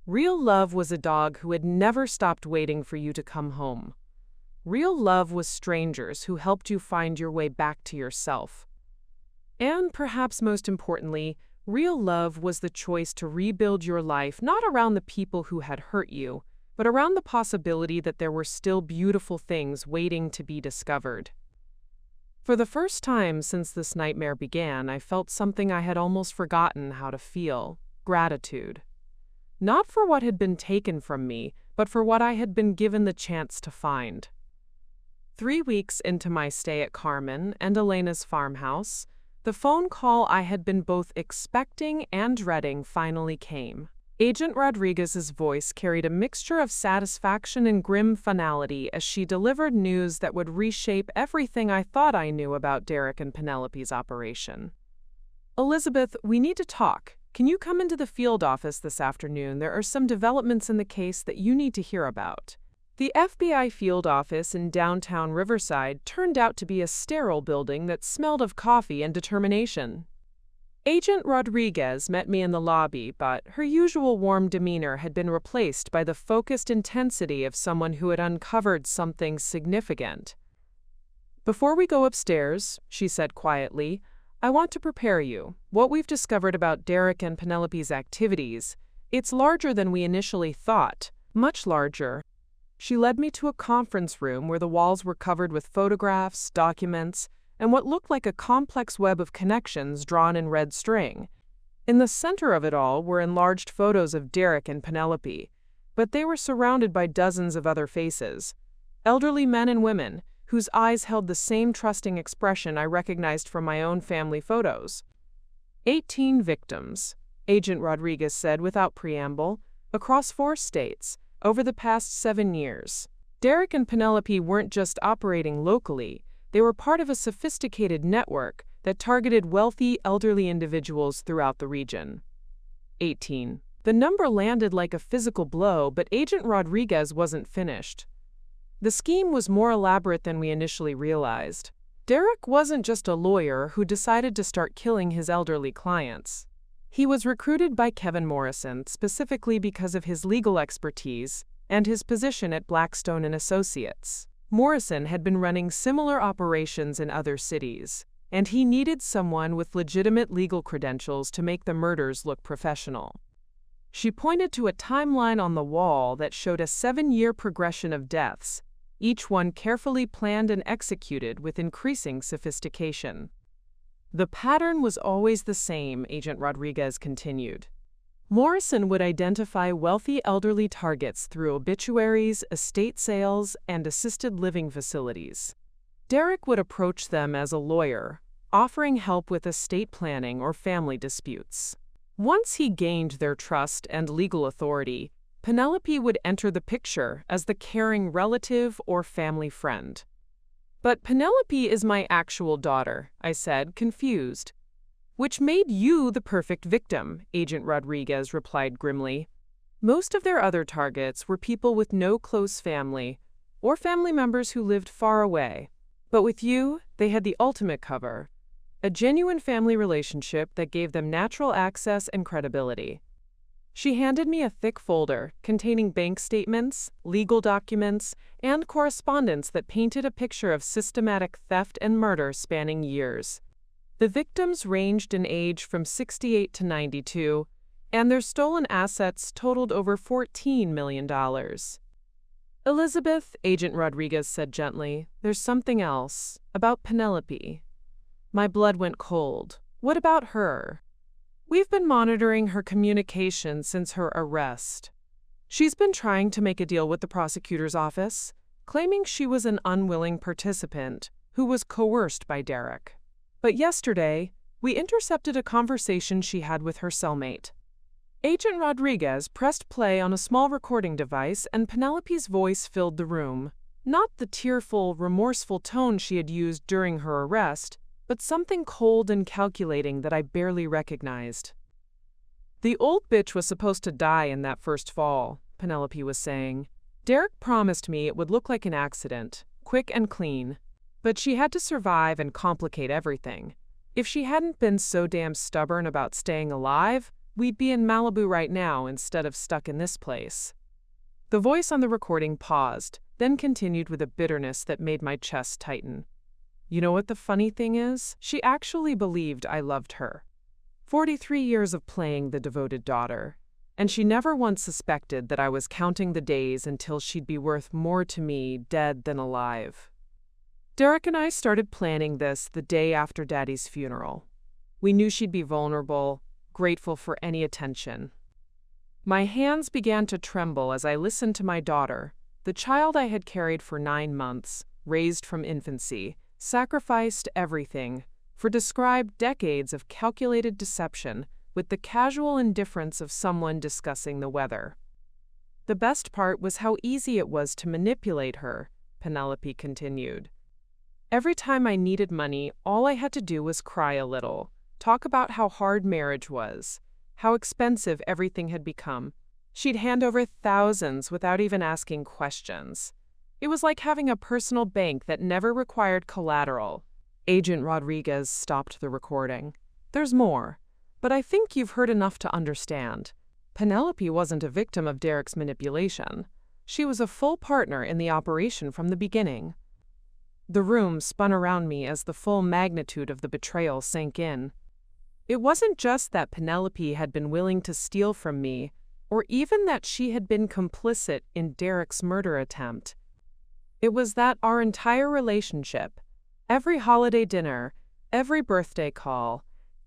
Real love was a dog who had never stopped waiting for you to come home. Real love was strangers who helped you find your way back to yourself. And perhaps most importantly, real love was the choice to rebuild your life not around the people who had hurt you, but around the possibility that there were still beautiful things waiting to be discovered. For the first time since this nightmare began, I felt something I had almost forgotten how to feel: gratitude. Not for what had been taken from me, but for what I had been given the chance to find. 3 weeks into my stay at Carmen and Elena's farmhouse, the phone call I had been both expecting and dreading finally came. Agent Rodriguez's voice carried a mixture of satisfaction and grim finality as she delivered news that would reshape everything I thought I knew about Derek and Penelope's operation. "Elizabeth, we need to talk. Can you come into the field office this afternoon? There are some developments in the case that you need to hear about." The FBI field office in downtown Riverside turned out to be a sterile building that smelled of coffee and determination. Agent Rodriguez met me in the lobby, but her usual warm demeanor had been replaced by the focused intensity of someone who had uncovered something significant. "Before we go upstairs," she said quietly, "I want to prepare you. What we've discovered about Derek and Penelope's activities, it's larger than we initially thought, much larger." She led me to a conference room where the walls were covered with photographs, documents, and what looked like a complex web of connections drawn in red string. In the center of it all were enlarged photos of Derek and Penelope, but they were surrounded by dozens of other faces, elderly men and women, whose eyes held the same trusting expression I recognized from my own family photos. 18 victims, Agent Rodriguez said without preamble, across 4 states, over the past 7 years. Derek and Penelope weren't just operating locally, they were part of a sophisticated network that targeted wealthy, elderly individuals throughout the region. 18. The number landed like a physical blow, but Agent Rodriguez wasn't finished. The scheme was more elaborate than we initially realized. Derek wasn't just a lawyer who decided to start killing his elderly clients. He was recruited by Kevin Morrison specifically because of his legal expertise and his position at Blackstone and Associates. Morrison had been running similar operations in other cities, and he needed someone with legitimate legal credentials to make the murders look professional. She pointed to a timeline on the wall that showed a 7-year progression of deaths, each one carefully planned and executed with increasing sophistication. "The pattern was always the same," Agent Rodriguez continued. Morrison would identify wealthy elderly targets through obituaries, estate sales, and assisted living facilities. Derek would approach them as a lawyer, offering help with estate planning or family disputes. Once he gained their trust and legal authority, Penelope would enter the picture as the caring relative or family friend. "But Penelope is my actual daughter," I said, confused. "Which made you the perfect victim," Agent Rodriguez replied grimly. "Most of their other targets were people with no close family, or family members who lived far away. But with you, they had the ultimate cover, a genuine family relationship that gave them natural access and credibility." She handed me a thick folder containing bank statements, legal documents, and correspondence that painted a picture of systematic theft and murder spanning years. The victims ranged in age from 68 to 92, and their stolen assets totaled over $14 million. "Elizabeth," Agent Rodriguez said gently, "there's something else. About Penelope." My blood went cold. "What about her?" "We've been monitoring her communication since her arrest. She's been trying to make a deal with the prosecutor's office, claiming she was an unwilling participant who was coerced by Derek. But yesterday, we intercepted a conversation she had with her cellmate." Agent Rodriguez pressed play on a small recording device, and Penelope's voice filled the room. Not the tearful, remorseful tone she had used during her arrest, but something cold and calculating that I barely recognized. "The old bitch was supposed to die in that first fall," Penelope was saying. "Derek promised me it would look like an accident, quick and clean. But she had to survive and complicate everything. If she hadn't been so damn stubborn about staying alive, we'd be in Malibu right now instead of stuck in this place." The voice on the recording paused, then continued with a bitterness that made my chest tighten. "You know what the funny thing is? She actually believed I loved her. 43 years of playing the devoted daughter, and she never once suspected that I was counting the days until she'd be worth more to me dead than alive." Derek and I started planning this the day after Daddy's funeral. We knew she'd be vulnerable, grateful for any attention. My hands began to tremble as I listened to my daughter, the child I had carried for 9 months, raised from infancy, sacrificed everything, for describe decades of calculated deception with the casual indifference of someone discussing the weather. The best part was how easy it was to manipulate her, Penelope continued. Every time I needed money, all I had to do was cry a little, talk about how hard marriage was, how expensive everything had become. She'd hand over thousands without even asking questions. It was like having a personal bank that never required collateral. Agent Rodriguez stopped the recording. There's more, but I think you've heard enough to understand. Penelope wasn't a victim of Derek's manipulation. She was a full partner in the operation from the beginning. The room spun around me as the full magnitude of the betrayal sank in. It wasn't just that Penelope had been willing to steal from me, or even that she had been complicit in Derek's murder attempt. It was that our entire relationship, every holiday dinner, every birthday call,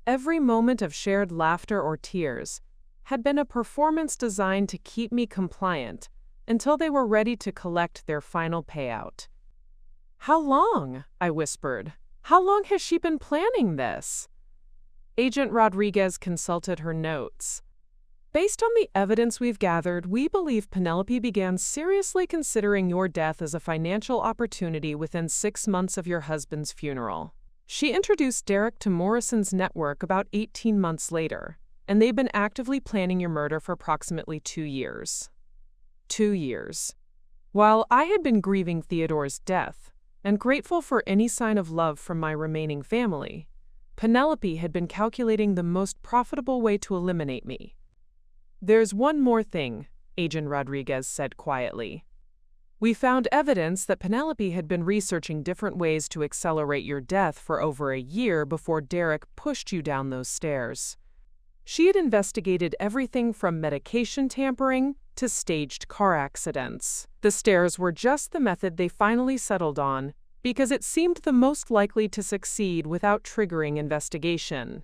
every moment of shared laughter or tears, had been a performance designed to keep me compliant until they were ready to collect their final payout. "How long?" I whispered. "How long has she been planning this?" Agent Rodriguez consulted her notes. "Based on the evidence we've gathered, we believe Penelope began seriously considering your death as a financial opportunity within 6 months of your husband's funeral. She introduced Derek to Morrison's network about 18 months later, and they've been actively planning your murder for approximately 2 years. 2 years. While I had been grieving Theodore's death, and grateful for any sign of love from my remaining family, Penelope had been calculating the most profitable way to eliminate me. There's one more thing, Agent Rodriguez said quietly. We found evidence that Penelope had been researching different ways to accelerate your death for over a year before Derek pushed you down those stairs. She had investigated everything from medication tampering to staged car accidents. The stairs were just the method they finally settled on, because it seemed the most likely to succeed without triggering investigation.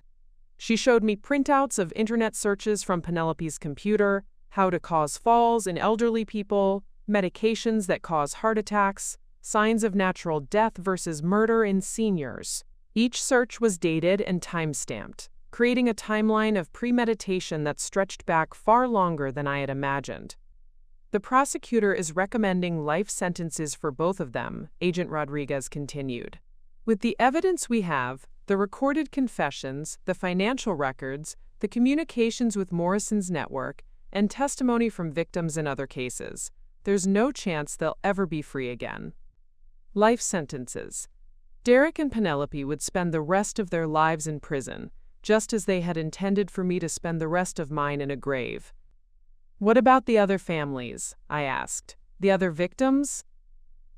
She showed me printouts of internet searches from Penelope's computer, how to cause falls in elderly people, medications that cause heart attacks, signs of natural death versus murder in seniors. Each search was dated and time-stamped, creating a timeline of premeditation that stretched back far longer than I had imagined. The prosecutor is recommending life sentences for both of them, Agent Rodriguez continued. With the evidence we have, the recorded confessions, the financial records, the communications with Morrison's network, and testimony from victims in other cases, there's no chance they'll ever be free again. Life sentences. Derek and Penelope would spend the rest of their lives in prison, just as they had intended for me to spend the rest of mine in a grave. What about the other families? I asked. The other victims?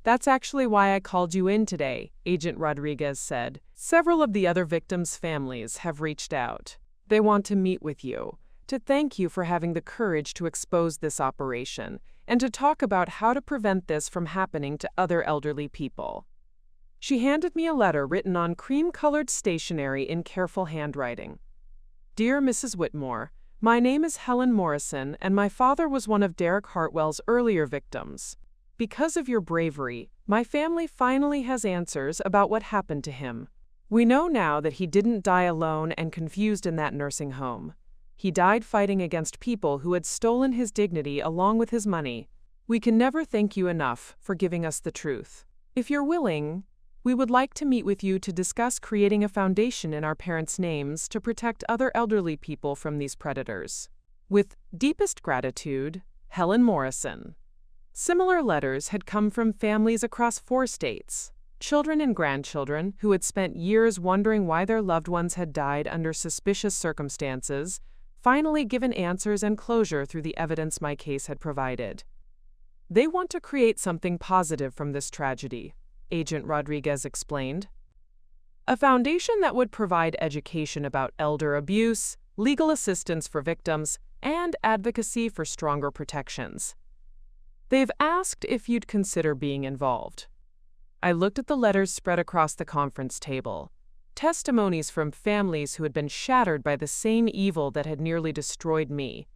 That's actually why I called you in today, Agent Rodriguez said. Several of the other victims' families have reached out. They want to meet with you, to thank you for having the courage to expose this operation, and to talk about how to prevent this from happening to other elderly people. She handed me a letter written on cream-colored stationery in careful handwriting. Dear Mrs. Whitmore, my name is Helen Morrison, and my father was one of Derek Hartwell's earlier victims. Because of your bravery, my family finally has answers about what happened to him. We know now that he didn't die alone and confused in that nursing home. He died fighting against people who had stolen his dignity along with his money. We can never thank you enough for giving us the truth. If you're willing, we would like to meet with you to discuss creating a foundation in our parents' names to protect other elderly people from these predators. With deepest gratitude, Helen Morrison. Similar letters had come from families across 4 states, children and grandchildren who had spent years wondering why their loved ones had died under suspicious circumstances, finally given answers and closure through the evidence my case had provided. They want to create something positive from this tragedy, Agent Rodriguez explained. A foundation that would provide education about elder abuse, legal assistance for victims, and advocacy for stronger protections. They've asked if you'd consider being involved. I looked at the letters spread across the conference table. Testimonies from families who had been shattered by the same evil that had nearly destroyed me.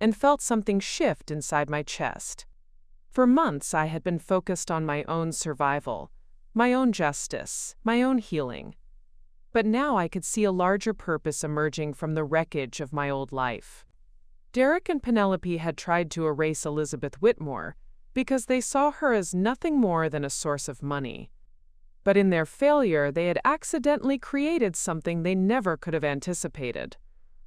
and felt something shift inside my chest. For months, I had been focused on my own survival, my own justice, my own healing. But now I could see a larger purpose emerging from the wreckage of my old life. Derek and Penelope had tried to erase Elizabeth Whitmore because they saw her as nothing more than a source of money. But in their failure, they had accidentally created something they never could have anticipated: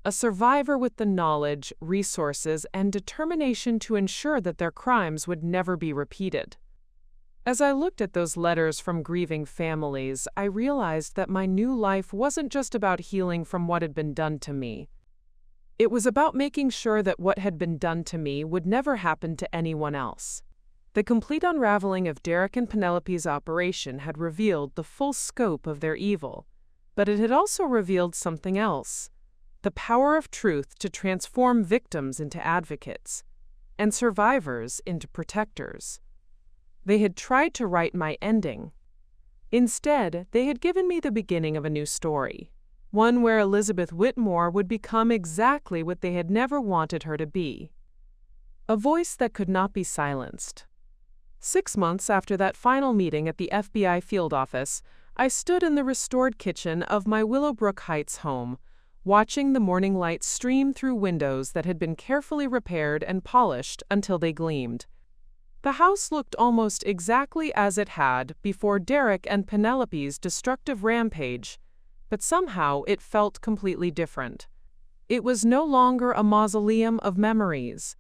a survivor with the knowledge, resources, and determination to ensure that their crimes would never be repeated. As I looked at those letters from grieving families, I realized that my new life wasn't just about healing from what had been done to me. It was about making sure that what had been done to me would never happen to anyone else. The complete unraveling of Derek and Penelope's operation had revealed the full scope of their evil, but it had also revealed something else: the power of truth to transform victims into advocates, and survivors into protectors. They had tried to write my ending. Instead, they had given me the beginning of a new story, one where Elizabeth Whitmore would become exactly what they had never wanted her to be: a voice that could not be silenced. 6 months after that final meeting at the FBI field office, I stood in the restored kitchen of my Willowbrook Heights home, watching the morning light stream through windows that had been carefully repaired and polished until they gleamed. The house looked almost exactly as it had before Derek and Penelope's destructive rampage, but somehow it felt completely different. It was no longer a mausoleum of memories.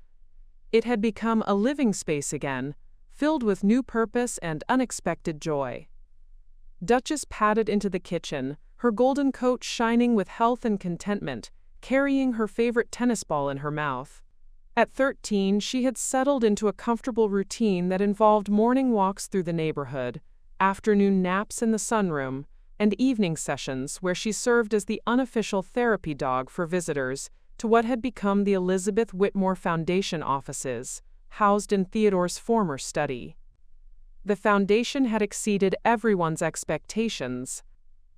It had become a living space again, filled with new purpose and unexpected joy. Duchess padded into the kitchen, her golden coat shining with health and contentment, carrying her favorite tennis ball in her mouth. At 13, she had settled into a comfortable routine that involved morning walks through the neighborhood, afternoon naps in the sunroom, and evening sessions where she served as the unofficial therapy dog for visitors to what had become the Elizabeth Whitmore Foundation offices, housed in Theodore's former study. The foundation had exceeded everyone's expectations.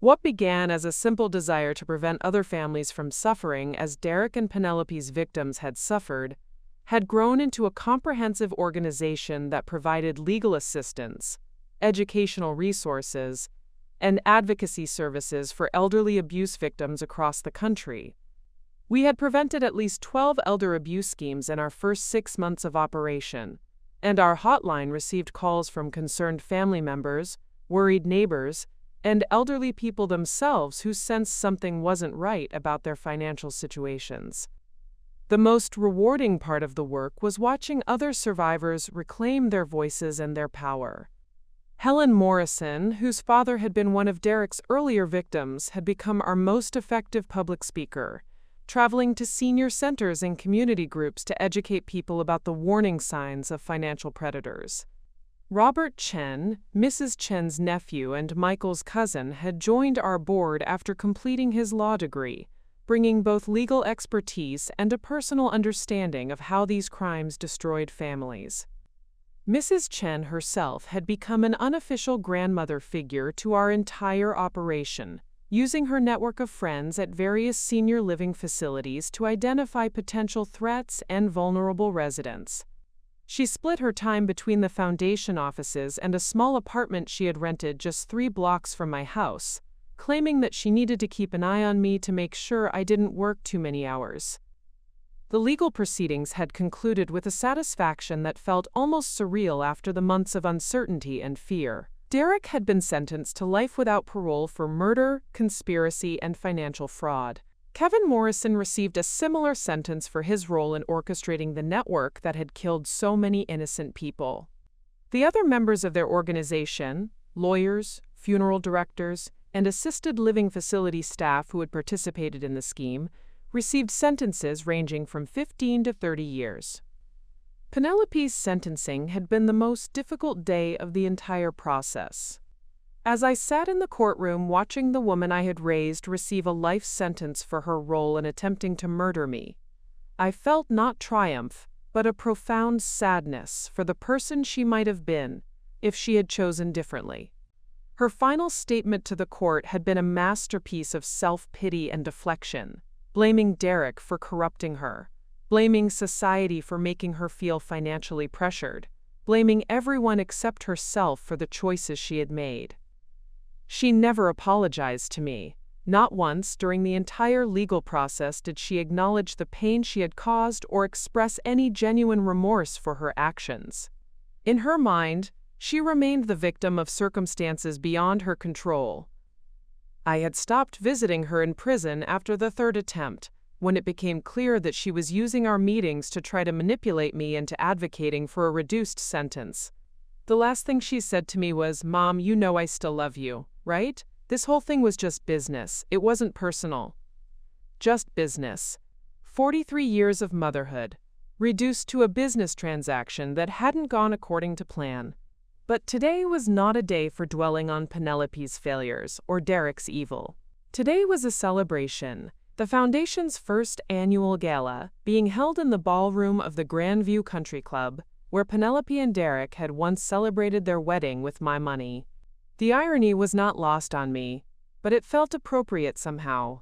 What began as a simple desire to prevent other families from suffering as Derek and Penelope's victims had suffered, had grown into a comprehensive organization that provided legal assistance, educational resources, and advocacy services for elderly abuse victims across the country. We had prevented at least 12 elder abuse schemes in our first 6 months of operation, and our hotline received calls from concerned family members, worried neighbors, and elderly people themselves who sensed something wasn't right about their financial situations. The most rewarding part of the work was watching other survivors reclaim their voices and their power. Helen Morrison, whose father had been one of Derek's earlier victims, had become our most effective public speaker, traveling to senior centers and community groups to educate people about the warning signs of financial predators. Robert Chen, Mrs. Chen's nephew and Michael's cousin, had joined our board after completing his law degree, bringing both legal expertise and a personal understanding of how these crimes destroyed families. Mrs. Chen herself had become an unofficial grandmother figure to our entire operation, using her network of friends at various senior living facilities to identify potential threats and vulnerable residents. She split her time between the foundation offices and a small apartment she had rented just 3 blocks from my house, claiming that she needed to keep an eye on me to make sure I didn't work too many hours. The legal proceedings had concluded with a satisfaction that felt almost surreal after the months of uncertainty and fear. Derek had been sentenced to life without parole for murder, conspiracy, and financial fraud. Kevin Morrison received a similar sentence for his role in orchestrating the network that had killed so many innocent people. The other members of their organization, lawyers, funeral directors, and assisted living facility staff who had participated in the scheme, received sentences ranging from 15 to 30 years. Penelope's sentencing had been the most difficult day of the entire process. As I sat in the courtroom watching the woman I had raised receive a life sentence for her role in attempting to murder me, I felt not triumph, but a profound sadness for the person she might have been if she had chosen differently. Her final statement to the court had been a masterpiece of self-pity and deflection, blaming Derek for corrupting her, blaming society for making her feel financially pressured, blaming everyone except herself for the choices she had made. She never apologized to me. Not once during the entire legal process did she acknowledge the pain she had caused or express any genuine remorse for her actions. In her mind, she remained the victim of circumstances beyond her control. I had stopped visiting her in prison after the third attempt, when it became clear that she was using our meetings to try to manipulate me into advocating for a reduced sentence. The last thing she said to me was, "Mom, you know I still love you, right? This whole thing was just business. It wasn't personal." Just business. 43 years of motherhood, reduced to a business transaction that hadn't gone according to plan. But today was not a day for dwelling on Penelope's failures or Derek's evil. Today was a celebration, the Foundation's first annual gala, being held in the ballroom of the Grandview Country Club, where Penelope and Derek had once celebrated their wedding with my money. The irony was not lost on me, but it felt appropriate somehow.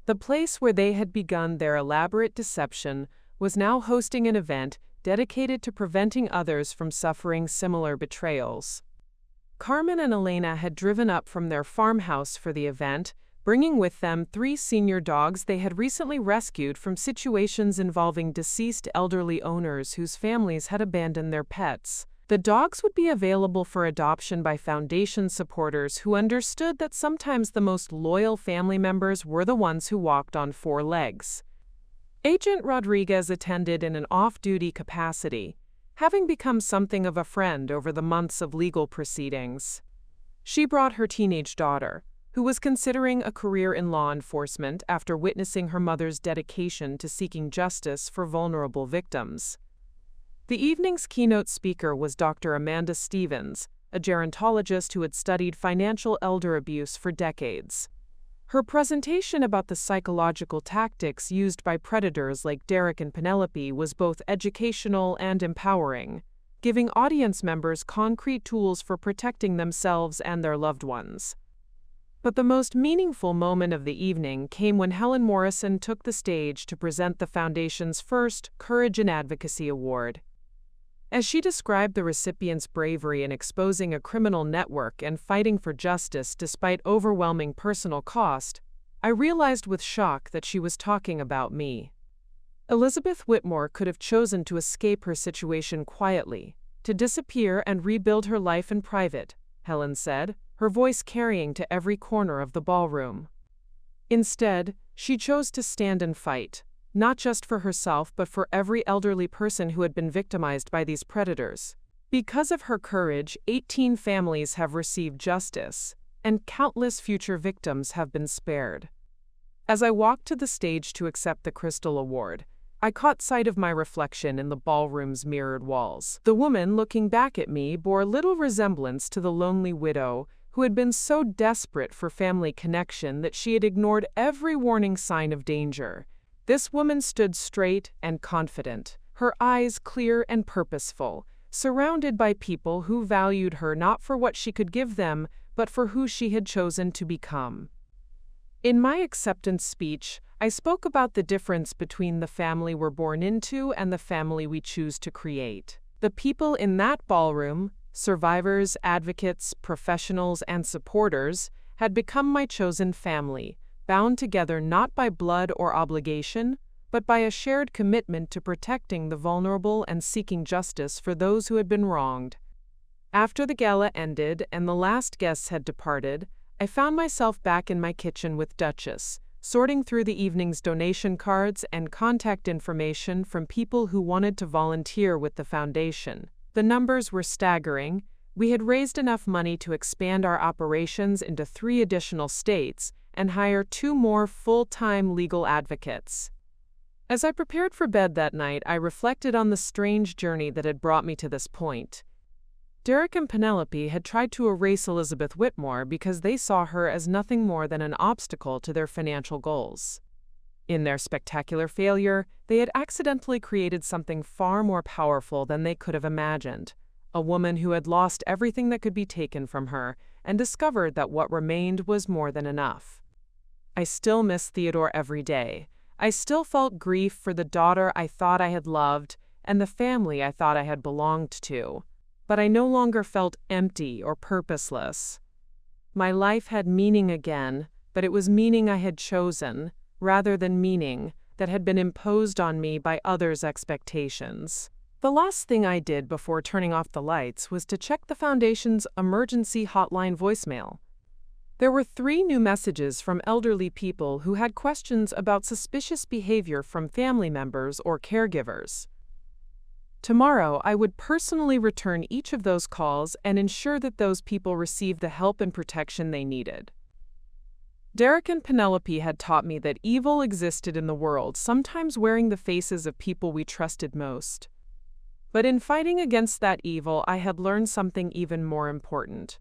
The place where they had begun their elaborate deception was now hosting an event dedicated to preventing others from suffering similar betrayals. Carmen and Elena had driven up from their farmhouse for the event, bringing with them 3 senior dogs they had recently rescued from situations involving deceased elderly owners whose families had abandoned their pets. The dogs would be available for adoption by Foundation supporters who understood that sometimes the most loyal family members were the ones who walked on 4 legs. Agent Rodriguez attended in an off-duty capacity, having become something of a friend over the months of legal proceedings. She brought her teenage daughter, who was considering a career in law enforcement after witnessing her mother's dedication to seeking justice for vulnerable victims. The evening's keynote speaker was Dr. Amanda Stevens, a gerontologist who had studied financial elder abuse for decades. Her presentation about the psychological tactics used by predators like Derek and Penelope was both educational and empowering, giving audience members concrete tools for protecting themselves and their loved ones. But the most meaningful moment of the evening came when Helen Morrison took the stage to present the Foundation's first Courage and Advocacy Award. As she described the recipient's bravery in exposing a criminal network and fighting for justice despite overwhelming personal cost, I realized with shock that she was talking about me. Elizabeth Whitmore could have chosen to escape her situation quietly, to disappear and rebuild her life in private, Helen said, her voice carrying to every corner of the ballroom. Instead, she chose to stand and fight, not just for herself but for every elderly person who had been victimized by these predators. Because of her courage, 18 families have received justice, and countless future victims have been spared. As I walked to the stage to accept the Crystal Award, I caught sight of my reflection in the ballroom's mirrored walls. The woman looking back at me bore little resemblance to the lonely widow who had been so desperate for family connection that she had ignored every warning sign of danger. This woman stood straight and confident, her eyes clear and purposeful, surrounded by people who valued her not for what she could give them, but for who she had chosen to become. In my acceptance speech, I spoke about the difference between the family we're born into and the family we choose to create. The people in that ballroom, survivors, advocates, professionals, and supporters, had become my chosen family, bound together not by blood or obligation, but by a shared commitment to protecting the vulnerable and seeking justice for those who had been wronged. After the gala ended and the last guests had departed, I found myself back in my kitchen with Duchess, sorting through the evening's donation cards and contact information from people who wanted to volunteer with the Foundation. The numbers were staggering. We had raised enough money to expand our operations into 3 additional states and hire 2 more full-time legal advocates. As I prepared for bed that night, I reflected on the strange journey that had brought me to this point. Derek and Penelope had tried to erase Elizabeth Whitmore because they saw her as nothing more than an obstacle to their financial goals. In their spectacular failure, they had accidentally created something far more powerful than they could have imagined, a woman who had lost everything that could be taken from her and discovered that what remained was more than enough. I still miss Theodore every day. I still felt grief for the daughter I thought I had loved and the family I thought I had belonged to. But I no longer felt empty or purposeless. My life had meaning again, but it was meaning I had chosen, rather than meaning that had been imposed on me by others' expectations. The last thing I did before turning off the lights was to check the Foundation's emergency hotline voicemail. There were 3 new messages from elderly people who had questions about suspicious behavior from family members or caregivers. Tomorrow, I would personally return each of those calls and ensure that those people received the help and protection they needed. Derek and Penelope had taught me that evil existed in the world, sometimes wearing the faces of people we trusted most. But in fighting against that evil, I had learned something even more important.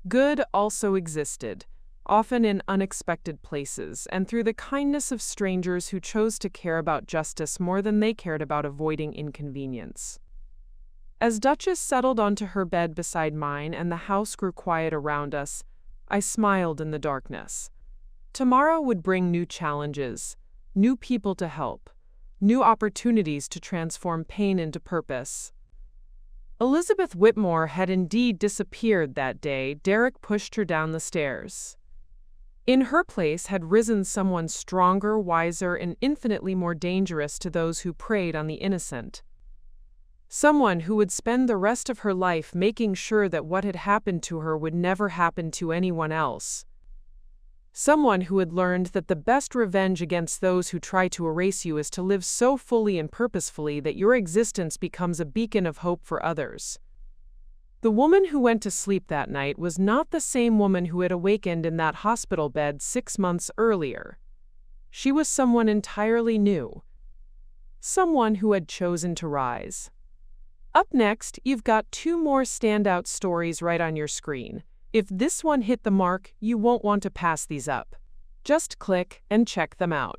Good also existed, often in unexpected places, and through the kindness of strangers who chose to care about justice more than they cared about avoiding inconvenience. As Duchess settled onto her bed beside mine and the house grew quiet around us, I smiled in the darkness. Tomorrow would bring new challenges, new people to help, new opportunities to transform pain into purpose. Elizabeth Whitmore had indeed disappeared that day. Derek pushed her down the stairs. In her place had risen someone stronger, wiser, and infinitely more dangerous to those who preyed on the innocent. Someone who would spend the rest of her life making sure that what had happened to her would never happen to anyone else. Someone who had learned that the best revenge against those who try to erase you is to live so fully and purposefully that your existence becomes a beacon of hope for others. The woman who went to sleep that night was not the same woman who had awakened in that hospital bed 6 months earlier. She was someone entirely new. Someone who had chosen to rise. Up next, you've got 2 more standout stories right on your screen. If this one hit the mark, you won't want to pass these up. Just click and check them out.